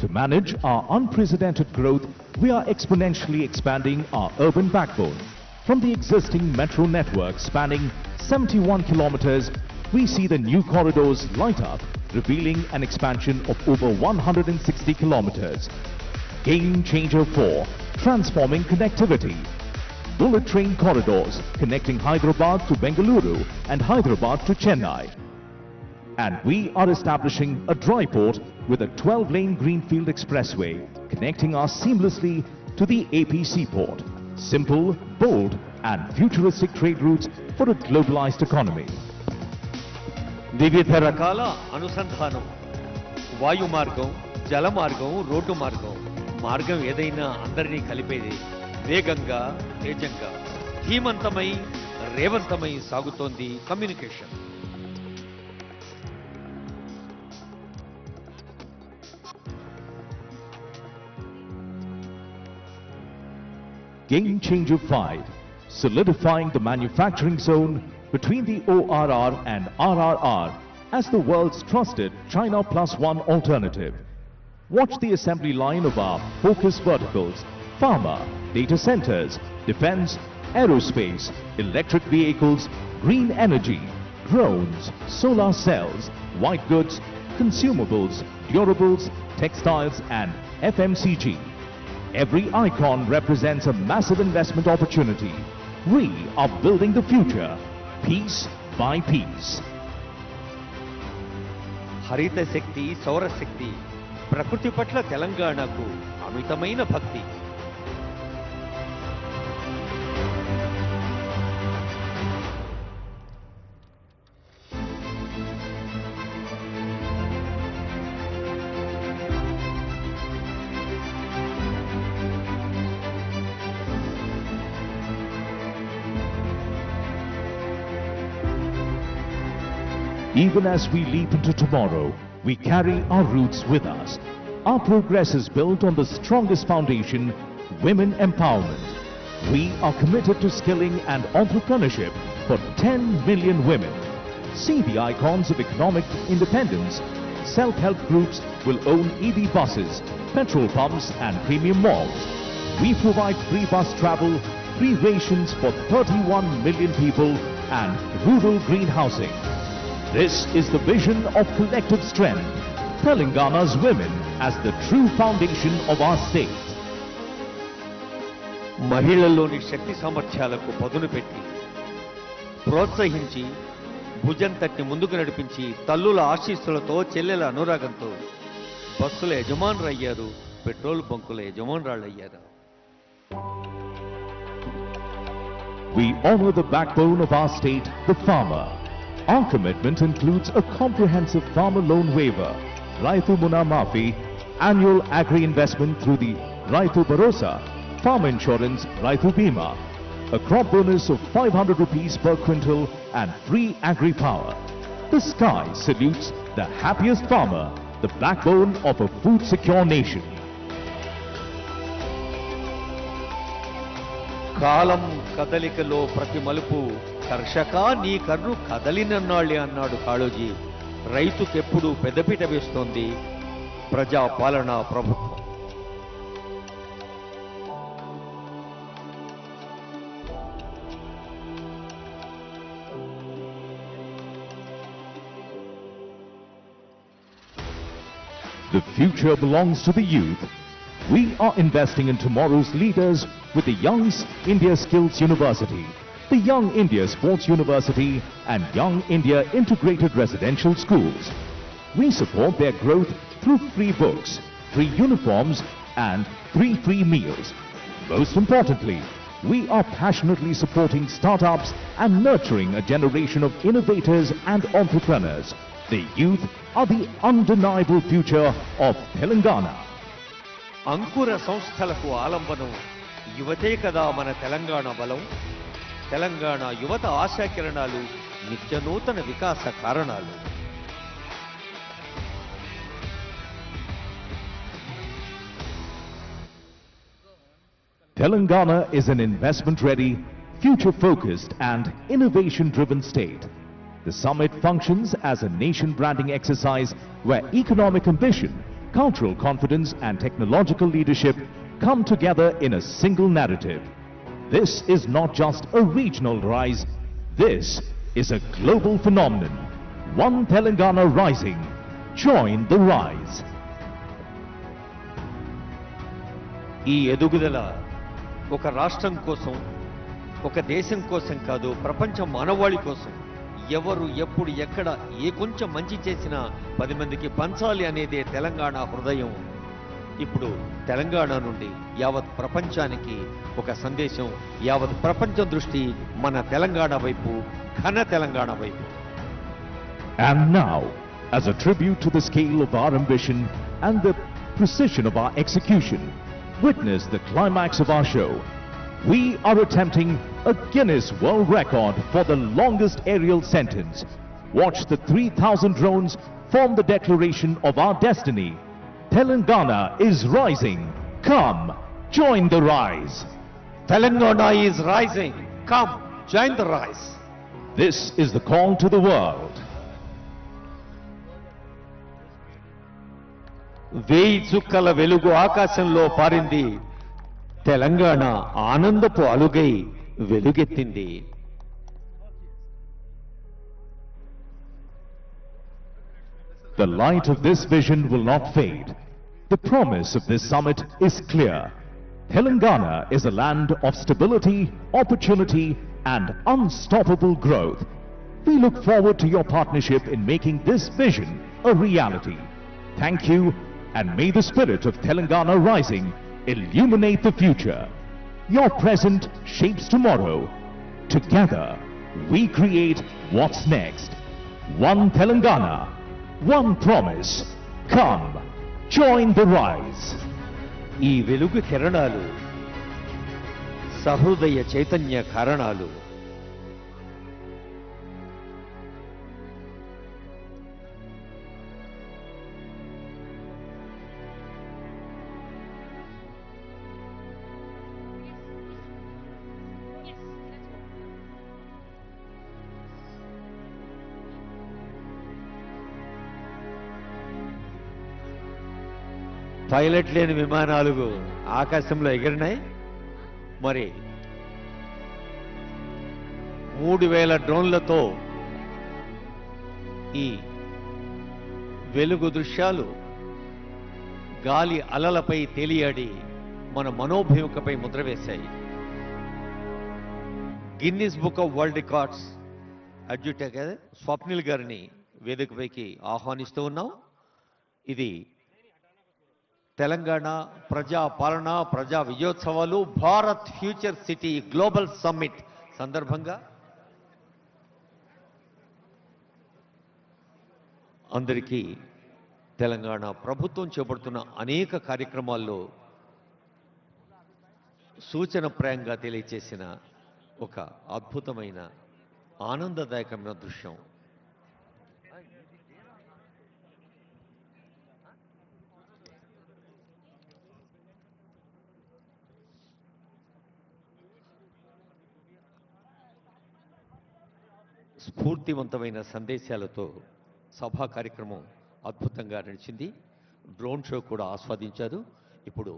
To manage our unprecedented growth, we are exponentially expanding our urban backbone. From the existing metro network spanning 71 kilometers, we see the new corridors light up, revealing an expansion of over 160 kilometers. Game Changer 4, transforming connectivity. Bullet train corridors connecting Hyderabad to Bengaluru and Hyderabad to Chennai. And we are establishing a dry port with a 12-lane greenfield expressway connecting us seamlessly to the AP seaport. Simple, bold and futuristic trade routes for a globalized economy. వివిధ రకాల అనుసంధానం, వాయు మార్గం, జల మార్గం, road మార్గం. మార్గం ఏదైనా అందరినీ కలిపేది. వేగంగా, తేజంగా, ధీమంతమై, రేవంతమై సాగుతోంది communication. Game Changer 5, solidifying the manufacturing zone between the ORR and RRR as the world's trusted China Plus One alternative. Watch the assembly line of our focus verticals: pharma, data centers, defense, aerospace, electric vehicles, green energy, drones, solar cells, white goods, consumables, durables, textiles and FMCG. Every icon represents a massive investment opportunity. We are building the future, piece by piece. హరిత శక్తి, సౌరశక్తి, ప్రకృతి పట్ల తెలంగాణకు అమితమైన భక్తి. Even as we leap into tomorrow, we carry our roots with us. Our progress is built on the strongest foundation, women empowerment. We are committed to skilling and entrepreneurship for 10 million women. See the icons of economic independence. Self-help groups will own EV buses, petrol pumps and premium malls. We provide free bus travel, free rations for 31 million people and rural green housing. This is the vision of collective strength. Telangana's women as the true foundation of our state. మహిళల్లోని శక్తి సామర్థ్యాలకు పదును పెట్టి ప్రోత్సహించి భుజం తట్టి ముందుకు నడిపించి తల్లుల ఆశీస్సులతో చెల్లెల అనురాగంతో బస్సుల యజమానులయ్యారు, petrol బంకుల యజమానురాళ్ళయ్యారు. We honor the backbone of our state, the farmer. Our commitment includes a comprehensive farmer loan waiver, Raitu Muna Mafi, annual agri-investment through the Raitu Bharosa, farm insurance Raitu Bima, a crop bonus of 500 rupees per quintal and free agri-power. The sky salutes the happiest farmer, the backbone of a food-secure nation. కాలం కదలికలో ప్రతి మలుపు కర్షక నీ కర్రు కదలినన్నాళ్ళే అన్నాడు కాళోజీ. రైతుకెప్పుడు పెద్దపీట వేస్తోంది ప్రజాపాలనా ప్రభుత్వం. The future belongs to the youth. We are investing in tomorrow's leaders with the Young India Skills University, the Young India Sports University and Young India Integrated Residential Schools. We support their growth through free books, free uniforms and free meals. Most importantly, we are passionately supporting startups and nurturing a generation of innovators and entrepreneurs. The youth are the undeniable future of Telangana. అంకుర సంస్థలకు ఆలంబనం యువతే కదా మన తెలంగాణ బలం. తెలంగాణ యువత ఆశాకిరణాలు, నిత్య నూతన వికాస కారణాలు. Telangana is an investment-ready, future-focused and innovation-driven state. The summit functions as a nation branding exercise where economic ambition, cultural confidence and technological leadership come together in a single narrative. This is not just a regional rise, this is a global phenomenon. One Telangana rising. Join the rise. ఈ ఎదుగుదల ఒక రాష్ట్రం కోసం, ఒక దేశం కోసం కాదు, ప్రపంచ మానవాళి కోసం. ఎవరు ఎప్పుడు ఎక్కడ ఏ కొంచెం మంచి చేసినా 10 మందికి పంచాలి అనేదే తెలంగాణ హృదయం. ఇప్పుడు తెలంగాణ నుండి యావత్ ప్రపంచానికి ఒక సందేశం, యావత్ ప్రపంచం దృష్టి మన తెలంగాణ వైపు, ఘన తెలంగాణ వైపు. And now, as a tribute to the scale of our ambition and the precision of our execution, witness the climax of our show. We are attempting a Guinness World Record for the longest aerial sentence. Watch the 3,000 drones form the declaration of our destiny. Telangana is rising. Come, join the rise. Telangana is rising. Come, join the rise. This is the call to the world. వేయి చుక్కల వెలుగు ఆకాశంలో పారింది. Telangana ఆనందపు అలుగై వెలుగెత్తింది. The light of this vision will not fade. The promise of this summit is clear. Telangana is a land of stability, opportunity and unstoppable growth. We look forward to your partnership in making this vision a reality. Thank you, and may the spirit of Telangana rising illuminate the future. Your present shapes tomorrow. Together, we create what's next. One Telangana, one promise. Come, join the rise. ఈ వెలుగు కిరణాలు సహృదయ చైతన్య కారణాలు. Pilot లేని విమానాలు ఆకాశంలో ఎగిరినాయి. మరి 3000 డ్రోన్లతో ఈ వెలుగు దృశ్యాలు గాలి అలలపై తేలియాడి మన మనోభూమికపై ముద్ర వేశాయి. Guinness book of world records adjudicator Swapnil గారిని వేదికపైకి ఆహ్వానిస్తూ ఉన్నాం. ఇది తెలంగాణ ప్రజా పాలన ప్రజా విజయోత్సవాలు Bharat future city global summit సందర్భంగా అందరికీ తెలంగాణ ప్రభుత్వం చేపడుతున్న అనేక కార్యక్రమాల్లో సూచనప్రాయంగా తెలియచేసిన ఒక అద్భుతమైన ఆనందదాయకమైన దృశ్యం. స్ఫూర్తివంతమైన సందేశాలతో సభా కార్యక్రమం అద్భుతంగా నడిచింది. డ్రోన్ షో కూడా ఆస్వాదించారు. ఇప్పుడు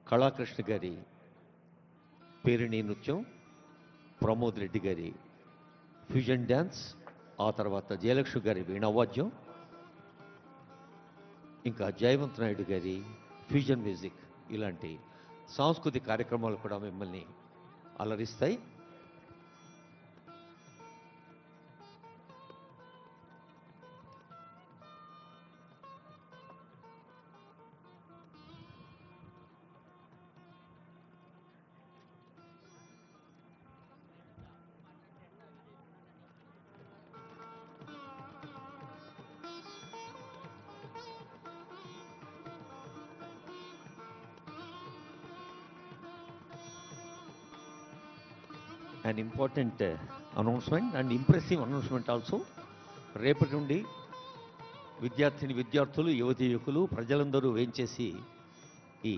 కళాకృష్ణ గారి పేరిణి నృత్యం, ప్రమోద్ రెడ్డి గారి ఫ్యూజన్ డ్యాన్స్, ఆ తర్వాత జయలక్ష్మి గారి వీణావాద్యం, ఇంకా జయవంత్ నాయుడు గారి ఫ్యూజన్ మ్యూజిక్, ఇలాంటి సాంస్కృతిక కార్యక్రమాలు కూడా మిమ్మల్ని అలరిస్తాయి. An important announcement and impressive announcement also. రేపటి నుండి విద్యార్థులు యువతి యువకులు ప్రజలందరూ వేంచేసి ఈ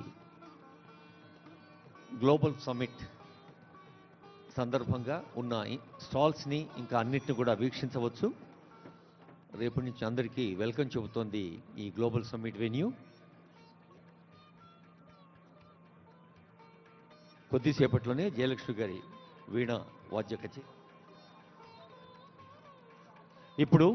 గ్లోబల్ సమ్మిట్ సందర్భంగా ఉన్న స్టాల్స్ని ఇంకా అన్నిటిని కూడా వీక్షించవచ్చు. రేపటి నుంచి అందరికీ వెల్కమ్ చెబుతోంది ఈ గ్లోబల్ సమ్మిట్ వెన్యూ. కొద్దిసేపట్లోనే జయలక్ష్మి గారి వీణ వాద్య కచేరీ. ఇప్పుడు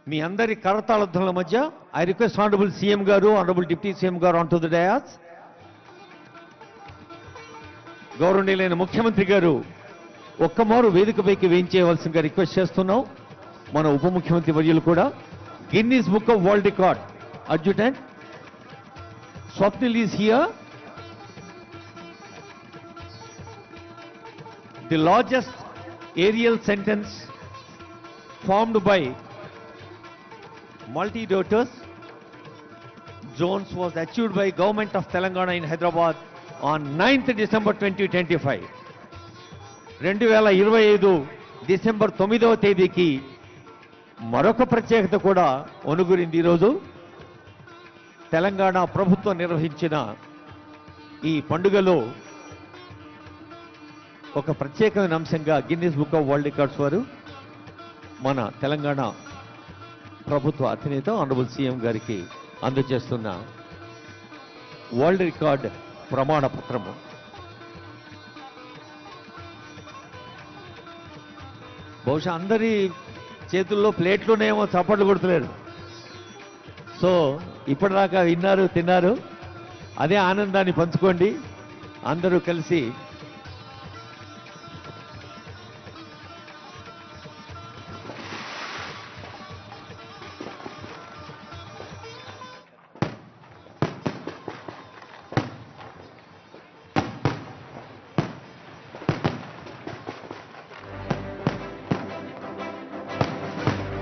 మీ అందరి కరతాళధ్వనుల మధ్య ఐ రిక్వెస్ట్ ఆనరబుల్ సీఎం గారు, ఆనరబుల్ డిప్యూటీ సీఎం గారు ఆన్ టు ద డయాస్. గౌరవనీయులైన ముఖ్యమంత్రి గారు ఒక్కమారు వేదికపైకి వేయించేయవలసిందిగా రిక్వెస్ట్ చేస్తున్నాం. మన ఉప ముఖ్యమంత్రి వర్యులు కూడా. Guinness book of world record adjutant Swapnil is here. The largest aerial sentence formed by multi-rotors zones was achieved by Government of Telangana in Hyderabad on 9th December 2025. 2025 December 9వ తేదీకి మరొక ప్రత్యేకత కూడా ఒనుగురింది. ఈరోజు తెలంగాణ ప్రభుత్వం నిర్వహించిన ఈ పండుగలో ఒక ప్రత్యేకమైన అంశంగా Guinness book of world records వారు మన తెలంగాణ ప్రభుత్వ అధినేత ఆనరబుల్ సీఎం గారికి అందజేస్తున్న వరల్డ్ రికార్డ్ ప్రమాణ పత్రము. బహుశా అందరి చేతుల్లో ప్లేట్లోనేమో చప్పట్లు కొడుతులేరు. సో ఇప్పటిదాకా విన్నారు, తిన్నారు, అదే ఆనందాన్ని పంచుకోండి అందరూ కలిసి.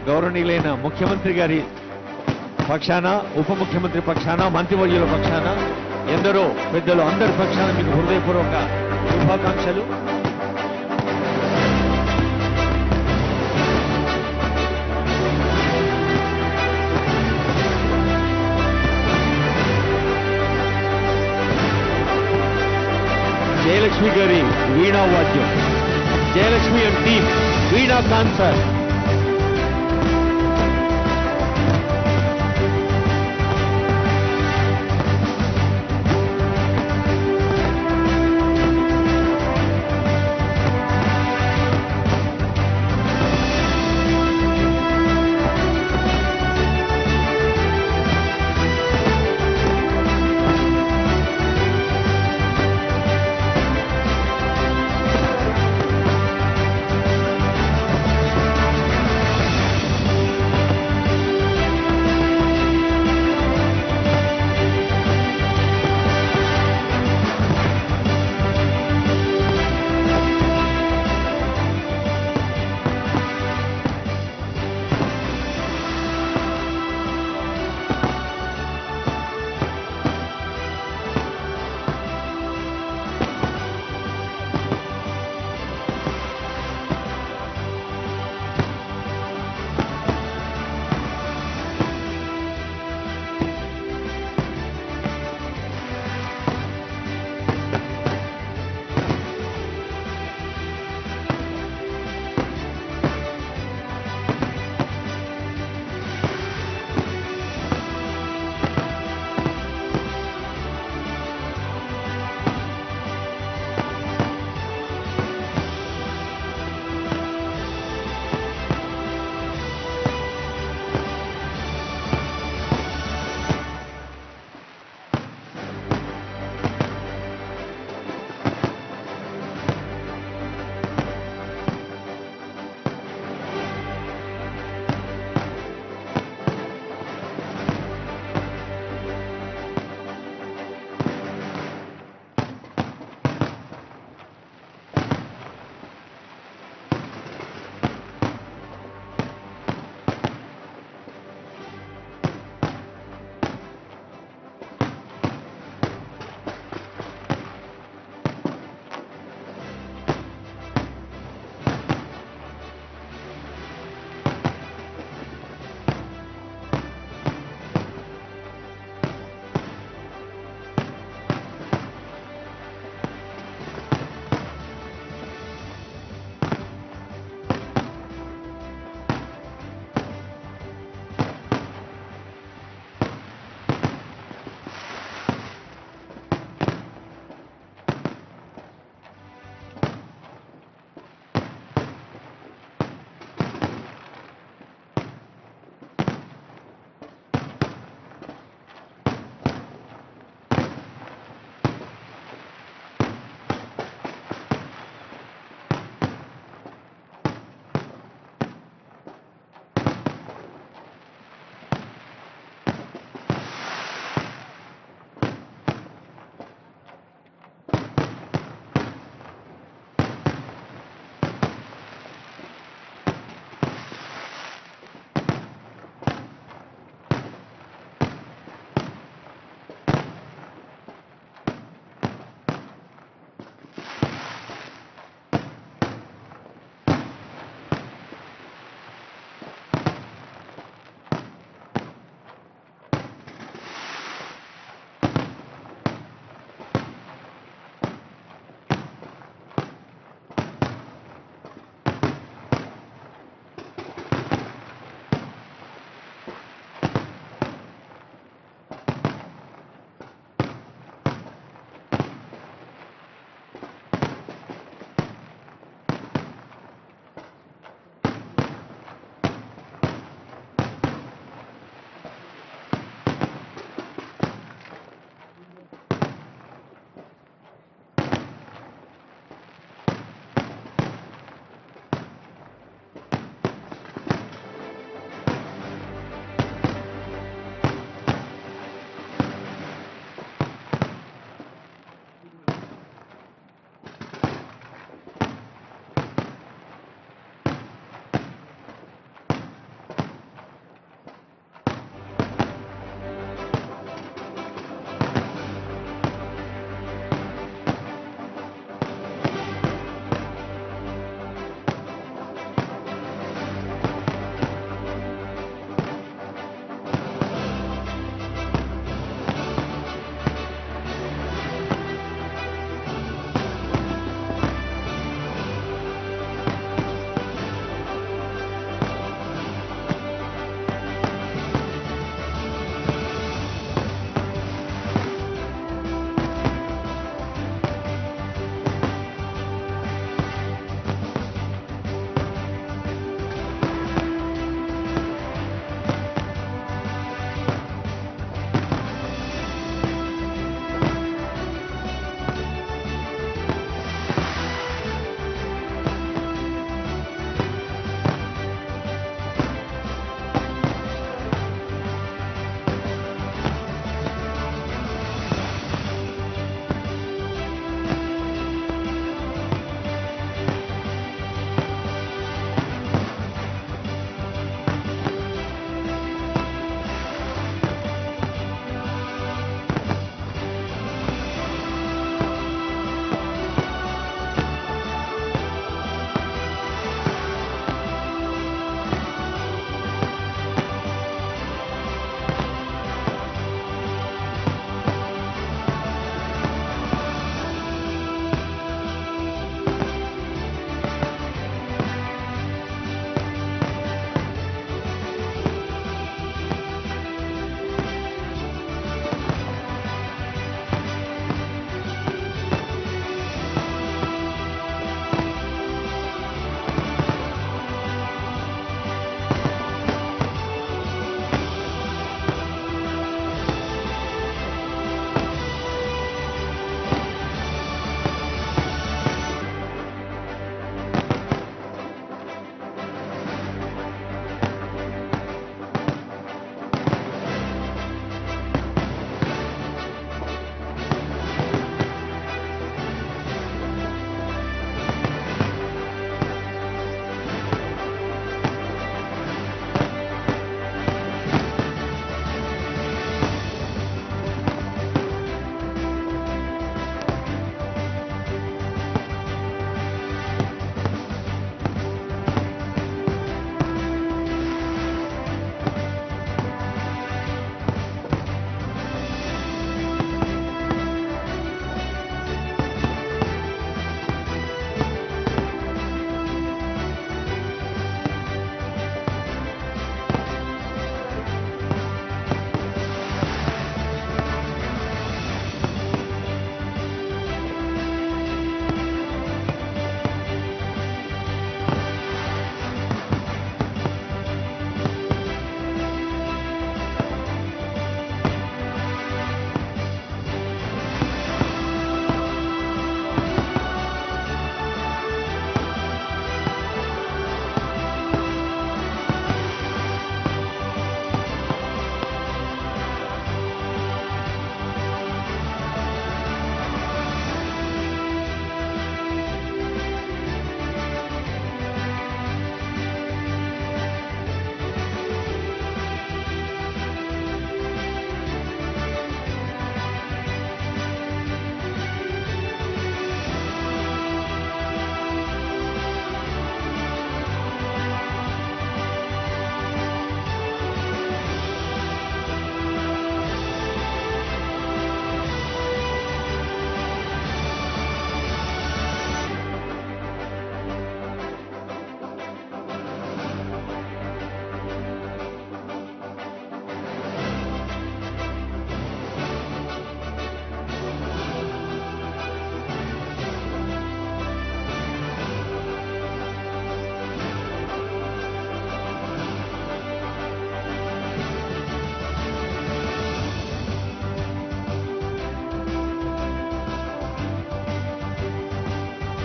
గౌరవనీయులైన ముఖ్యమంత్రి గారి పక్షాన, ఉప ముఖ్యమంత్రి పక్షాన, మంత్రివర్యుల పక్షాన, ఎందరో పెద్దలు అందరి పక్షాన మీకు హృదయపూర్వక శుభాకాంక్షలు. జయలక్ష్మి గారి వీణా వాద్యం. Jayalakshmi and team veena concert.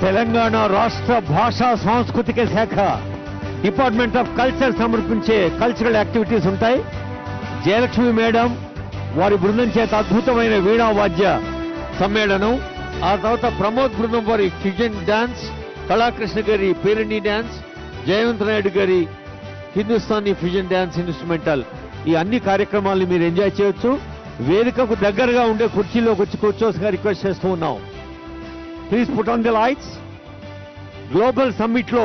Telangana రాష్ట్ర భాషా సాంస్కృతిక శాఖ డిపార్ట్మెంట్ ఆఫ్ కల్చర్ సమర్పించే కల్చరల్ యాక్టివిటీస్ ఉంటాయి. జయలక్ష్మి మేడం వారి బృందం చేత అద్భుతమైన వీణా వాద్య సమ్మేళనం, ఆ తర్వాత ప్రమోద్ బృందం వారి ఫ్యూజన్ డాన్స్, కళాకృష్ణ గారి పేరణి డాన్స్, జయవంత్ నాయుడు గారి హిందుస్థానీ ఫ్యూజన్ డాన్స్ ఇన్స్ట్రుమెంటల్, ఈ అన్ని కార్యక్రమాలను మీరు ఎంజాయ్ చేయొచ్చు. వేదికకు దగ్గరగా ఉండే కుర్చీలోకి వచ్చి కూర్చోసుగా రిక్వెస్ట్ చేస్తూ ఉన్నాం. Please put on the lights. Global సమ్మిట్లో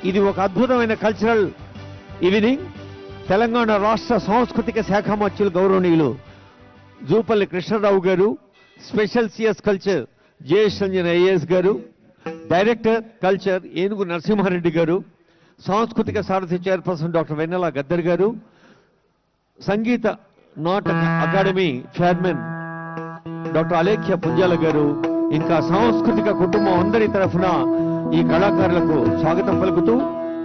ఇది ఒక అద్భుతమైన కల్చరల్ ఈవినింగ్. తెలంగాణ రాష్ట్ర సాంస్కృతిక శాఖ మంత్రులు గౌరవనీయులు జూపల్లి కృష్ణారావు గారు, special CS culture Jayesh Ranjan IAS గారు, డైరెక్టర్ కల్చర్ ఏనుగు నరసింహారెడ్డి గారు, సాంస్కృతిక సారథి చైర్పర్సన్ డాక్టర్ వెన్నెల గద్దర్ గారు, Sangeet Natak academy chairman doctor Alekhya Punjala గారు, ఇంకా సాంస్కృతిక కుటుంబం అందరి తరఫున ఈ కళాకారులకు స్వాగతం పలుకుతూ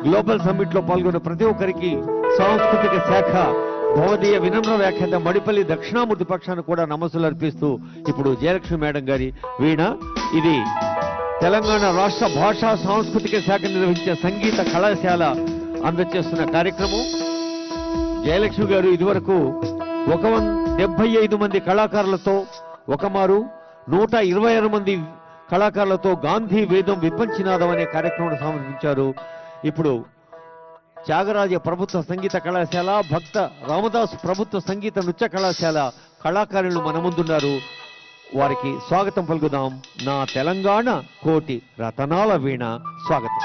గ్లోబల్ సమ్మిట్ లో పాల్గొన్న ప్రతి ఒక్కరికి సాంస్కృతిక శాఖ భవదీయ వినమ్ర వ్యాఖ్యాత మడిపల్లి దక్షిణామూర్తి పక్షాన్ని కూడా నమస్సులు అర్పిస్తూ ఇప్పుడు జయలక్ష్మి మేడం గారి వీణ. ఇది తెలంగాణ రాష్ట్ర భాషా సాంస్కృతిక శాఖ నిర్వహించే సంగీత కళాశాల అందజేస్తున్న కార్యక్రమం. జయలక్ష్మి గారు ఇదివరకు 175 మంది కళాకారులతో ఒకమారు 126 మంది కళాకారులతో గాంధీ వేదం విపంచినాదం అనే కార్యక్రమాన్ని సమర్పించారు. ఇప్పుడు త్యాగరాజ ప్రభుత్వ సంగీత కళాశాల, భక్త రామదాస్ ప్రభుత్వ సంగీత నృత్య కళాశాల కళాకారులు మన ముందున్నారు. వారికి స్వాగతం పలుకుదాం. నా తెలంగాణ కోటి రతనాల వీణ స్వాగతం.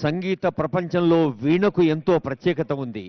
సంగీత ప్రపంచంలో వీణకు ఎంతో ప్రత్యేకత ఉంది.